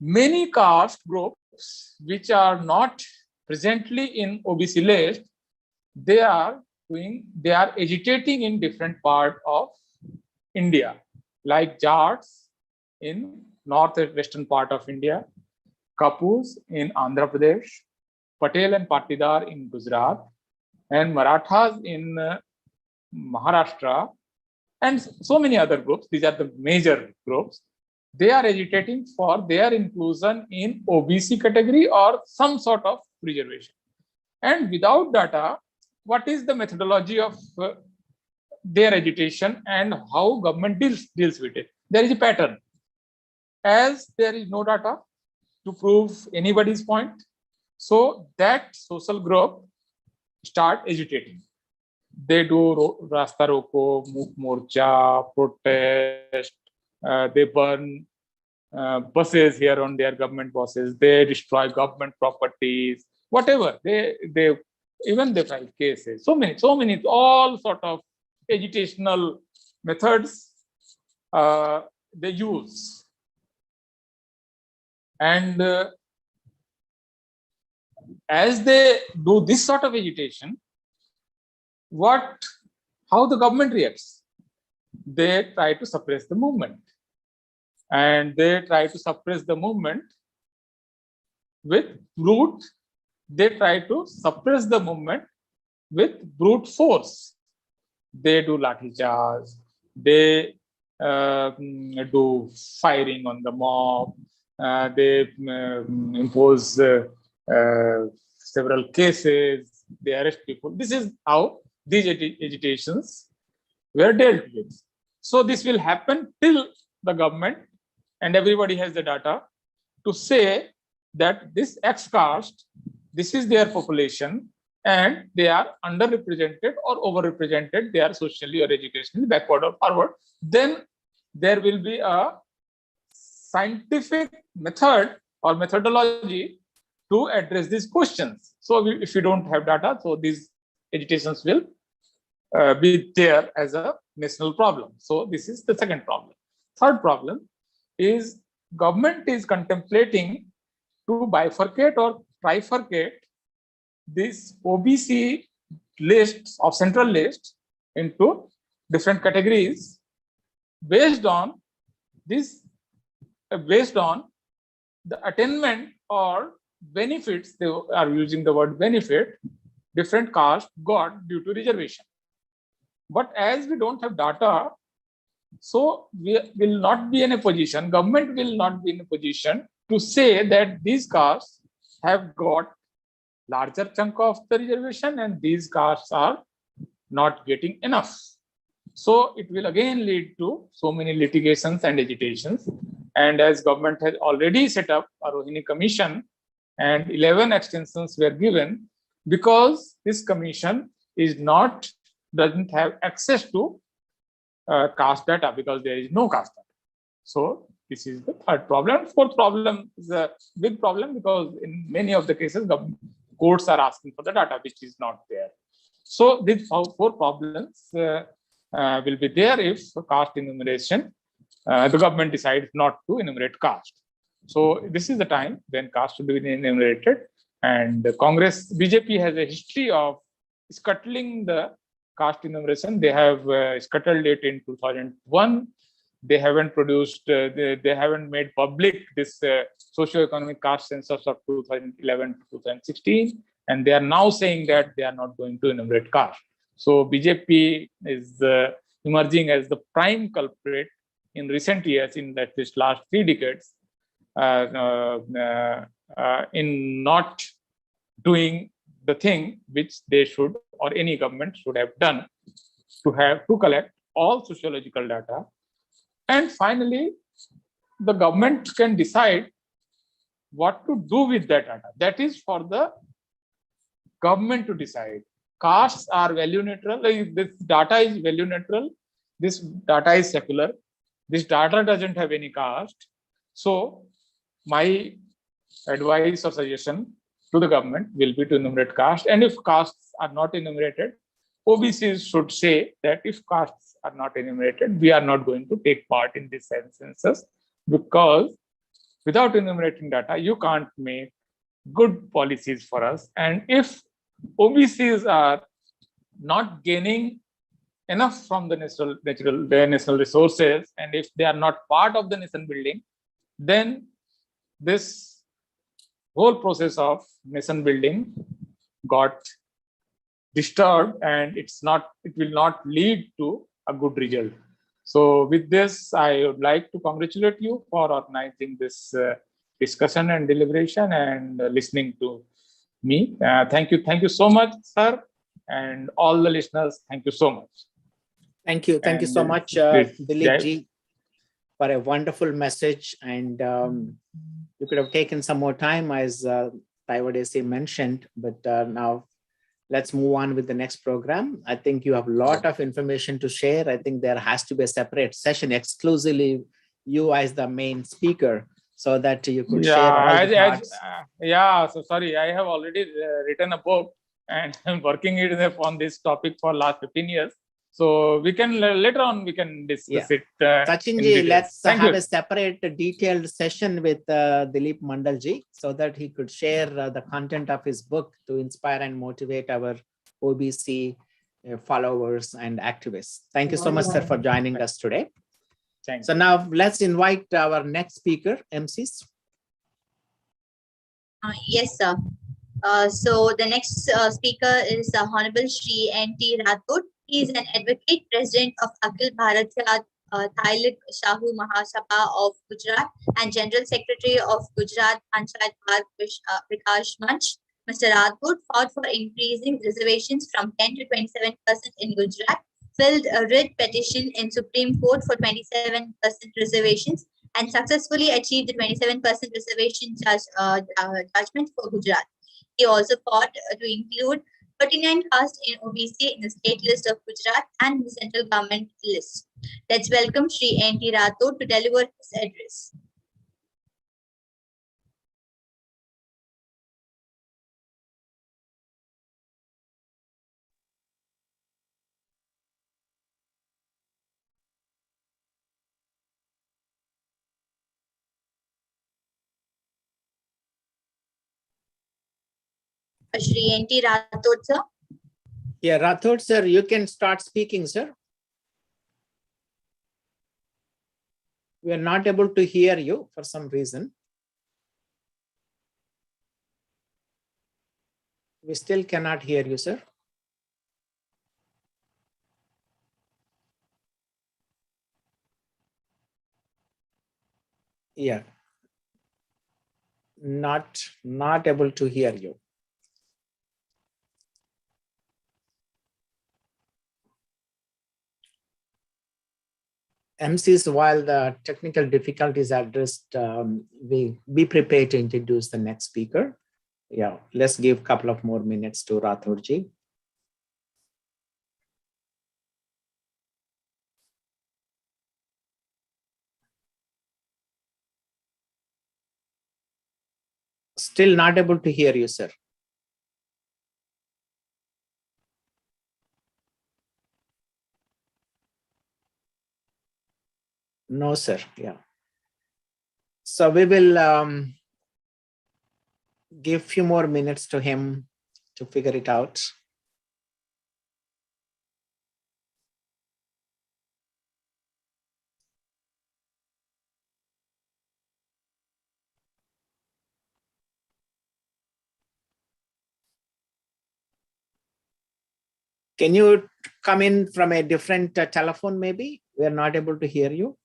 many caste groups which are not presently in OBC list, they are doing, they are agitating in different part of India, like Jats in northwestern part of India, Kapus in Andhra Pradesh, Patel and Patidar in Gujarat, and Marathas in Maharashtra, and so many other groups. These are the major groups. They are agitating for their inclusion in OBC category or some sort of reservation. And without data, what is the methodology of their agitation and how government deals with it? There is a pattern. As there is no data to prove anybody's point, so that social group start agitating. They do Rasta Roko, Morcha, protest, they burn buses here on their government buses, they destroy government properties, whatever. They even they file cases. So many, all sort of agitational methods they use. And as they do this sort of agitation, how the government reacts? They try to suppress the movement. And they try to suppress the movement with brute. They try to suppress the movement with brute force. They do lathi charge. They do firing on the mob. They impose several cases. They arrest people. This is how these agitations were dealt with. So this will happen till the government and everybody has the data to say that this X caste, this is their population, and they are underrepresented or overrepresented, they are socially or educationally backward or forward. Then there will be a scientific method or methodology to address these questions. So if you don't have data, so these agitations will be there as a national problem. So this is the second problem. Third problem is government is contemplating to bifurcate or trifurcate this OBC list of central list into different categories based on this, based on the attainment or benefits. They are using the word benefit different caste got due to reservation. But as we don't have data, so we will not be in a position, government will not be in a position to say that these castes have got larger chunk of the reservation and these castes are not getting enough. So it will again lead to so many litigations and agitations. And as government has already set up a Rohini commission and 11 extensions were given, because this commission is doesn't have access to caste data because there is no caste data. So this is the third problem. Fourth problem is a big problem because in many of the cases, courts are asking for the data, which is not there. So these four problems will be there if caste enumeration, the government decides not to enumerate caste. So this is the time when caste should be enumerated. And the Congress, BJP has a history of scuttling the caste enumeration. They have scuttled it in 2001. They haven't produced, they haven't made public this socio-economic caste census of 2011 to 2016. And they are now saying that they are not going to enumerate caste. So BJP is emerging as the prime culprit in recent years, in at least last 3 decades, in not doing the thing which they should or any government should have done to collect all sociological data. And finally, the government can decide what to do with that data. That is for the government to decide. Castes are value neutral. This data is value neutral. This data is secular. This data doesn't have any caste. So my advice or suggestion to the government will be to enumerate caste. And if castes are not enumerated, OBCs should say that if castes are not enumerated, we are not going to take part in this census, because without enumerating data, you can't make good policies for us. And if OBCs are not gaining enough from the natural resources, and if they are not part of the nation building, then this whole process of nation building got disturbed, and it will not lead to a good result. So with this, I would like to congratulate you for organizing this discussion and deliberation and listening to me. Thank you so much, sir, and all the listeners. Thank you so much. Thank you so And much, this- Dilip ji, for a wonderful message. And you could have taken some more time, as Taiwadesi mentioned, but now let's move on with the next program. I think you have a lot of information to share. I think there has to be a separate session exclusively you as the main speaker, so that you could share all the thoughts. So sorry, I have already written a book and I'm working on this topic for last 15 years. So we can later on we can discuss it. Sachin ji, let's have a separate detailed session with Dilip Mandal ji, so that he could share the content of his book to inspire and motivate our OBC followers and activists. Thank you so much, sir, for joining us today. Thanks. So now let's invite our next speaker, MCs. Yes, sir. So the next speaker is Honorable Shri N.T. Rathod. He is an advocate, president of Akhil Bharatiya Thailik Shahu Mahasabha of Gujarat and general secretary of Gujarat Panchayat Park Vikas Manch. Mr. Rathod fought for increasing reservations from 10 to 27% in Gujarat, filed a writ petition in Supreme Court for 27% reservations, and successfully achieved the 27% reservation judgment for Gujarat. He also fought to include 39 castes in OBC in the state list of Gujarat and the central government list. Let's welcome Shri N.T. Rathod to deliver his address. Shri N.T. Rathod, sir. Yeah, Rathod, sir, you can start speaking, sir. We are not able to hear you for some reason. We still cannot hear you, sir. Yeah. Not able to hear you. MCs, while the technical difficulties are addressed, we be prepared to introduce the next speaker. Yeah, let's give a couple of more minutes to Rathod ji. Still not able to hear you, sir. No, sir. Yeah. So we will give a few more minutes to him to figure it out. Can you come in from a different telephone, maybe? We are not able to hear you.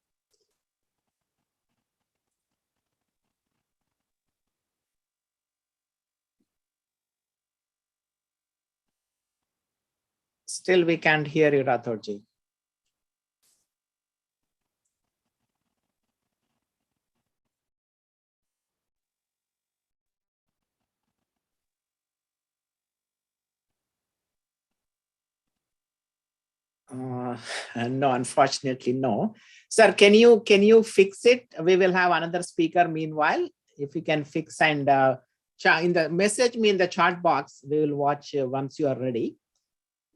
Still, we can't hear you, Rathod ji. No, unfortunately, no. Sir, can you fix it? We will have another speaker meanwhile. If you can fix and in the message me in the chat box, we will watch once you are ready.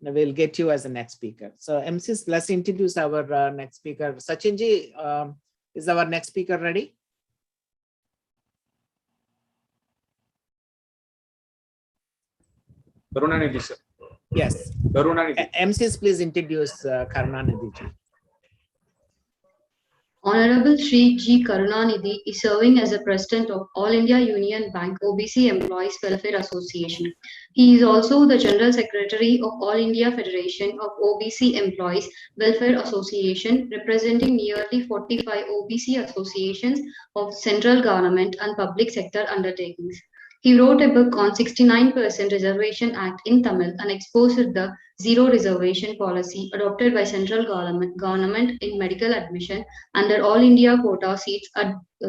We'll get you as the next speaker. So MCs, let's introduce our next speaker. Sachin ji, is our next speaker ready? Karunanidhi, sir. Yes. Karunanidhi. MCs, please introduce Karunanidhi ji. Honorable Shri G. Karunanidhi is serving as the President of All India Union Bank OBC Employees Welfare Association. He is also the General Secretary of All India Federation of OBC Employees Welfare Association, representing nearly 45 OBC associations of central government and public sector undertakings. He wrote a book on 69% Reservation Act in Tamil and exposed the zero reservation policy adopted by central government in medical admission under all India quota seats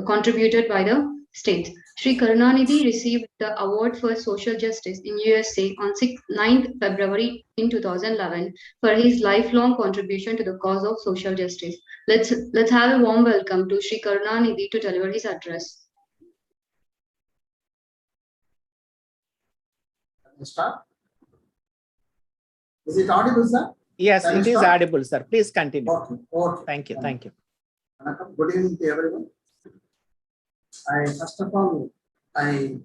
contributed by the states. Shri Karunanidhi received the award for social justice in USA on 9th February in 2011 for his lifelong contribution to the cause of social justice. Let's have a warm welcome to Shri Karunanidhi to deliver his address. Start. Is it audible, sir? Yes, Can it I is start? audible, sir. Please continue. Okay. Okay. Thank you. Thank you. Good evening to everyone. First of all, I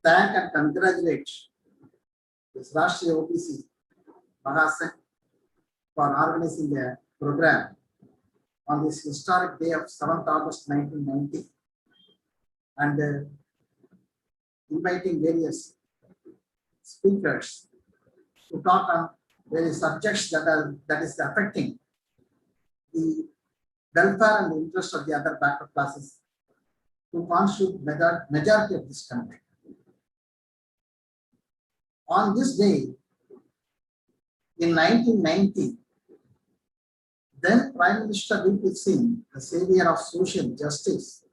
thank and congratulate this Rashtriya OBC Mahasangh for organizing a program on this historic day of 7th August 1990 and inviting various speakers to talk on various subjects that is affecting the welfare and the interest of the other backward classes who constitute majority of this country. On this day, in 1990, then Prime Minister V.P. Singh, the savior of social justice,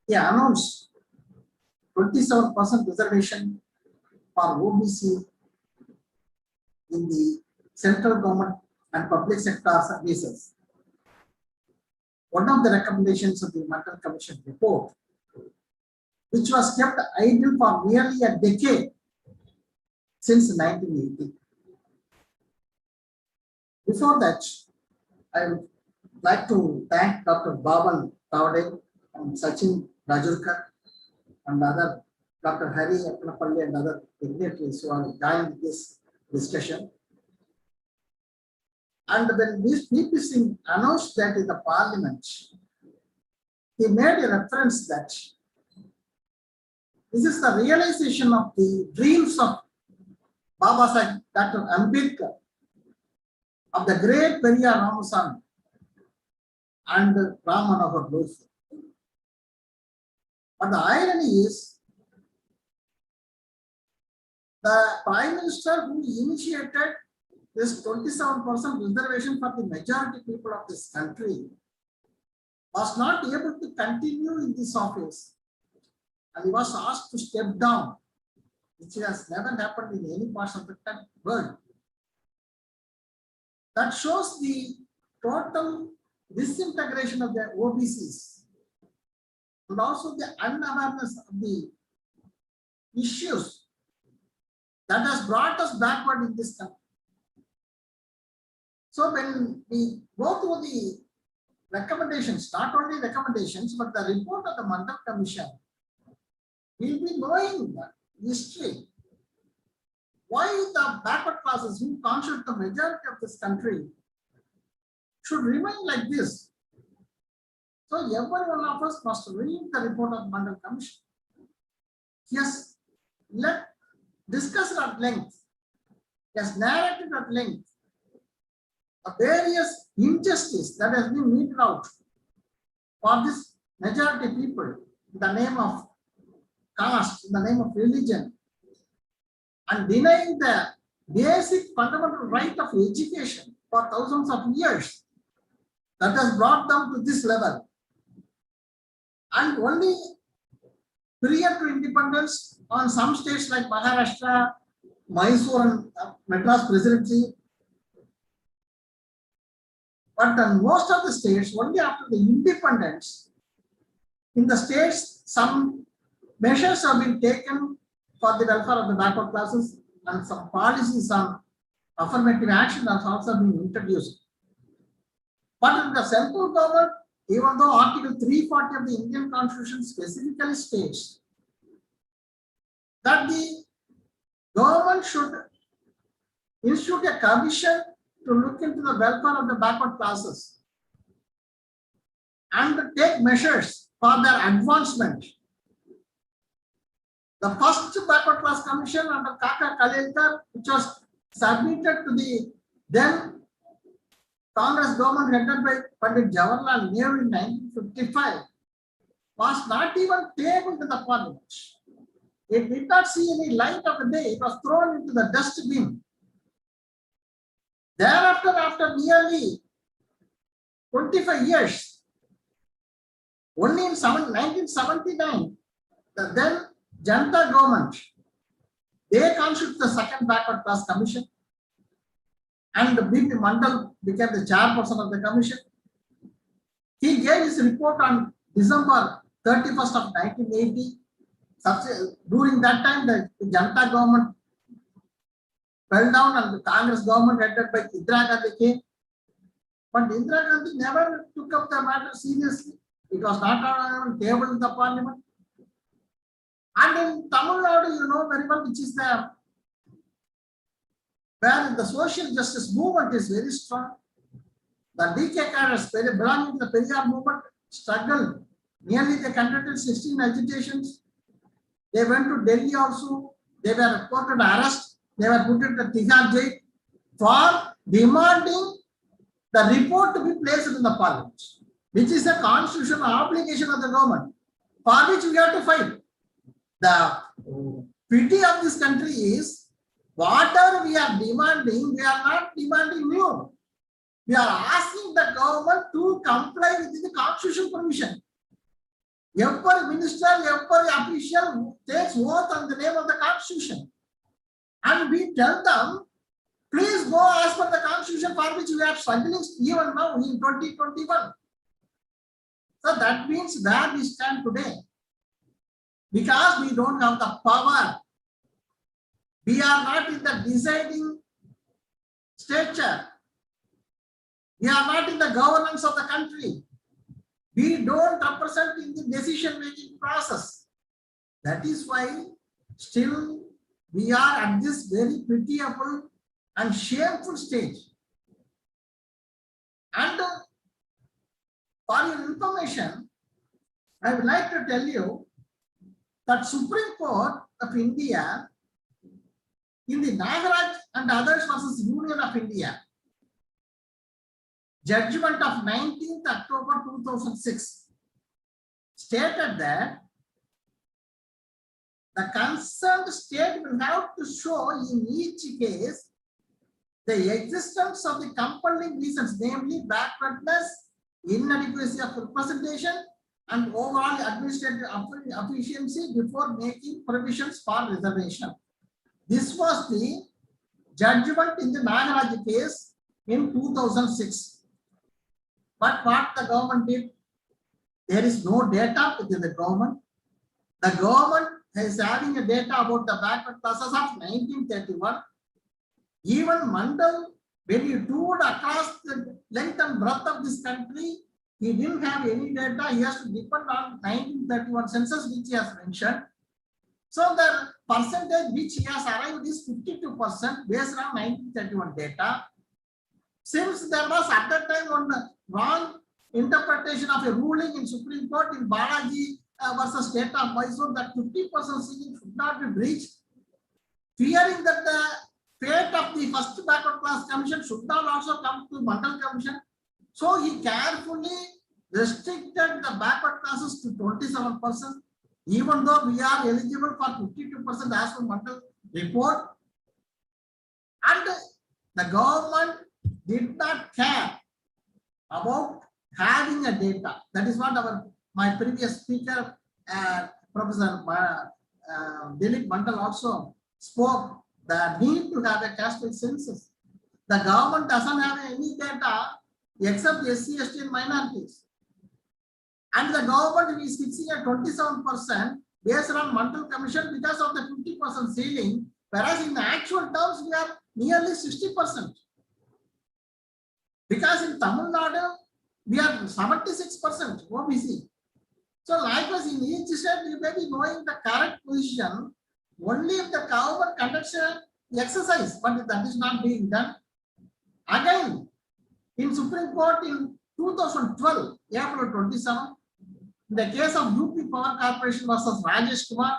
he announced 27% reservation for OBC in the central government and public sector services. One of the recommendations of the Mandal Commission report, which was kept idle for nearly a decade since 1980. Before that, I would like to thank Dr. Baban Tavade and Sachin Rajurkar and other Dr. Hari Appalapalli and other dignitaries who are joined this discussion. And when this VP Singh announced that in the parliament, he made a reference that this is the realization of the dreams of Baba Sahib Dr. Ambedkar, of the great Periyar Ramaswamy and Ram Manohar Lohiya. But the irony is, the Prime Minister who initiated this 27% reservation for the majority people of this country was not able to continue in this office, and he was asked to step down, which has never happened in any part of the world. That shows the total disintegration of the OBCs and also the unawareness of the issues that has brought us backward in this country. So when we go through the recommendations, not only recommendations, but the report of the Mandal Commission, we'll be knowing the history. Why the backward classes who constitute the majority of this country should remain like this. So every one of us must read the report of the Mandal Commission. Yes, let's discuss it at length. Yes, narrated at length. The various injustice that has been meted out for this majority people in the name of caste, in the name of religion, and denying the basic fundamental right of education for thousands of years, that has brought them to this level. And only prior to independence, on some states like Maharashtra, Mysore and Madras Presidency, but in most of the states, only after the independence, in the states, some measures have been taken for the welfare of the backward classes, and some policies on affirmative action has also been introduced. But in the central government, even though Article 340 of the Indian Constitution specifically states that the government should institute a commission to look into the welfare of the backward classes and take measures for their advancement. The first backward class commission under Kaka Kalelkar, which was submitted to the then Congress government headed by Pandit Jawaharlal Nehru in 1955, was not even tabled in the parliament. It did not see any light of the day. It was thrown into the dustbin. Thereafter, after nearly 25 years, only in 1979, the then Janata government, they constituted the second backward class commission, and B.P. Mandal became the chairperson of the commission. He gave his report on December 31st of 1980. During that time, the Janata government fell down and the Congress government headed by Indira Gandhi came. But Indira Gandhi never took up the matter seriously. It was not on the table in the parliament. And in Tamil Nadu, you know very well, which is the where the social justice movement is very strong. The DK cadres belonging to the Periyar movement struggled. Nearly they conducted 16 agitations. They went to Delhi also. They were reported arrest. They were put into Tihar jail for demanding the report to be placed in the parliament, which is a constitutional obligation of the government, for which we have to fight. The pity of this country is, whatever we are demanding, we are not demanding new. We are asking the government to comply with the constitutional permission. Every minister, every official takes oath on the name of the constitution. And we tell them, please go as per the constitution for which we are struggling even now in 2021. So that means where we stand today. Because we don't have the power. We are not in the deciding stature. We are not in the governance of the country. We don't represent in the decision-making process. That is why still we are at this very pitiable and shameful stage. And for your information, I would like to tell you that Supreme Court of India in the Nagaraj and others versus Union of India, judgment of 19th October 2006, stated that the concerned state will have to show in each case the existence of the compelling reasons, namely backwardness, inadequacy of representation, and overall administrative efficiency before making provisions for reservation. This was the judgment in the Nagaraj case in 2006. But what the government did, there is no data within the government. The government is having a data about the backward classes of 1931. Even Mandal, when he toured across the length and breadth of this country, he didn't have any data. He has to depend on 1931 census, which he has mentioned. So the percentage which he has arrived is 52% based on 1931 data. Since there was at that time one wrong interpretation of a ruling in Supreme Court in Balaji versus State of Mysore that 50% ceiling should not be breached, fearing that the fate of the first backward class commission should not also come to Mandal Commission. So he carefully restricted the backward classes to 27%, even though we are eligible for 52% as per Mandal report. And the government did not care about having a data. That is what my previous speaker, Professor Dilip Mandal also spoke, the need to have a caste census. The government doesn't have any data except SC, ST and minorities. And the government is fixing at 27% based on Mandal Commission because of the 50% ceiling, whereas in the actual terms we are nearly 60%. Because in Tamil Nadu, we are 76% OBC. So likewise in each state, you may be knowing the correct position only if the government conducts a exercise, but that is not being done. Again, in Supreme Court in 2012, April 27, in the case of UP Power Corporation versus Rajesh Kumar,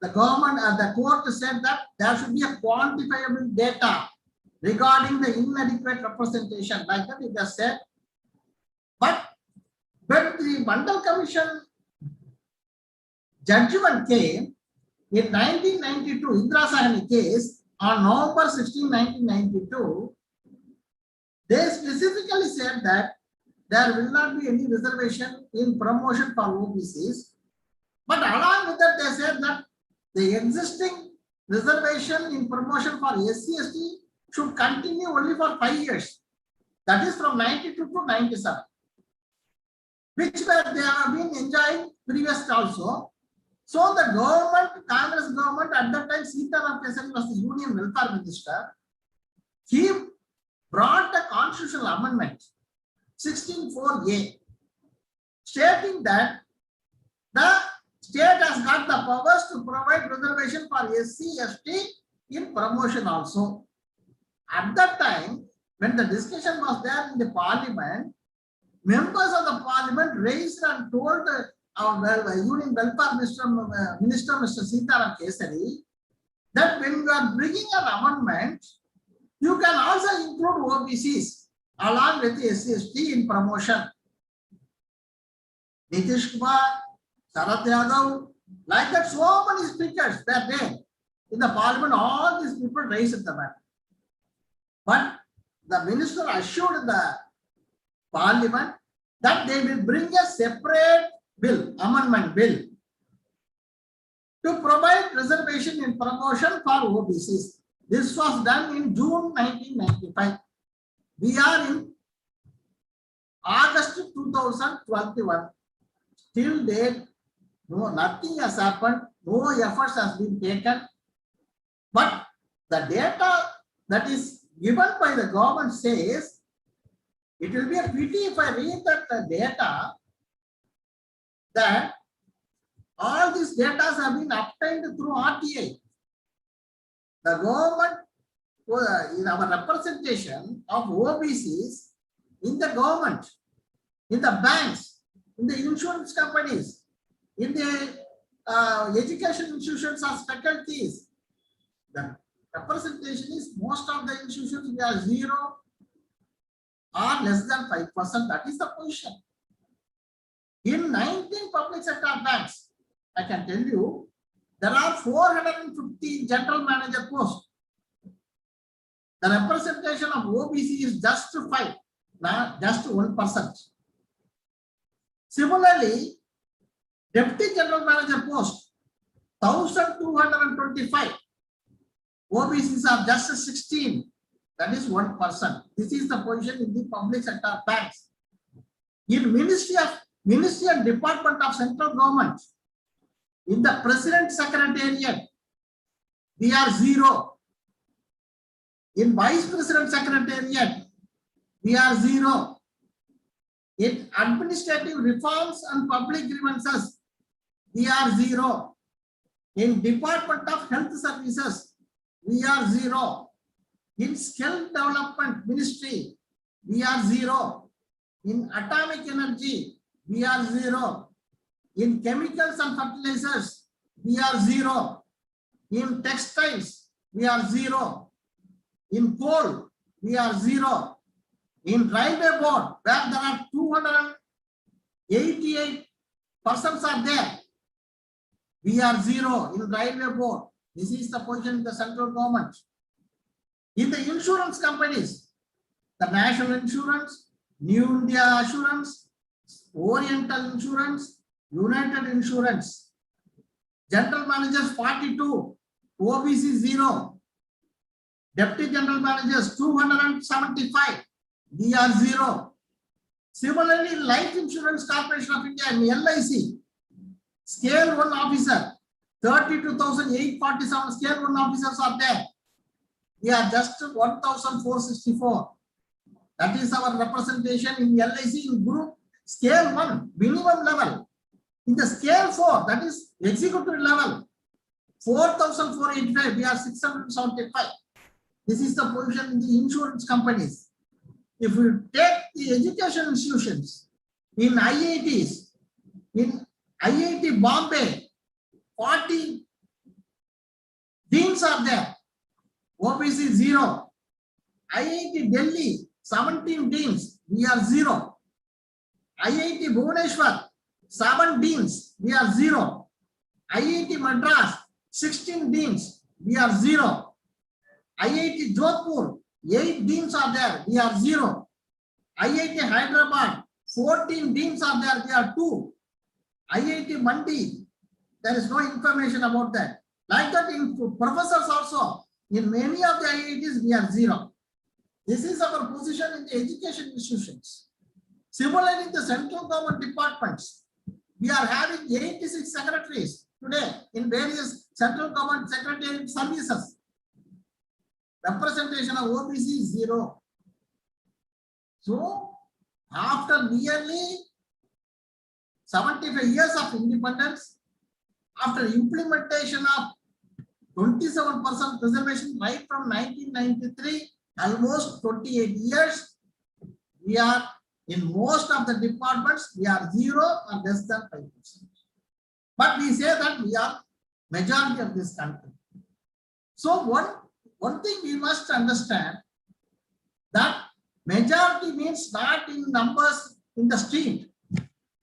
the government and the court said that there should be a quantifiable data regarding the inadequate representation. Like that, it has said. But when the Mandal Commission judgment came in 1992, Indira Sahni case, on November 16, 1992, they specifically said that there will not be any reservation in promotion for OBCs. But along with that, they said that the existing reservation in promotion for SC/ST should continue only for 5 years. That is from 92 to 97, which they have been enjoying previously also. So the government, Congress government at that time, Sitaram Kesari was the Union Welfare Minister. He brought a constitutional amendment, 16(4)(a), stating that the state has got the powers to provide reservation for SC/ST in promotion also. At that time, when the discussion was there in the parliament, members of the parliament raised and told our Union Welfare Minister Mr. Sitaram Kesari that when you are bringing an amendment, you can also include OBCs along with the SC/ST in promotion. Nitish Kumar, Sarath Yadav, like that, so many speakers were there in the parliament. All these people raised the matter. But the minister assured the parliament that they will bring a separate bill, amendment bill, to provide reservation in promotion for OBCs. This was done in June 1995. We are in August 2021. Till date, no, nothing has happened. No efforts has been taken. But the data that is given by the government says, it will be a pity if I read that data, that all these data have been obtained through RTI. The government, in our representation of OBCs in the government, in the banks, in the insurance companies, in the education institutions or faculties, the representation is most of the institutions we are 0 or less than 5%. That is the position. In 19 public sector banks, I can tell you, there are 450 general manager posts. The representation of OBC is just 5, not just 1%. Similarly, deputy general manager post, 1,225. OBCs are just 16. That is 1%. This is the position in the public sector banks. In Ministry and Department of Central Government, in the President Secretariat, we are 0. In Vice President Secretariat, we are 0. In administrative reforms and public grievances, we are 0. In Department of Health Services, we are 0. In Skill Development Ministry, we are 0. In Atomic Energy, we are 0. In Chemicals and Fertilizers, we are 0. In Textiles, we are 0. In Coal, we are 0. In Railway Board, where there are 288 persons are there, we are 0 in Railway Board. This is the position in the central government. In the insurance companies, the National Insurance, New India Assurance, Oriental Insurance, United Insurance, General Managers 42, OBC 0, Deputy General Managers 275, we are 0. Similarly, Life Insurance Corporation of India and LIC, Scale 1 officer, 32,847 Scale 1 officers are there. We are just 1,464. That is our representation in LIC in group Scale 1, minimum level. In the Scale 4, that is executive level, 4,485, we are 675. This is the position in the insurance companies. If we take the education institutions, in IITs, in IIT Bombay, 40 deans are there, OBC 0. IIT Delhi, 17 deans, we are 0. IIT Bhubaneswar, 7 deans, we are 0. IIT Madras, 16 deans, we are 0. IIT Jodhpur, 8 deans are there, we are 0. IIT Hyderabad, 14 deans are there, we are 2. IIT Mandi, there is no information about that. Like that in professors also, in many of the IITs, we are 0. This is our position in the education institutions. Similarly, in the central government departments, we are having 86 secretaries today in various central government secretariat services. Representation of OBC is 0. So, after nearly 75 years of independence, after implementation of 27% reservation right from 1993, almost 28 years, we are in most of the departments, we are 0 or less than 5%. But we say that we are majority of this country. So one thing we must understand, that majority means not in numbers in the street.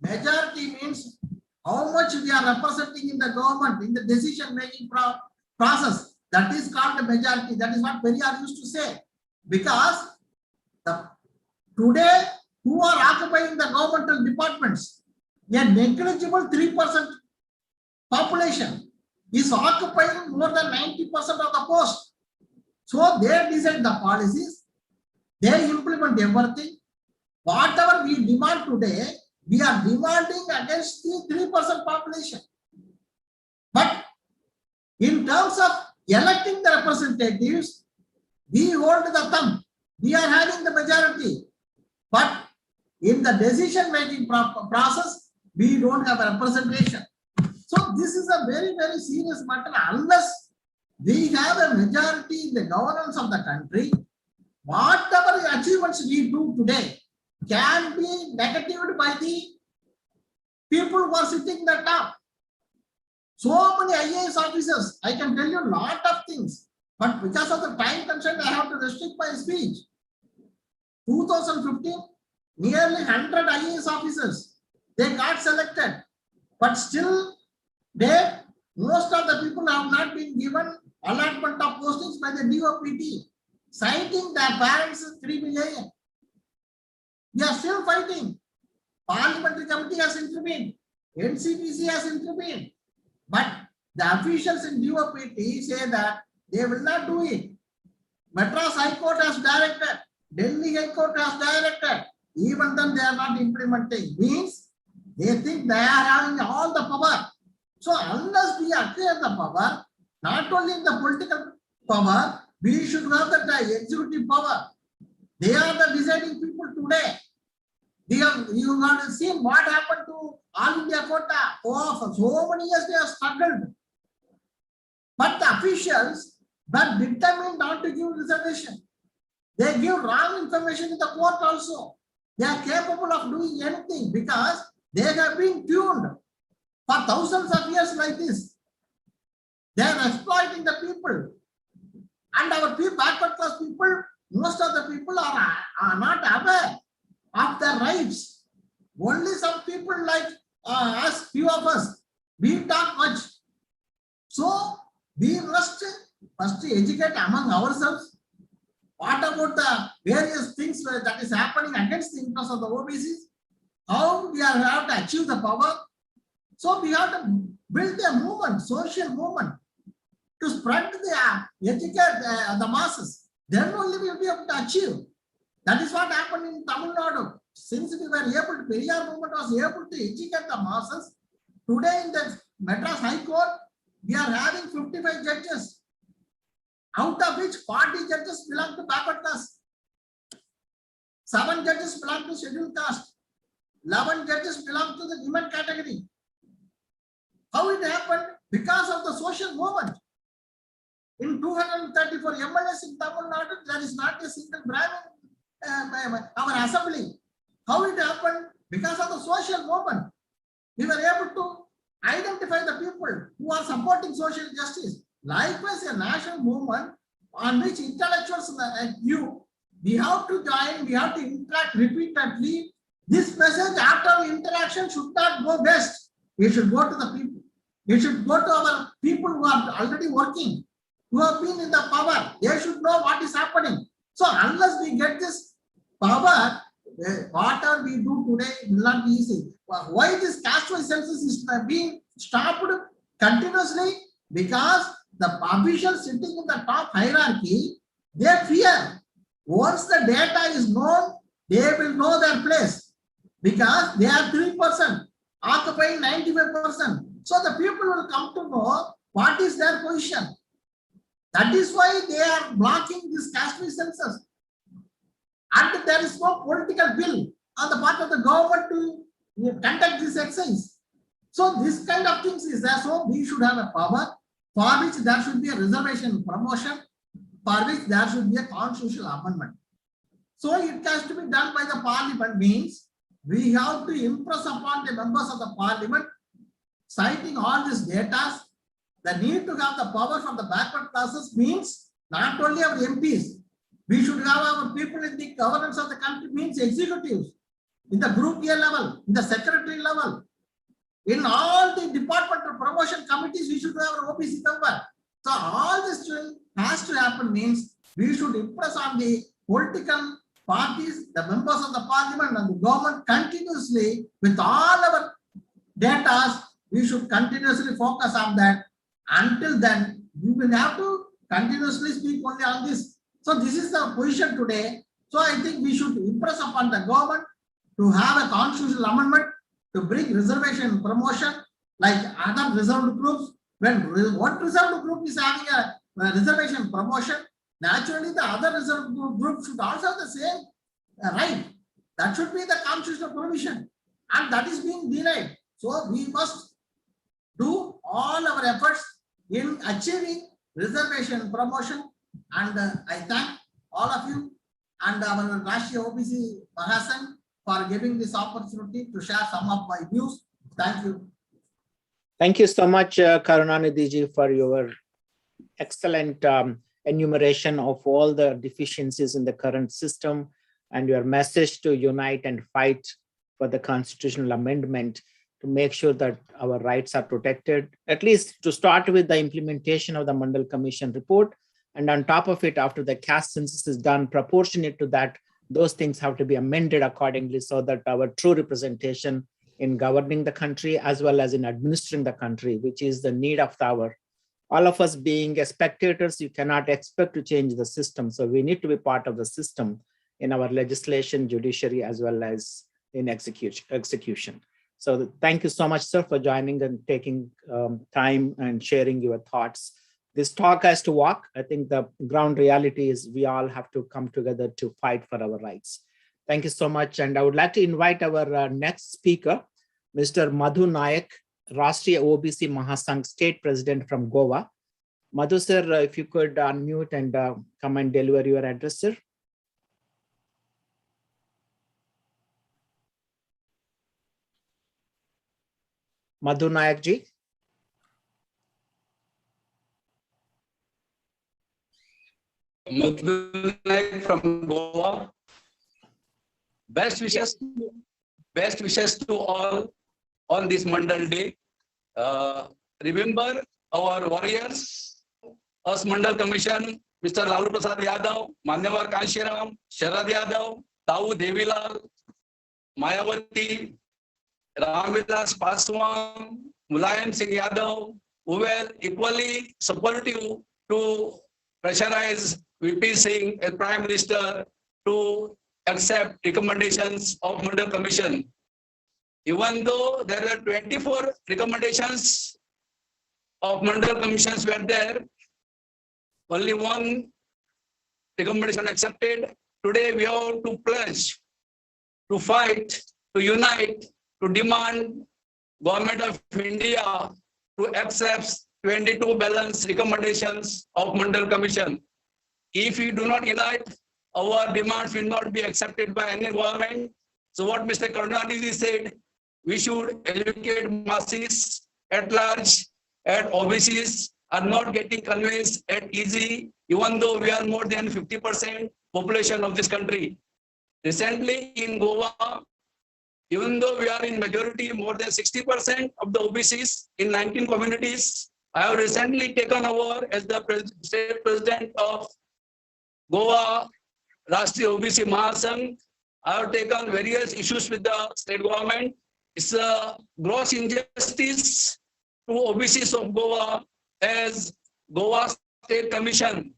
Majority means how much we are representing in the government, in the decision-making process. That is called the majority. That is what Periyar used to say. Because today, who are occupying the governmental departments? A negligible 3% population is occupying more than 90% of the post. So they decide the policies, they implement everything. Whatever we demand today, we are demanding against the 3% population. But in terms of electing the representatives, we hold the thumb. We are having the majority. But in the decision-making process, we don't have a representation. So this is a very, very serious matter. Unless we have a majority in the governance of the country, whatever achievements we do today can be negatived by the people who are sitting in the top. So many IAS officers, I can tell you a lot of things, but because of the time constraint, I have to restrict my speech. 2015, nearly 100 IAS officers, they got selected, but still most of the people have not been given allotment of postings by the DOPT, citing their parents' 3 million. We are still fighting. Parliamentary committee has intervened. NCPC has intervened. But the officials in DOPT say that they will not do it. Madras High Court has directed. Delhi High Court has directed. Even then they are not implementing. Means they think they are having all the power. So unless we acquire the power, not only in the political power, we should have the executive power. They are the deciding people today. You have seen what happened to All India quota. Oh, for so many years they have struggled. But the officials were determined not to give reservation. They give wrong information in the court also. They are capable of doing anything because they have been tuned for thousands of years like this. They are exploiting the people. And our backward class people, most of the people are not aware of their rights. Only some people like us, few of us, we talk much. So we must first educate among ourselves. What about the various things that is happening against the interests of the OBCs? How we have to achieve the power? So we have to build a movement, social movement, to spread educate the masses. Then only we will be able to achieve. That is what happened in Tamil Nadu. Since we were able to, Periyar movement was able to educate the masses. Today in the Madras High Court, we are having 55 judges, out of which 40 judges belong to backward caste. 7 judges belong to scheduled caste. 11 judges belong to the women category. How it happened? because of the social movement. In 234 MLAs in Tamil Nadu, there is not a single Brahmin our assembly. How it happened? Because of the social movement. We were able to identify the people who are supporting social justice. Likewise, a national movement on which intellectuals like you, we have to join, we have to interact repeatedly. This message after interaction should not go west. It should go to the people. It should go to our people who are already working, who have been in the power. They should know what is happening. So unless we get this power, whatever we do today will not be easy. Why this caste-wise census is being stopped continuously? Because the officials sitting in the top hierarchy, they fear. Once the data is known, they will know their place. Because they are 3%, occupying 95%. So the people will come to know what is their position. That is why they are blocking this caste-wise census. And there is no political will on the part of the government to conduct this exercise. So this kind of things is there. So we should have a power for which there should be a reservation promotion, for which there should be a constitutional amendment. So it has to be done by the parliament, means we have to impress upon the members of the parliament, citing all these data. The need to have the power from the backward classes means not only our MPs, we should have our people in the governance of the country, means executives, in the group A level, in the secretary level, in all the departmental promotion committees, we should have our OBC member. So all this has to happen, means we should impress on the political parties, the members of the parliament and the government continuously with all our data. We should continuously focus on that. Until then, we will have to continuously speak only on this. So this is the position today. So I think we should impress upon the government to have a constitutional amendment to bring reservation promotion like other reserved groups. When one reserved group is having a reservation promotion, naturally the other reserved group should also have the same right. That should be the constitutional provision, and that is being denied. So we must do all our efforts in achieving reservation promotion. And I thank all of you and our Rashtriya OBC Mahasangh for giving this opportunity to share some of my views. Thank you. Thank you so much, Karunanidhi ji, for your excellent enumeration of all the deficiencies in the current system and your message to unite and fight for the constitutional amendment to make sure that our rights are protected, at least to start with the implementation of the Mandal Commission report. And on top of it, after the caste census is done, proportionate to that, those things have to be amended accordingly so that our true representation in governing the country as well as in administering the country, which is the need of the hour. All of us being spectators, you cannot expect to change the system. So we need to be part of the system in our legislation, judiciary, as well as in execution. So thank you so much, sir, for joining and taking time and sharing your thoughts. This talk has to walk. I think the ground reality is we all have to come together to fight for our rights. Thank you so much. And I would like to invite our next speaker, Mr. Madhu Nayak, Rashtriya OBC Mahasangh State President from Goa. Madhu sir, if you could unmute and come and deliver your address, sir. Madhu Nayak ji. Madhu Nayak from Goa. Best wishes to all on this Mandal Day. Remember our warriors, us Mandal Commission, Mr. Lalu Prasad Yadav, Manyavar Kanshiram, Sharad Yadav, Tau Devilal, Mayawati, Ramvilas Paswan, Mulayam Singh Yadav, who were equally supportive to pressurize VP Singh as Prime Minister to accept recommendations of Mandal Commission. Even though there were 24 recommendations of Mandal Commissions were there, only one recommendation accepted. Today we have to pledge, to fight, to unite, to demand Government of India to accept 22 balance recommendations of Mandal Commission. If we do not unite, our demands will not be accepted by any government. So what Mr. Karunanidhi said, we should educate masses at large, at OBCs are not getting convinced at easy, even though we are more than 50% population of this country. Recently in Goa, even though we are in majority, more than 60% of the OBCs in 19 communities, I have recently taken over as the state president of Goa Rashtriya OBC Mahasangh. I have taken various issues with the state government. It's a gross injustice to OBCs of Goa as Goa State Commission,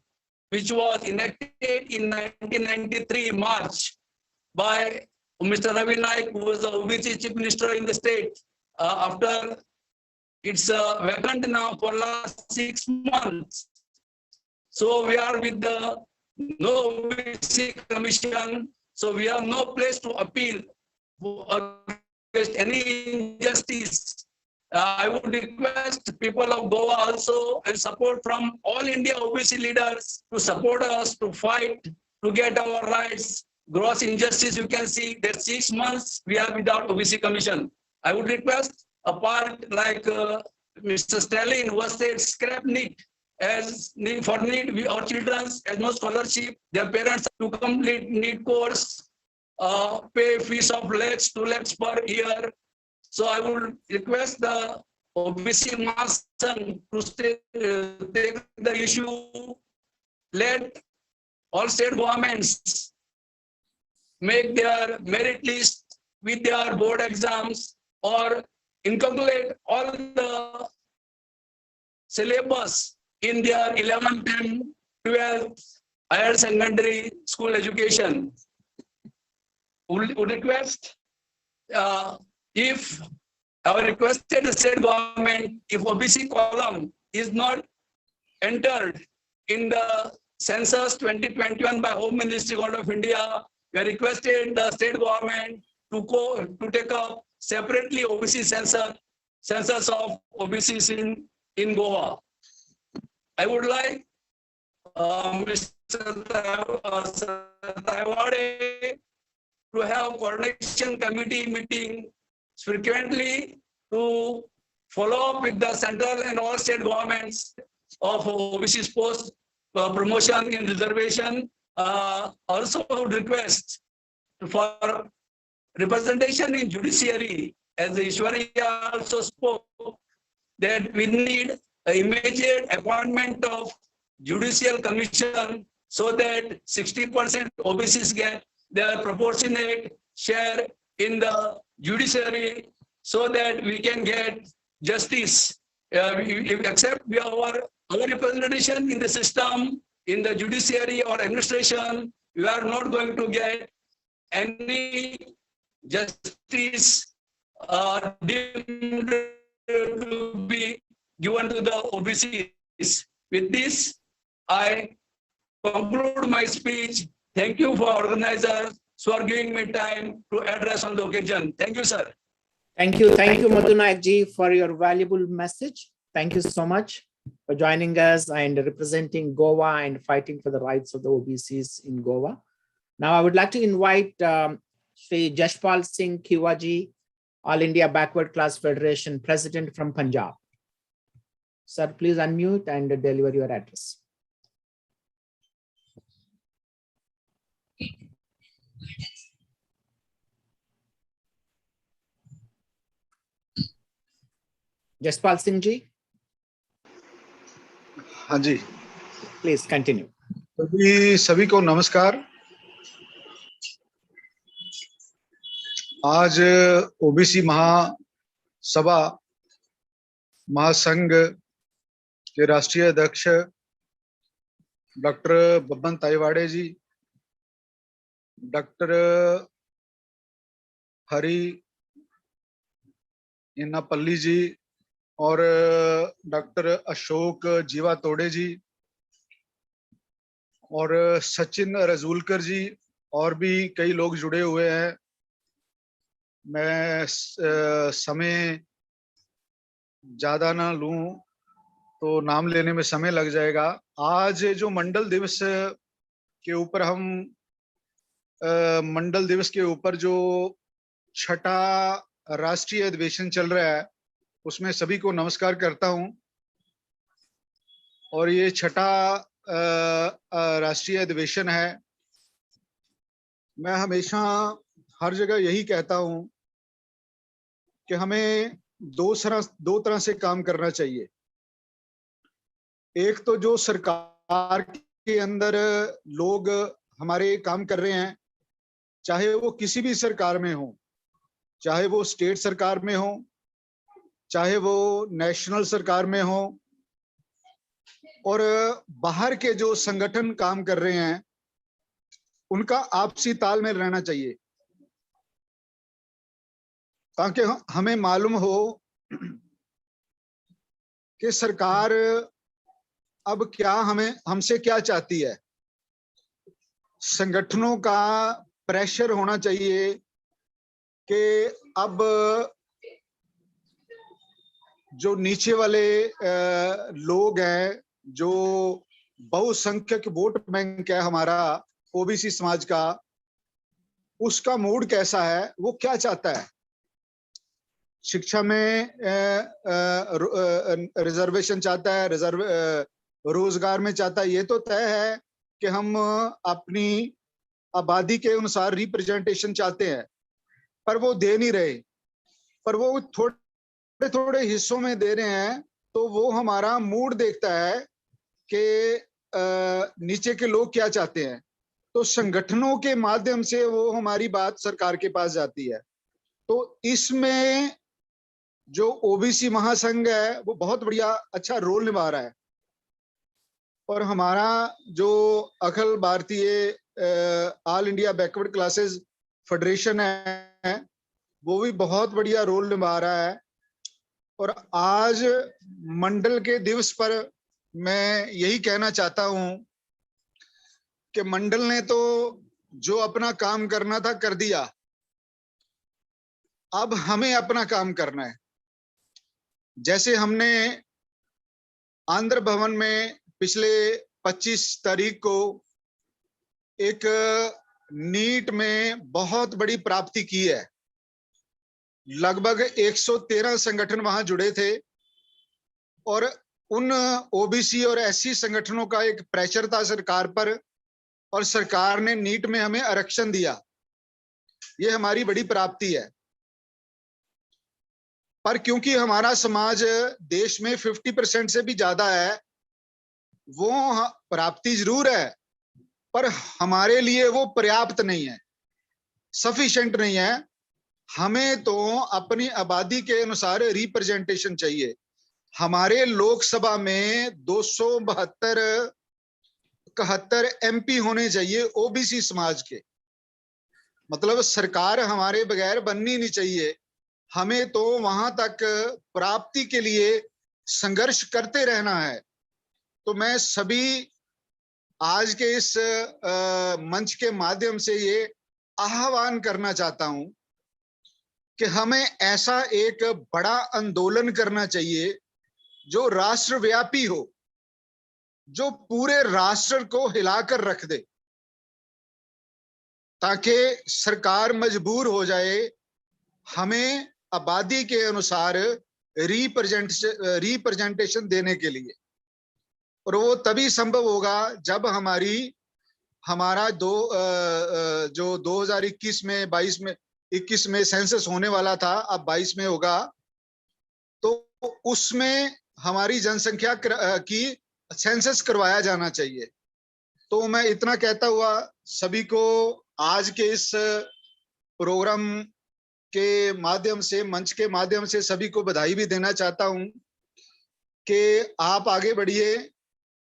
which was enacted in 1993 March by Mr. Ravi Naik, who was the OBC Chief Minister in the state. After it's vacant now for last 6 months. So we are with the no OBC Commission. So we have no place to appeal against any injustice. I would request people of Goa also and support from all India OBC leaders to support us to fight to get our rights. Gross injustice, you can see that 6 months we are without OBC Commission. I would request a part like Mr. Stalin was said scrap NEET as for NEET, our children has no scholarship, their parents to complete NEET course, pay fees of 2 lakhs per year. So I would request the OBC Mahasangh to take the issue, let all state governments make their merit list with their board exams or inculcate all the syllabus in their 11th and 12th higher secondary school education. Would request if our requested the state government, if OBC column is not entered in the census 2021 by Home Ministry of India, we requested the state government to take up separately OBC census of OBCs in Goa. I would like Mr. Taiwade to have coordination committee meeting frequently to follow up with the central and all state governments of OBC post promotion in reservation. Also would request for representation in judiciary, as Ishwariya also spoke, that we need an immediate appointment of judicial commission so that 60% OBCs get their proportionate share in the judiciary so that we can get justice. Except our representation in the system, in the judiciary or administration, we are not going to get any justice deemed to be given to the OBCs. With this, I conclude my speech. Thank you for organizers for giving me time to address on the occasion. Thank you, sir. Thank you, Madhu Naik ji, for your valuable message. Thank you so much for joining us and representing Goa and fighting for the rights of the OBCs in Goa. Now, I would like to invite Shri Jashpal Singh Kiwaji, All India Backward Class Federation President from Punjab. Sir, please unmute and deliver your address. Jashpal Singh ji. हाँ जी, Please continue. सभी को नमस्कार। आज OBC महासभा महासंघ के राष्ट्रीय अध्यक्ष doctor Babban ताईवाड़े जी, doctor हरी इन्नापल्ली जी और डॉक्टर अशोक जीवा तोड़े जी और सचिन रजूलकर जी और भी कई लोग जुड़े हुए हैं। मैं समय ज्यादा ना लूं तो नाम लेने में समय लग जाएगा। आज जो मंडल दिवस के ऊपर हम मंडल दिवस के ऊपर जो 6ठा राष्ट्रीय अधिवेशन चल रहा है उसमें सभी को नमस्कार करता हूं। और ये 6ठा राष्ट्रीय अधिवेशन है। मैं हमेशा हर जगह यही कहता हूं कि हमें दो तरह से काम करना चाहिए। एक तो जो सरकार के अंदर लोग हमारे काम कर रहे हैं, चाहे वो किसी भी सरकार में हो, चाहे वो स्टेट सरकार में हो, चाहे वो नेशनल सरकार में हो, और बाहर के जो संगठन काम कर रहे हैं उनका आपसी तालमेल रहना चाहिए, ताकि हमें मालूम हो कि सरकार अब क्या हमसे क्या चाहती है। संगठनों का प्रेशर होना चाहिए कि अब जो नीचे वाले लोग हैं, जो बहुसंख्यक वोट बैंक है हमारा ओबीसी समाज का, उसका मूड कैसा है, वो क्या चाहता है। शिक्षा में रिजर्वेशन चाहता है, रोजगार में चाहता है, ये तो तय है कि हम अपनी आबादी के अनुसार रिप्रेजेंटेशन चाहते हैं, पर वो दे नहीं रहे, पर वो थोड़े थोड़े हिस्सों में दे रहे हैं। तो वो हमारा मूड देखता है कि नीचे के लोग क्या चाहते हैं, तो संगठनों के माध्यम से वो हमारी बात सरकार के पास जाती है। तो इसमें जो ओबीसी महासंघ है वो बहुत बढ़िया अच्छा रोल निभा रहा है। और हमारा जो Akhil Bharatiya all India backward classes federation है वो भी बहुत बढ़िया रोल निभा रहा है। और आज मंडल के दिवस पर मैं यही कहना चाहता हूं कि मंडल ने तो जो अपना काम करना था कर दिया, अब हमें अपना काम करना है। जैसे हमने आंध्र भवन में पिछले 25 तारीख को एक नीट में बहुत बड़ी प्राप्ति की है। लगभग 113 संगठन वहां जुड़े थे और उन ओबीसी और एससी संगठनों का एक प्रेशर था सरकार पर, और सरकार ने नीट में हमें आरक्षण दिया। ये हमारी बड़ी प्राप्ति है। पर क्योंकि हमारा समाज देश में 50% से भी ज्यादा है, वो प्राप्ति जरूर है पर हमारे लिए वो पर्याप्त नहीं है, सफिशिएंट नहीं है। हमें तो अपनी आबादी के अनुसार रिप्रेजेंटेशन चाहिए। हमारे लोकसभा में 272-71 एमपी होने चाहिए ओबीसी समाज के। मतलब सरकार हमारे बगैर बननी नहीं चाहिए। हमें तो वहां तक प्राप्ति के लिए संघर्ष करते रहना है। तो मैं सभी आज के इस मंच के माध्यम से ये आह्वान करना चाहता हूं कि हमें ऐसा एक बड़ा आंदोलन करना चाहिए जो राष्ट्रव्यापी हो, जो पूरे राष्ट्र को हिलाकर रख दे, ताकि सरकार मजबूर हो जाए हमें आबादी के अनुसार रिप्रेजेंटेशन देने के लिए। और वो तभी संभव होगा जब हमारा जो 2021 में 21 में सेंसस होने वाला था, अब 22 में होगा, तो उसमें हमारी जनसंख्या की सेंसस करवाया जाना चाहिए। तो मैं इतना कहता हुआ सभी को आज के इस प्रोग्राम के माध्यम से, मंच के माध्यम से सभी को बधाई भी देना चाहता हूं कि आप आगे बढ़िए।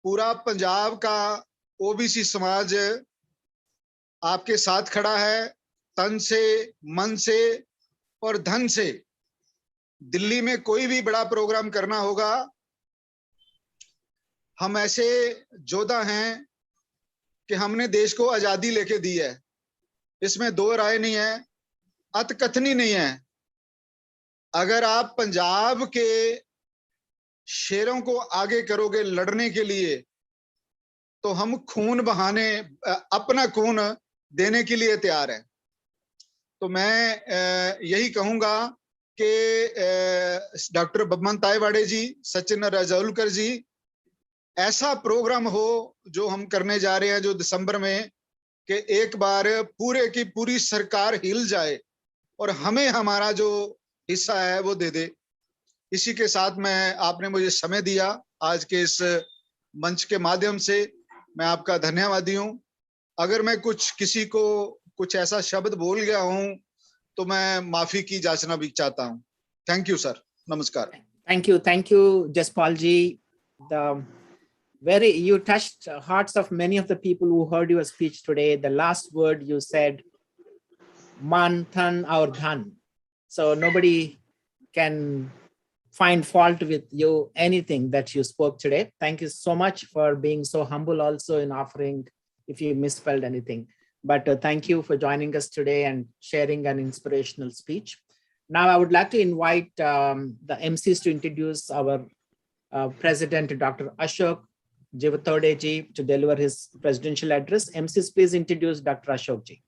पूरा पंजाब का ओबीसी समाज आपके साथ खड़ा है, तन से, मन से और धन से। दिल्ली में कोई भी बड़ा प्रोग्राम करना होगा, हम ऐसे योद्धा हैं कि हमने देश को आजादी लेके दी है, इसमें दो राय नहीं है, अतकथनी नहीं है। अगर आप पंजाब के शेरों को आगे करोगे लड़ने के लिए, तो हम खून बहाने, अपना खून देने के लिए तैयार हैं। तो मैं यही कहूंगा कि डॉक्टर बबन तायवाड़े जी, सचिन राजौलकर जी, ऐसा प्रोग्राम हो जो हम करने जा रहे हैं जो दिसंबर में, कि एक बार पूरे की पूरी सरकार हिल जाए और हमें हमारा जो हिस्सा है वो दे दे। इसी के साथ मैं, आपने मुझे समय दिया आज के इस मंच के माध्यम से, मैं आपका धन्यवादी हूं। अगर मैं किसी को कुछ ऐसा शब्द बोल गया हूं तो मैं माफी की जाचना भी चाहता हूं। थैंक यू सर, नमस्कार। Thank you, Jaspal ji. You touched hearts of many of the people who heard your speech today. The last word you said, man, than, or dhan. So nobody can find fault with you, anything that you spoke today. Thank you so much for being so humble also in offering if you misspelled anything. But thank you for joining us today and sharing an inspirational speech. Now I would like to invite the MCs to introduce our President, Dr. Ashok Jivatode ji, to deliver his presidential address. MCs, please introduce Dr. Ashok ji.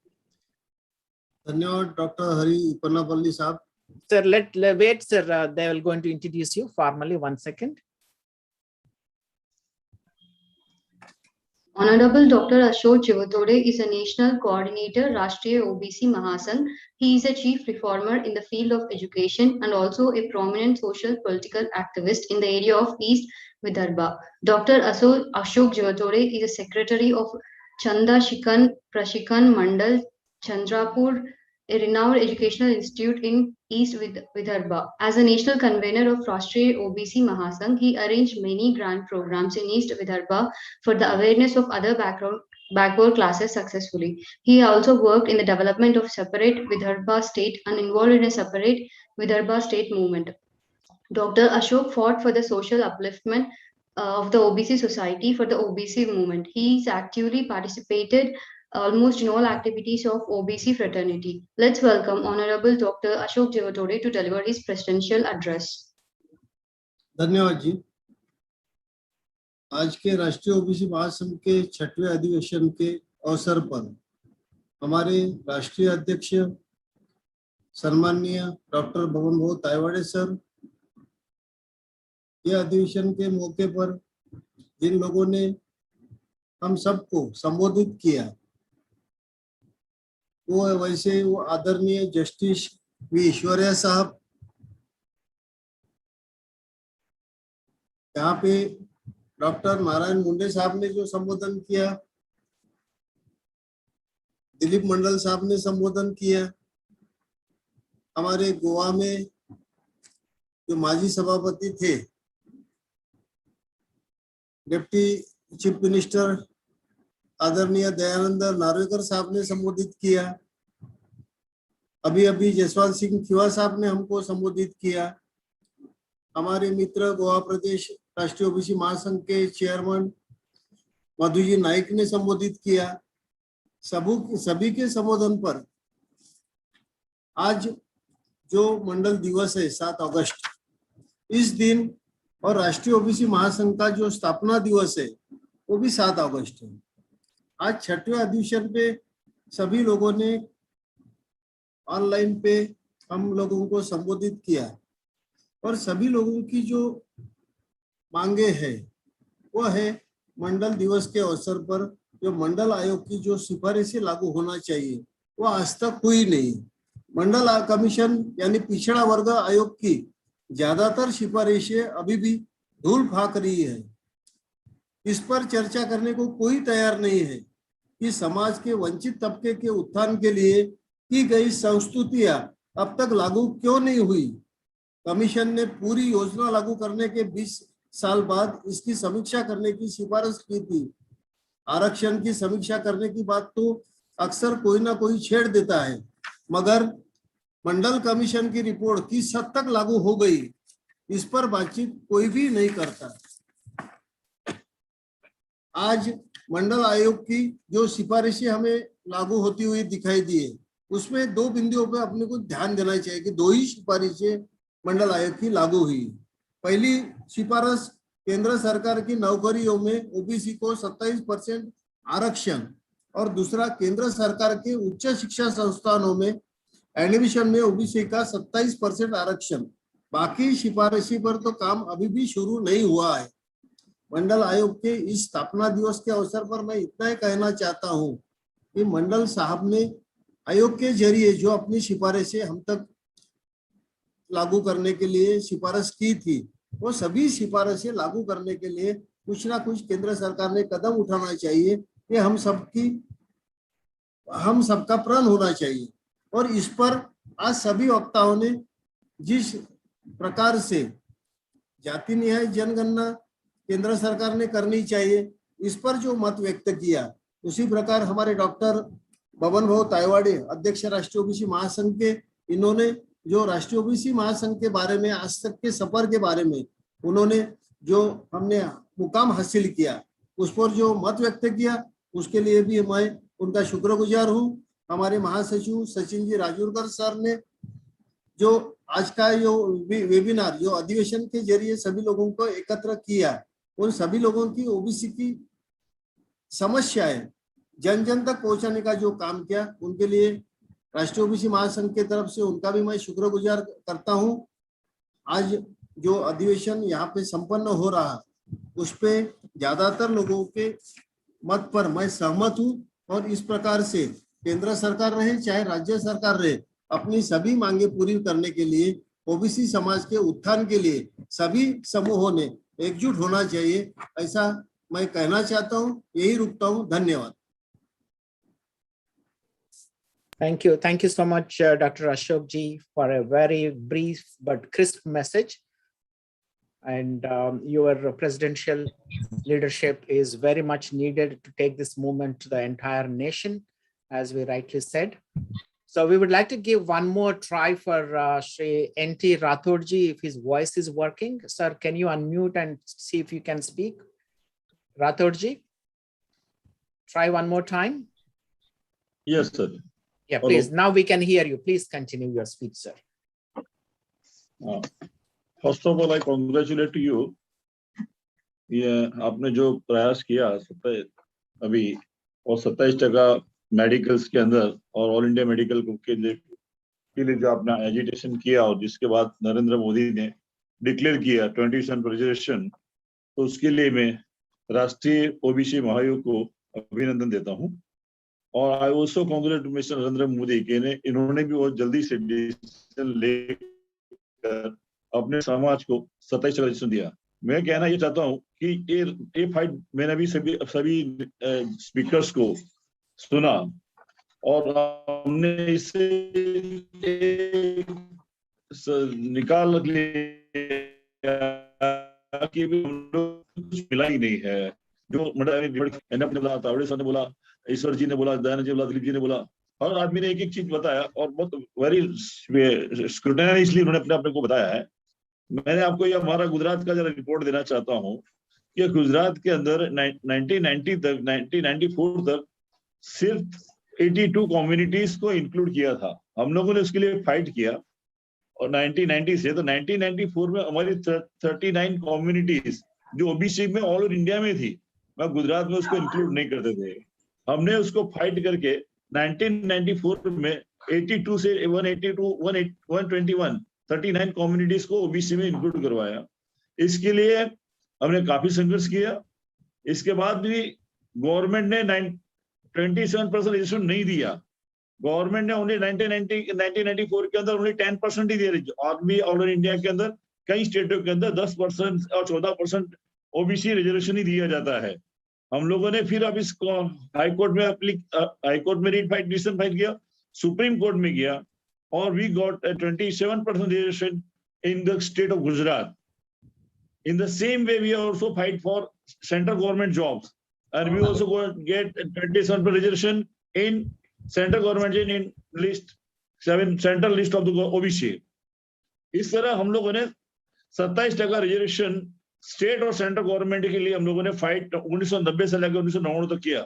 धन्यवाद doctor हरी पन्नापल्ली साहब. Sir, wait, sir. They will going to introduce you formally. 1 second. Honorable Dr. Ashok Jivatode is a national coordinator, Rashtriya OBC Mahasangh. He is a chief reformer in the field of education and also a prominent social political activist in the area of East Vidarbha. Dr. Ashok Jivatode is a secretary of Chanda Shikan Prashikan Mandal, Chandrapur, a renowned educational institute in East Vidarbha. As a national convener of Rashtriya OBC Mahasangh, he arranged many grant programs in East Vidarbha for the awareness of other backward classes successfully. He also worked in the development of separate Vidarbha state and involved in a separate Vidarbha state movement. Dr. Ashok fought for the social upliftment of the OBC society for the OBC movement. He's actively participated almost in all activities of OBC fraternity. Let's welcome Honorable Dr. Ashok Jivatode to deliver his presidential address. धन्यवाद जी. आज के राष्ट्रीय OBC महासंघ के 6वें अधिवेशन के अवसर पर हमारे राष्ट्रीय अध्यक्ष सम्माननीय डॉक्टर बबन तायवाड़े सर, यह अधिवेशन के मौके पर जिन लोगों ने हम सबको संबोधित किया, वो आदरणीय जस्टिस वी ईश्वरिया साहब, यहाँ पे डॉक्टर नारायण मुंडे साहब ने जो संबोधन किया, दिलीप मंडल साहब ने संबोधन किया, हमारे गोवा में जो माजी सभापति थे डिप्टी चीफ मिनिस्टर आदरणीय दयानंद नार्वेकर साहब ने संबोधित किया, अभी जसवाल सिंह खिवा साहब ने हमको संबोधित किया, हमारे मित्र गोवा प्रदेश राष्ट्रीय ओबीसी महासंघ के चेयरमैन मधुजी नाइक ने संबोधित किया. सभी के संबोधन पर आज जो मंडल दिवस है 7 अगस्त, इस दिन, और राष्ट्रीय ओबीसी महासंघ का जो स्थापना दिवस है वो भी 7 अगस्त है. आज 6वें अधिवेशन पे सभी लोगों ने ऑनलाइन पे हम लोगों को संबोधित किया और सभी लोगों की जो मांगे हैं वो है मंडल दिवस के अवसर पर जो मंडल आयोग की जो सिफारिशें लागू होना चाहिए वो आज तक हुई नहीं. मंडल कमीशन यानी पिछड़ा वर्ग आयोग की ज्यादातर सिफारिशें अभी भी धूल फाक रही है. इस पर चर्चा करने को कोई तैयार नहीं है कि समाज के वंचित तबके के उत्थान के लिए की गई संस्तुतियां अब तक लागू क्यों नहीं हुई. कमीशन ने पूरी योजना लागू करने के 20 साल बाद इसकी समीक्षा करने की सिफारिश की थी. आरक्षण की समीक्षा करने की बात तो अक्सर कोई ना कोई छेड़ देता है, मगर मंडल कमीशन की रिपोर्ट किस हद तक लागू हो गई इस पर बातचीत कोई भी नहीं करता. आज मंडल आयोग की जो सिफारिशें हमें लागू होती हुई दिखाई दी है, उसमें 2 बिंदुओं पे अपने को ध्यान देना चाहिए कि 2 ही सिफारिशें मंडल आयोग की लागू हुई. पहली सिफारिश केंद्र सरकार की नौकरियों में ओबीसी को 27% आरक्षण और दूसरा केंद्र सरकार के उच्च शिक्षा संस्थानों में एडमिशन में ओबीसी का 27% आरक्षण। बाकी सिफारिशी पर तो काम अभी भी शुरू नहीं हुआ है। मंडल आयोग के इस स्थापना दिवस के अवसर पर मैं इतना ही कहना चाहता हूं कि मंडल साहब ने आयोग के जरिए जो अपनी सिफारिशें हम तक लागू करने के लिए सिफारिश की थी, वो सभी सिफारिशें लागू करने के लिए कुछ ना कुछ केंद्र सरकार ने कदम उठाना चाहिए। ये हम सबका प्रण होना चाहिए। और इस पर आज सभी वक्ताओं ने जिस प्रकार से जाति न्याय जनगणना केंद्र सरकार ने करनी चाहिए, इस पर जो मत व्यक्त किया, उसी प्रकार हमारे डॉक्टर बबन भाऊ तायवाड़े, अध्यक्ष राष्ट्रीय ओबीसी महासंघ के, इन्होंने जो राष्ट्रीय ओबीसी महासंघ के बारे में, आज तक के सफर के बारे में उन्होंने जो हमने मुकाम हासिल किया, उस पर जो मत व्यक्त किया, उसके लिए भी मैं उनका शुक्रगुजार हूँ। हमारे महासचिव सचिन जी राजूरकर सर ने जो आज का जो वेबिनार जो अधिवेशन के जरिए सभी लोगों को एकत्र किया, उन सभी लोगों की ओबीसी की समस्याएं जन जन तक पहुंचाने का जो काम किया, उनके लिए राष्ट्रीय ओबीसी महासंघ की तरफ से उनका भी मैं शुक्रगुजार करता हूं। आज जो अधिवेशन यहाँ पे संपन्न हो रहा, उस पे ज्यादातर लोगों के मत पर मैं सहमत हूं और इस प्रकार से केंद्र सरकार रहे चाहे राज्य सरकार रहे, अपनी सभी मांगे पूरी करने के लिए ओबीसी समाज के उत्थान के लिए सभी समूहों ने एकजुट होना चाहिए, ऐसा मैं कहना चाहता हूं। यही रुकता हूं। धन्यवाद। Thank you so much, Dr. Ashok ji, for a very brief but crisp message. And your presidential leadership is very much needed to take this movement to the entire nation, as we rightly said. So we would like to give one more try for Shri N.T. Rathod ji, if his voice is working. Sir, can you unmute and see if you can speak? Rathod ji, try one more time. Yes, sir. Yeah, please. Hello. Now we can hear you. Please continue your speech, sir. First of all, I congratulate you. ये आपने जो प्रयास किया अभी और 27% medicals के अंदर और ऑल इंडिया मेडिकल के लिए जो आपने एजिटेशन किया और जिसके बाद नरेंद्र मोदी ने डिक्लेयर किया 20% रिजर्वेशन, तो उसके लिए मैं राष्ट्रीय ओबीसी महायोग को अभिनंदन देता हूं। और I also congratulate mister Narendra Modi के इन्होंने भी बहुत जल्दी से डिसीजन लेकर अपने समाज को 27% रिजर्वेशन दिया। मैं कहना ये चाहता हूं कि ये फाइट मैंने भी सभी स्पीकर्स को सुना और हमने इसे निकाल लिया कि कुछ मिला ही नहीं है। जो बोला, तावड़े सर ने बोला, ईश्वर जी ने बोला, दयानंद जी बोला, दिलीप जी ने बोला, हर आदमी ने एक एक चीज बताया और बहुत वेरी स्क्रूटिनाइजली उन्होंने अपने को बताया है। मैंने आपको ये हमारा गुजरात का जरा रिपोर्ट देना चाहता हूँ कि गुजरात के अंदर 1994 तक सिर्फ 82 कम्युनिटीज को इंक्लूड किया था। हम लोगों ने उसके लिए फाइट किया और 1990 से, तो 1994 में हमारी 39 कम्युनिटीज जो ओबीसी में ऑल ओवर इंडिया में थी, मैं गुजरात में उसको इंक्लूड नहीं करते थे। हमने उसको फाइट करके 1994 में 82 से 121 39 कम्युनिटीज को ओबीसी में इंक्लूड करवाया। इसके लिए हमने काफी संघर्ष किया। इसके बाद भी गवर्नमेंट ने 27% रिजर्वेशन नहीं दिया। गवर्नमेंट ने ओनली 1994 के अंदर ओनली 10% ही दिया। और भी ऑल ओवर इंडिया के अंदर कई स्टेटों के अंदर 10% और 14% ओबीसी रिजर्वेशन ही दिया जाता है। हम लोगों ने फिर अब इसको हाईकोर्ट में डिसीजन फाइट किया, सुप्रीम कोर्ट में गया और we got 27% reservation in the state of Gujarat. In the same way, we also fight for central government jobs, and we also get 27% reservation in central government in list 7 central list of the OBC. इस तरह हम लोगों ने 27% reservation state और central government के लिए हम लोगों ने फाइट 1990 से लेकर 1999 तक किया।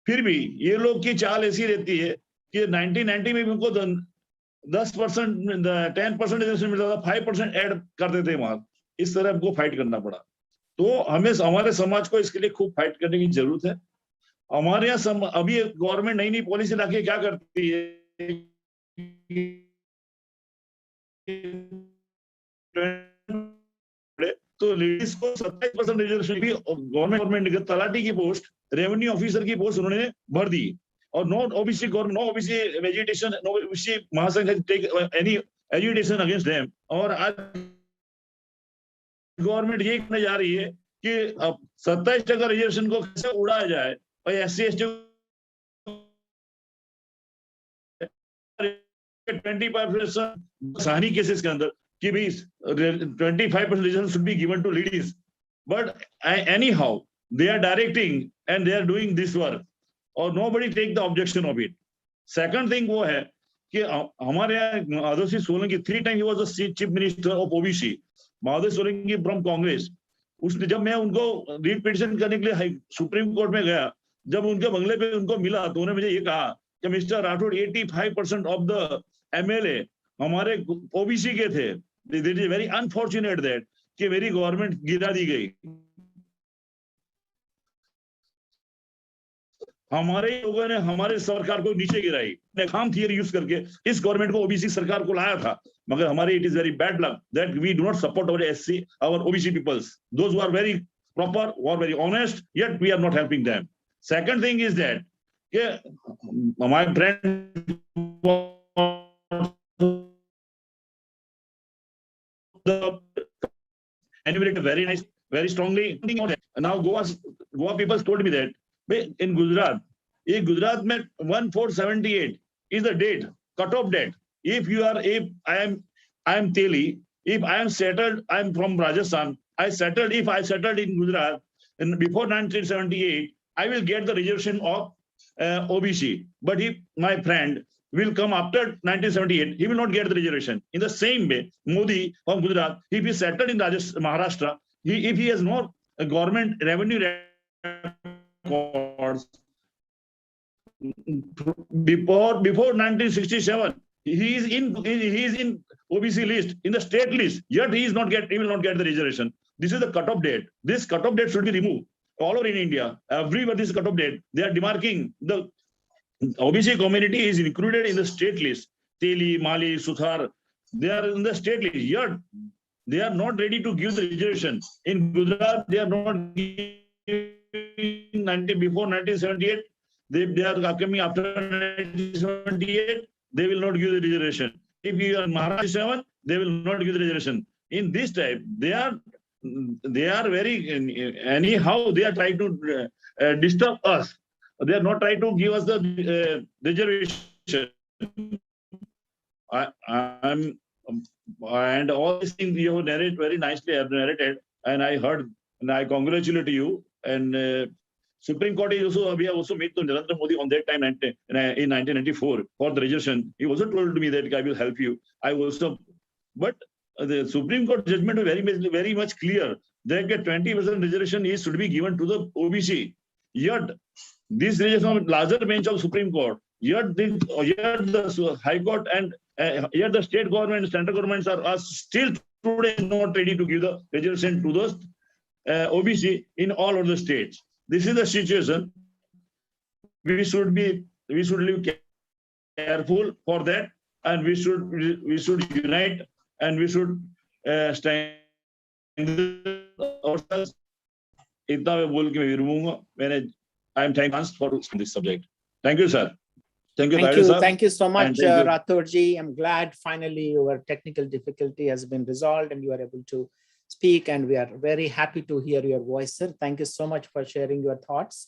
फिर भी ये लोग की चाल ऐसी रहती है कि 1990 में भी उनको 10% 10% रिजर्वेशन मिलता था, 5% ऐड कर देते वहां। इस तरह हमको फाइट करना पड़ा। तो हमें हमारे समाज को इसके लिए खूब फाइट करने की जरूरत है। हमारे यहाँ अभी गवर्नमेंट नई नई पॉलिसी लाके क्या करती है, तो लेडीज को 27% रिजर्वेशन भी गवर्नमेंट तलाटी की पोस्ट, रेवेन्यू ऑफिसर की पोस्ट उन्होंने भर दी। और no OBC vegetation, no OBC Mahasangh take any agitation against them. और आज गवर्नमेंट ये करने जा रही है कि 27% रिजर्वेशन को कैसे उड़ाया जाए और SC/ST 20% सानी केसेस के अंदर कि भाई 25% reservation should be given to ladies, but anyhow they are directing and they are doing this work or nobody take the objection of it. Second thing वो है कि हमारे यहाँ Madhav Singh Solanki 3 times he was the chief minister of OBC, Madhav Solanki from Congress। उसने जब मैं उनको REET petition करने के लिए सुप्रीम कोर्ट में गया, जब उनके बंगले पे उनको मिला तो उन्होंने मुझे ये कहा कि mister Rathore 85% of the MLA हमारे OBC के थे। It is very unfortunate that कि मेरी गवर्नमेंट गिरा दी गई। हमारे लोगों ने हमारे सरकार को नीचे गिराई, खाम थियरी यूज करके इस गवर्नमेंट को OBC सरकार को लाया था। मगर हमारे it is very bad luck that we do not support our SC, our OBC peoples, those who are very proper, who are very honest, yet we are not helping them. Second thing is that my friend enumerated very nice, very strongly. Now Goa people told me that in Gujarat, में 1478 is the date, cut-off date. If I am Teli, if I am settled, I am from Rajasthan, if I settled in Gujarat and before 1978, I will get the reservation of OBC. But if my friend will come after 1978, he will not get the reservation. In the same way, Modi from Gujarat, if he settled in Maharashtra, if he has no government revenue records before 1967, he is in OBC list, in the state list, yet he will not get the reservation. This is the cut-off date. This cut-off date should be removed. All over in India, everywhere this cut-off date, they are demarking the OBC community is included in the state list. Teli, Mali, Suthar, they are in the state list, yet they are not ready to give the reservation. In Gujarat, they are not giving before 1978. They are coming after 1978. They will not give the reservation. If you are Maharashtra, they will not give the reservation. In this type, they are very anyhow. They are trying to disturb us. They are not trying to give us the reservation. And all these things you have narrated very nicely. I have narrated, and I heard, and I congratulate you. And Supreme Court is also, we have also met to Narendra Modi on that time in 1994 for the reservation. He also told me that I will help you. I also, but the Supreme Court judgment is very much clear that 20% reservation should be given to the OBC. Yet this reservation of larger bench of Supreme Court, yet the High Court and yet the state government, central governments are still today not ready to give the reservation to the OBC in all of the states. This is the situation. We should live careful for that, and we should unite, and we should stand ourselves. इतना मैं बोल के मैं विरमूंगा. I am thanks for this subject. Thank you, sir. Thank you. Thank you so much, Rathod ji. I'm glad finally your technical difficulty has been resolved and you are able to speak, and we are very happy to hear your voice, sir. Thank you so much for sharing your thoughts.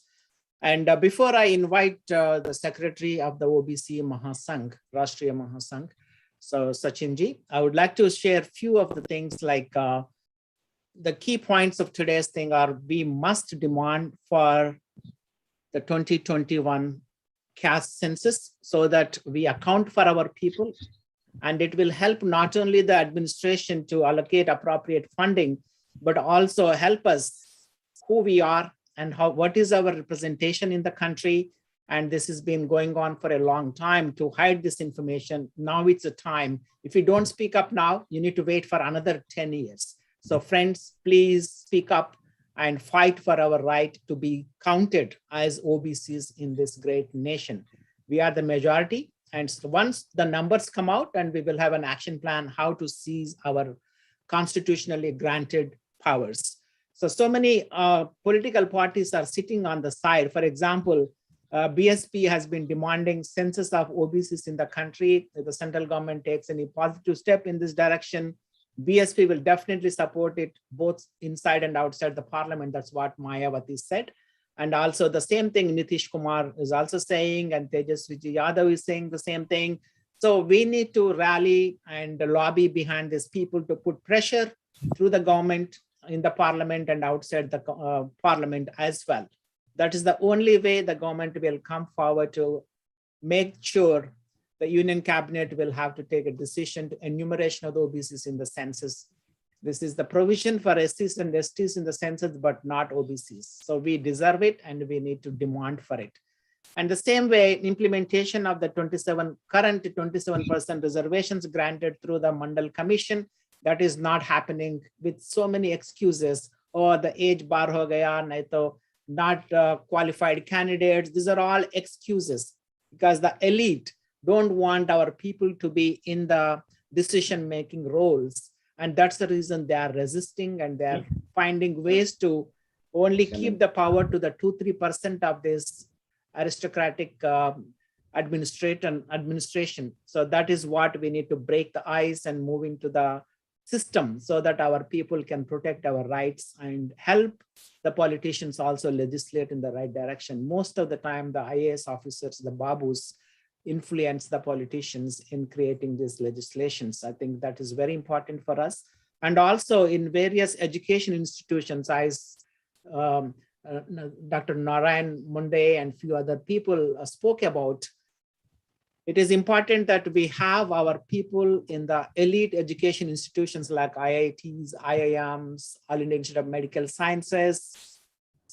And before I invite the Secretary of the OBC Mahasangh, Rashtriya Mahasangh, so Sachin ji, I would like to share a few of the things like the key points of today's thing are we must demand for the 2021 caste census so that we account for our people. And it will help not only the administration to allocate appropriate funding, but also help us who we are and what is our representation in the country. And this has been going on for a long time to hide this information. Now it's a time. If you don't speak up now, you need to wait for another 10 years. So friends, please speak up and fight for our right to be counted as OBCs in this great nation. We are the majority, and once the numbers come out, and we will have an action plan how to seize our constitutionally granted powers. So many political parties are sitting on the side. For example, BSP has been demanding census of OBCs in the country. If the central government takes any positive step in this direction, BSP will definitely support it both inside and outside the parliament. That's what Mayawati said. And also the same thing Nitish Kumar is also saying, and Tejaswi Yadav is saying the same thing. So we need to rally and lobby behind these people to put pressure through the government in the parliament and outside the parliament as well. That is the only way the government will come forward to make sure the union cabinet will have to take a decision to enumeration of the OBCs in the census. This is the provision for SCs and STs in the census, but not OBCs. So we deserve it and we need to demand for it. And the same way, implementation of the current 27% reservations granted through the Mandal Commission, that is not happening with so many excuses. Or the age bar ho gaya, nahi to not qualified candidates. These are all excuses because the elite don't want our people to be in the decision-making roles. And that's the reason they are resisting, and they're finding ways to only keep the power to the 2-3% of this aristocratic administration. So that is what we need to break the ice and move into the system so that our people can protect our rights and help the politicians also legislate in the right direction. Most of the time, the IAS officers, the babus, influence the politicians in creating these legislations. I think that is very important for us. And also in various education institutions, as Dr. Narayan Munde and few other people spoke about, it is important that we have our people in the elite education institutions like IITs, IIMs, All India Institute of Medical Sciences,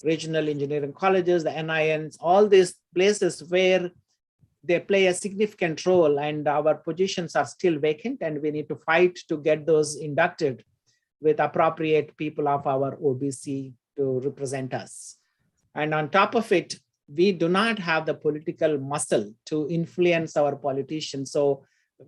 regional engineering colleges, the NINs, all these places where they play a significant role, and our positions are still vacant, and we need to fight to get those inducted with appropriate people of our OBC to represent us. And on top of it, we do not have the political muscle to influence our politicians. So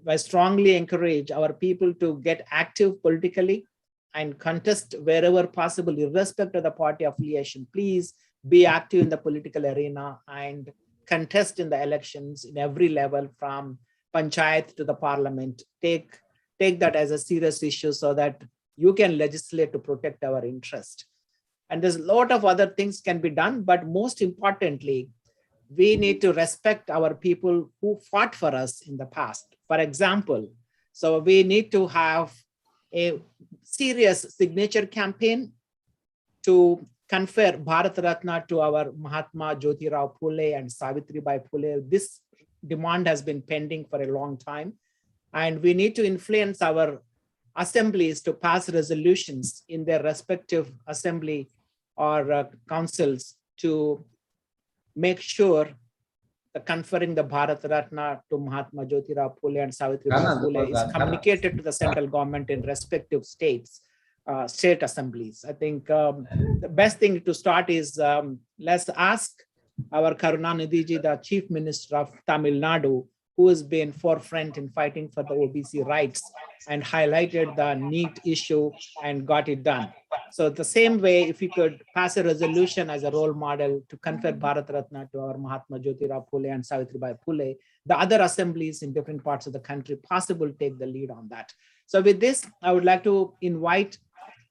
I strongly encourage our people to get active politically and contest wherever possible, irrespective of the party affiliation. Please be active in the political arena and contest in the elections in every level from panchayat to the parliament. Take that as a serious issue so that you can legislate to protect our interest. And there's a lot of other things can be done, but most importantly, we need to respect our people who fought for us in the past. For example, so we need to have a serious signature campaign to confer Bharat Ratna to our Mahatma Jyotirao Phule and Savitribai Phule. This demand has been pending for a long time. And we need to influence our assemblies to pass resolutions in their respective assembly or councils to make sure the conferring the Bharat Ratna to Mahatma Jyotirao Phule and Savitribai Phule is communicated to the central government in respective states. State assemblies. I think the best thing to start is let's ask our Karunanidhi ji, the Chief Minister of Tamil Nadu, who has been forefront in fighting for the OBC rights and highlighted the NEET issue and got it done. So the same way, if you could pass a resolution as a role model to confer Bharat Ratna to our Mahatma Jyotirao Phule and Savitribai Phule, the other assemblies in different parts of the country possibly take the lead on that. So with this, I would like to invite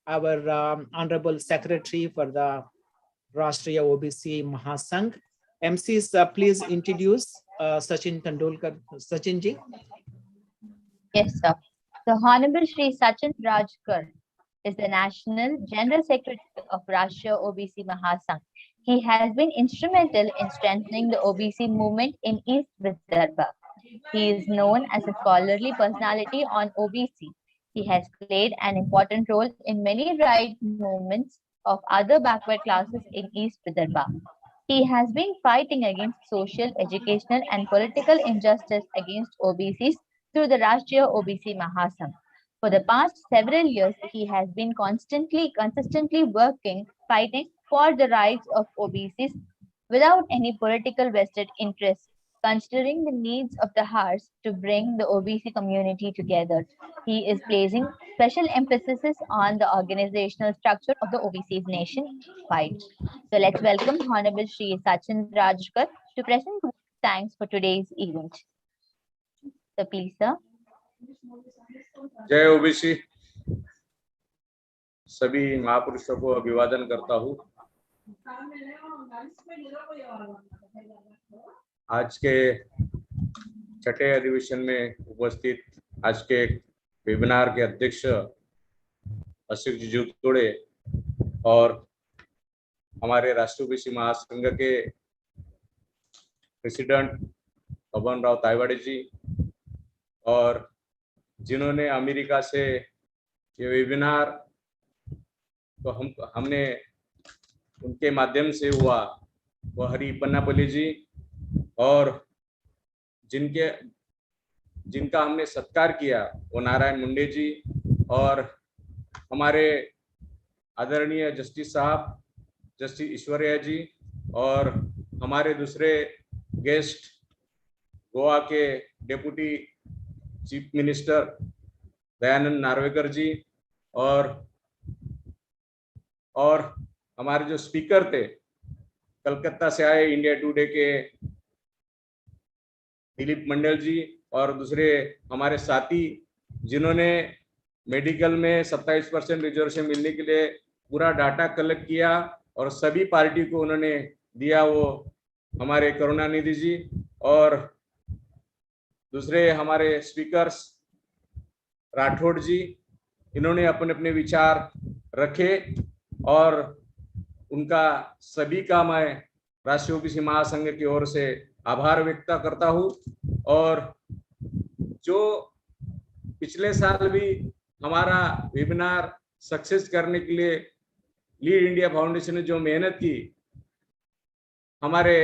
our Honorable Secretary for the Rashtriya OBC Mahasangh. MCs, please introduce Sachin Tendulkar. Sachin ji. Yes, sir. The Honorable Shri Sachin Rajkar is the National General Secretary of Rashtriya OBC Mahasangh. He has been instrumental in strengthening the OBC movement in East Vidarbha. He is known as a scholarly personality on OBC. He has played an important role in many right movements of other backward classes in East Vidarbha. He has been fighting against social, educational, and political injustice against OBCs through the Rashtriya OBC Mahasangh. For the past several years, he has been consistently working, fighting for the rights of OBCs without any political vested interest, considering the needs of the hearts to bring the OBC community together. He is placing special emphasis on the organizational structure of the OBCs nation-wide. So let's welcome Honorable Shri Sachin Rajkar to present thanks for today's event. So please, sir. जय OBC. सभी महापुरुषों को अभिवादन करता हूँ। आज के छठे अधिवेशन में उपस्थित आज के वेबिनार के अध्यक्ष अशोक जी जुतोड़े और हमारे राष्ट्रीय ओबीसी महासंघ के प्रेसिडेंट बबन राव तायवाड़े जी और जिन्होंने अमेरिका से ये वेबिनार तो हमने उनके माध्यम से हुआ, वो हरी पन्नापल्ली जी और जिनका हमने सत्कार किया वो नारायण मुंडे जी और हमारे आदरणीय जस्टिस साहब जस्टिस ईश्वरिया जी और हमारे दूसरे गेस्ट गोवा के deputy chief minister Dayanand Narvekar ji और हमारे जो स्पीकर थे कलकत्ता से आए इंडिया टुडे के दिलीप मंडल जी और दूसरे हमारे साथी जिन्होंने मेडिकल में 27% रिजर्वेशन मिलने के लिए पूरा डाटा कलेक्ट किया और सभी पार्टी को उन्होंने दिया, वो हमारे करुणानिधि जी और दूसरे हमारे स्पीकर्स राठौड़ जी, इन्होंने अपने अपने विचार रखे और उनका सभी का मैं राष्ट्रीय ओबीसी महासंघ की ओर से आभार व्यक्त करता हूं। और जो पिछले साल भी हमारा वेबिनार सक्सेस करने के लिए लीड इंडिया फाउंडेशन ने जो मेहनत की, हमारे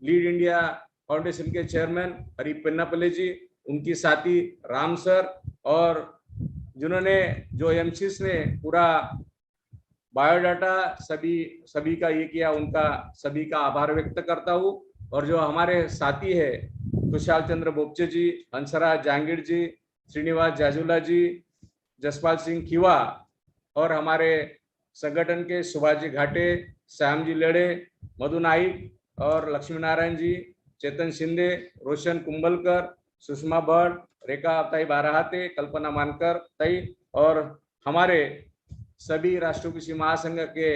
लीड इंडिया फाउंडेशन के चेयरमैन हरी पन्नापल्ली जी, उनकी साथी राम सर और जिन्होंने जो एमसीस ने पूरा बायोडाटा सभी का ये किया, उनका सभी का आभार व्यक्त करता हूँ। और जो हमारे साथी है कुशाल चंद्र बोपचे जी, हंसराज जहांगीर जी, श्रीनिवास जाजुला जी, जसपाल सिंह खीवा और हमारे संगठन के सुभाष जी घाटे, श्याम जी लेड़े, मधु नाइक और लक्ष्मी नारायण जी, चेतन शिंदे, रोशन कुंभलकर, सुषमा भट्ट, रेखा ताई बाराहाते, कल्पना मानकर ताई और हमारे सभी राष्ट्रीय ओबीसी महासंघ के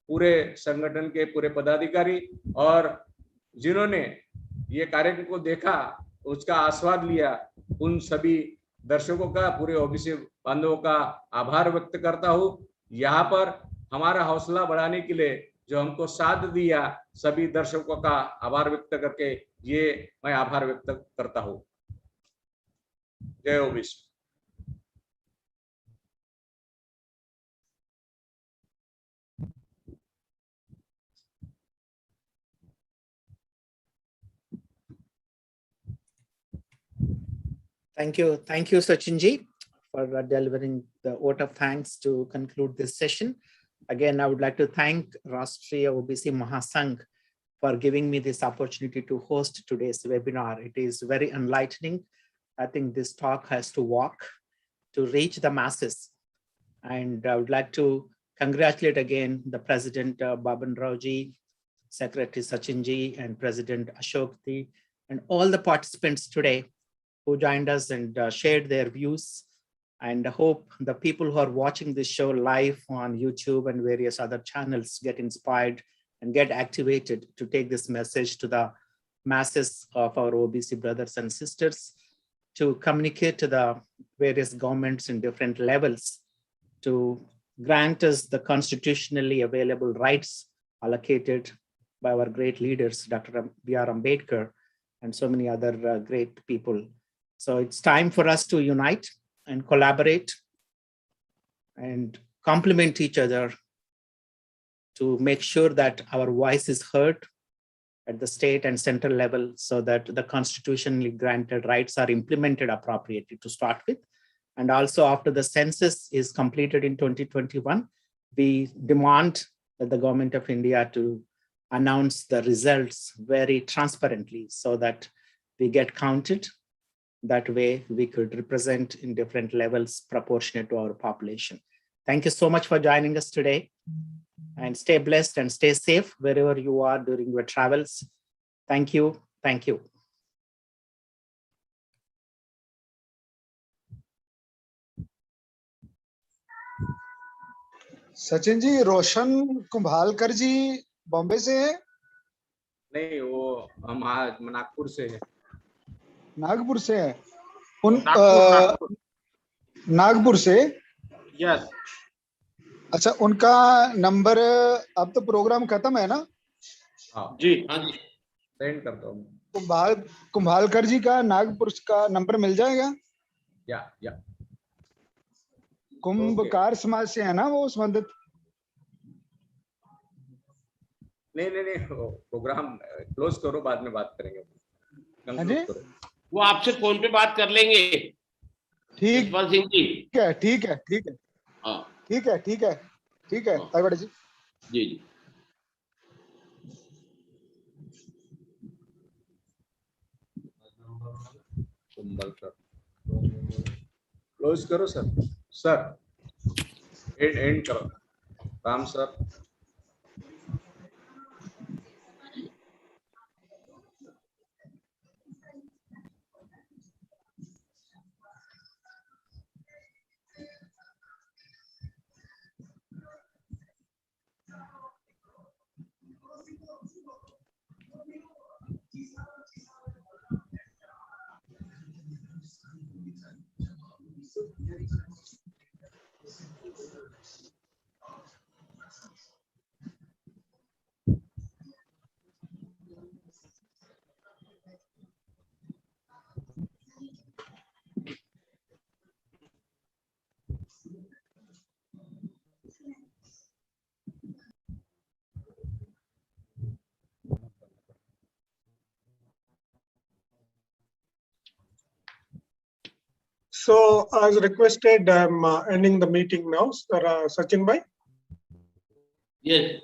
पूरे संगठन के पूरे पदाधिकारी और जिन्होंने ये कार्यक्रम को देखा, उसका आस्वाद लिया, उन सभी दर्शकों का, पूरे ओबीसी बांधवों का आभार व्यक्त करता हूँ। यहाँ पर हमारा हौसला बढ़ाने के लिए जो हमको साथ दिया, सभी दर्शकों का आभार व्यक्त करके ये मैं आभार व्यक्त करता हूँ। जय OBC. Thank you, Sachin ji, for delivering the vote of thanks to conclude this session. Again, I would like to thank Rashtriya OBC Mahasangh for giving me this opportunity to host today's webinar. It is very enlightening. I think this talk has to walk to reach the masses. And I would like to congratulate again the President Baban Rao ji, Secretary Sachin ji, and President Ashok ji, and all the participants today who joined us and shared their views. And I hope the people who are watching this show live on YouTube and various other channels get inspired and get activated to take this message to the masses of our OBC brothers and sisters, to communicate to the various governments in different levels to grant us the constitutionally available rights allocated by our great leaders, Dr. B.R. Ambedkar, and so many other great people. So it's time for us to unite and collaborate and complement each other to make sure that our voice is heard at the state and central level so that the constitutionally granted rights are implemented appropriately to start with. And also after the census is completed in 2021, we demand that the government of India to announce the results very transparently so that we get counted. That way we could represent in different levels proportionate to our population. Thank you so much for joining us today, and stay blessed and stay safe wherever you are during your travels. Thank you. Thank you. Sachin ji, Roshan Kumbhalkar ji Bombay से है? नहीं, वो हम आज नागपुर से है। नागपुर से है? उन नागपुर से? यस। अच्छा, उनका नंबर, अब तो प्रोग्राम खत्म है ना? हाँ जी, हाँ जी, सेंड करता हूँ। कुंभालकर जी का नागपुर का नंबर मिल जाएगा? या कुंभकार समाज से है ना वो संबंधित? नहीं, प्रोग्राम क्लोज करो, बाद में बात करेंगे। कंक्लूड करो। वो आपसे फोन पे बात कर लेंगे। ठीक है, ठीक है। हाँ, ठीक है ताईवाड़ा जी। जी। क्लोज करो सर एंड करो Ram sir. So, as requested, I'm ending the meeting now. Sachin bhai. Yes.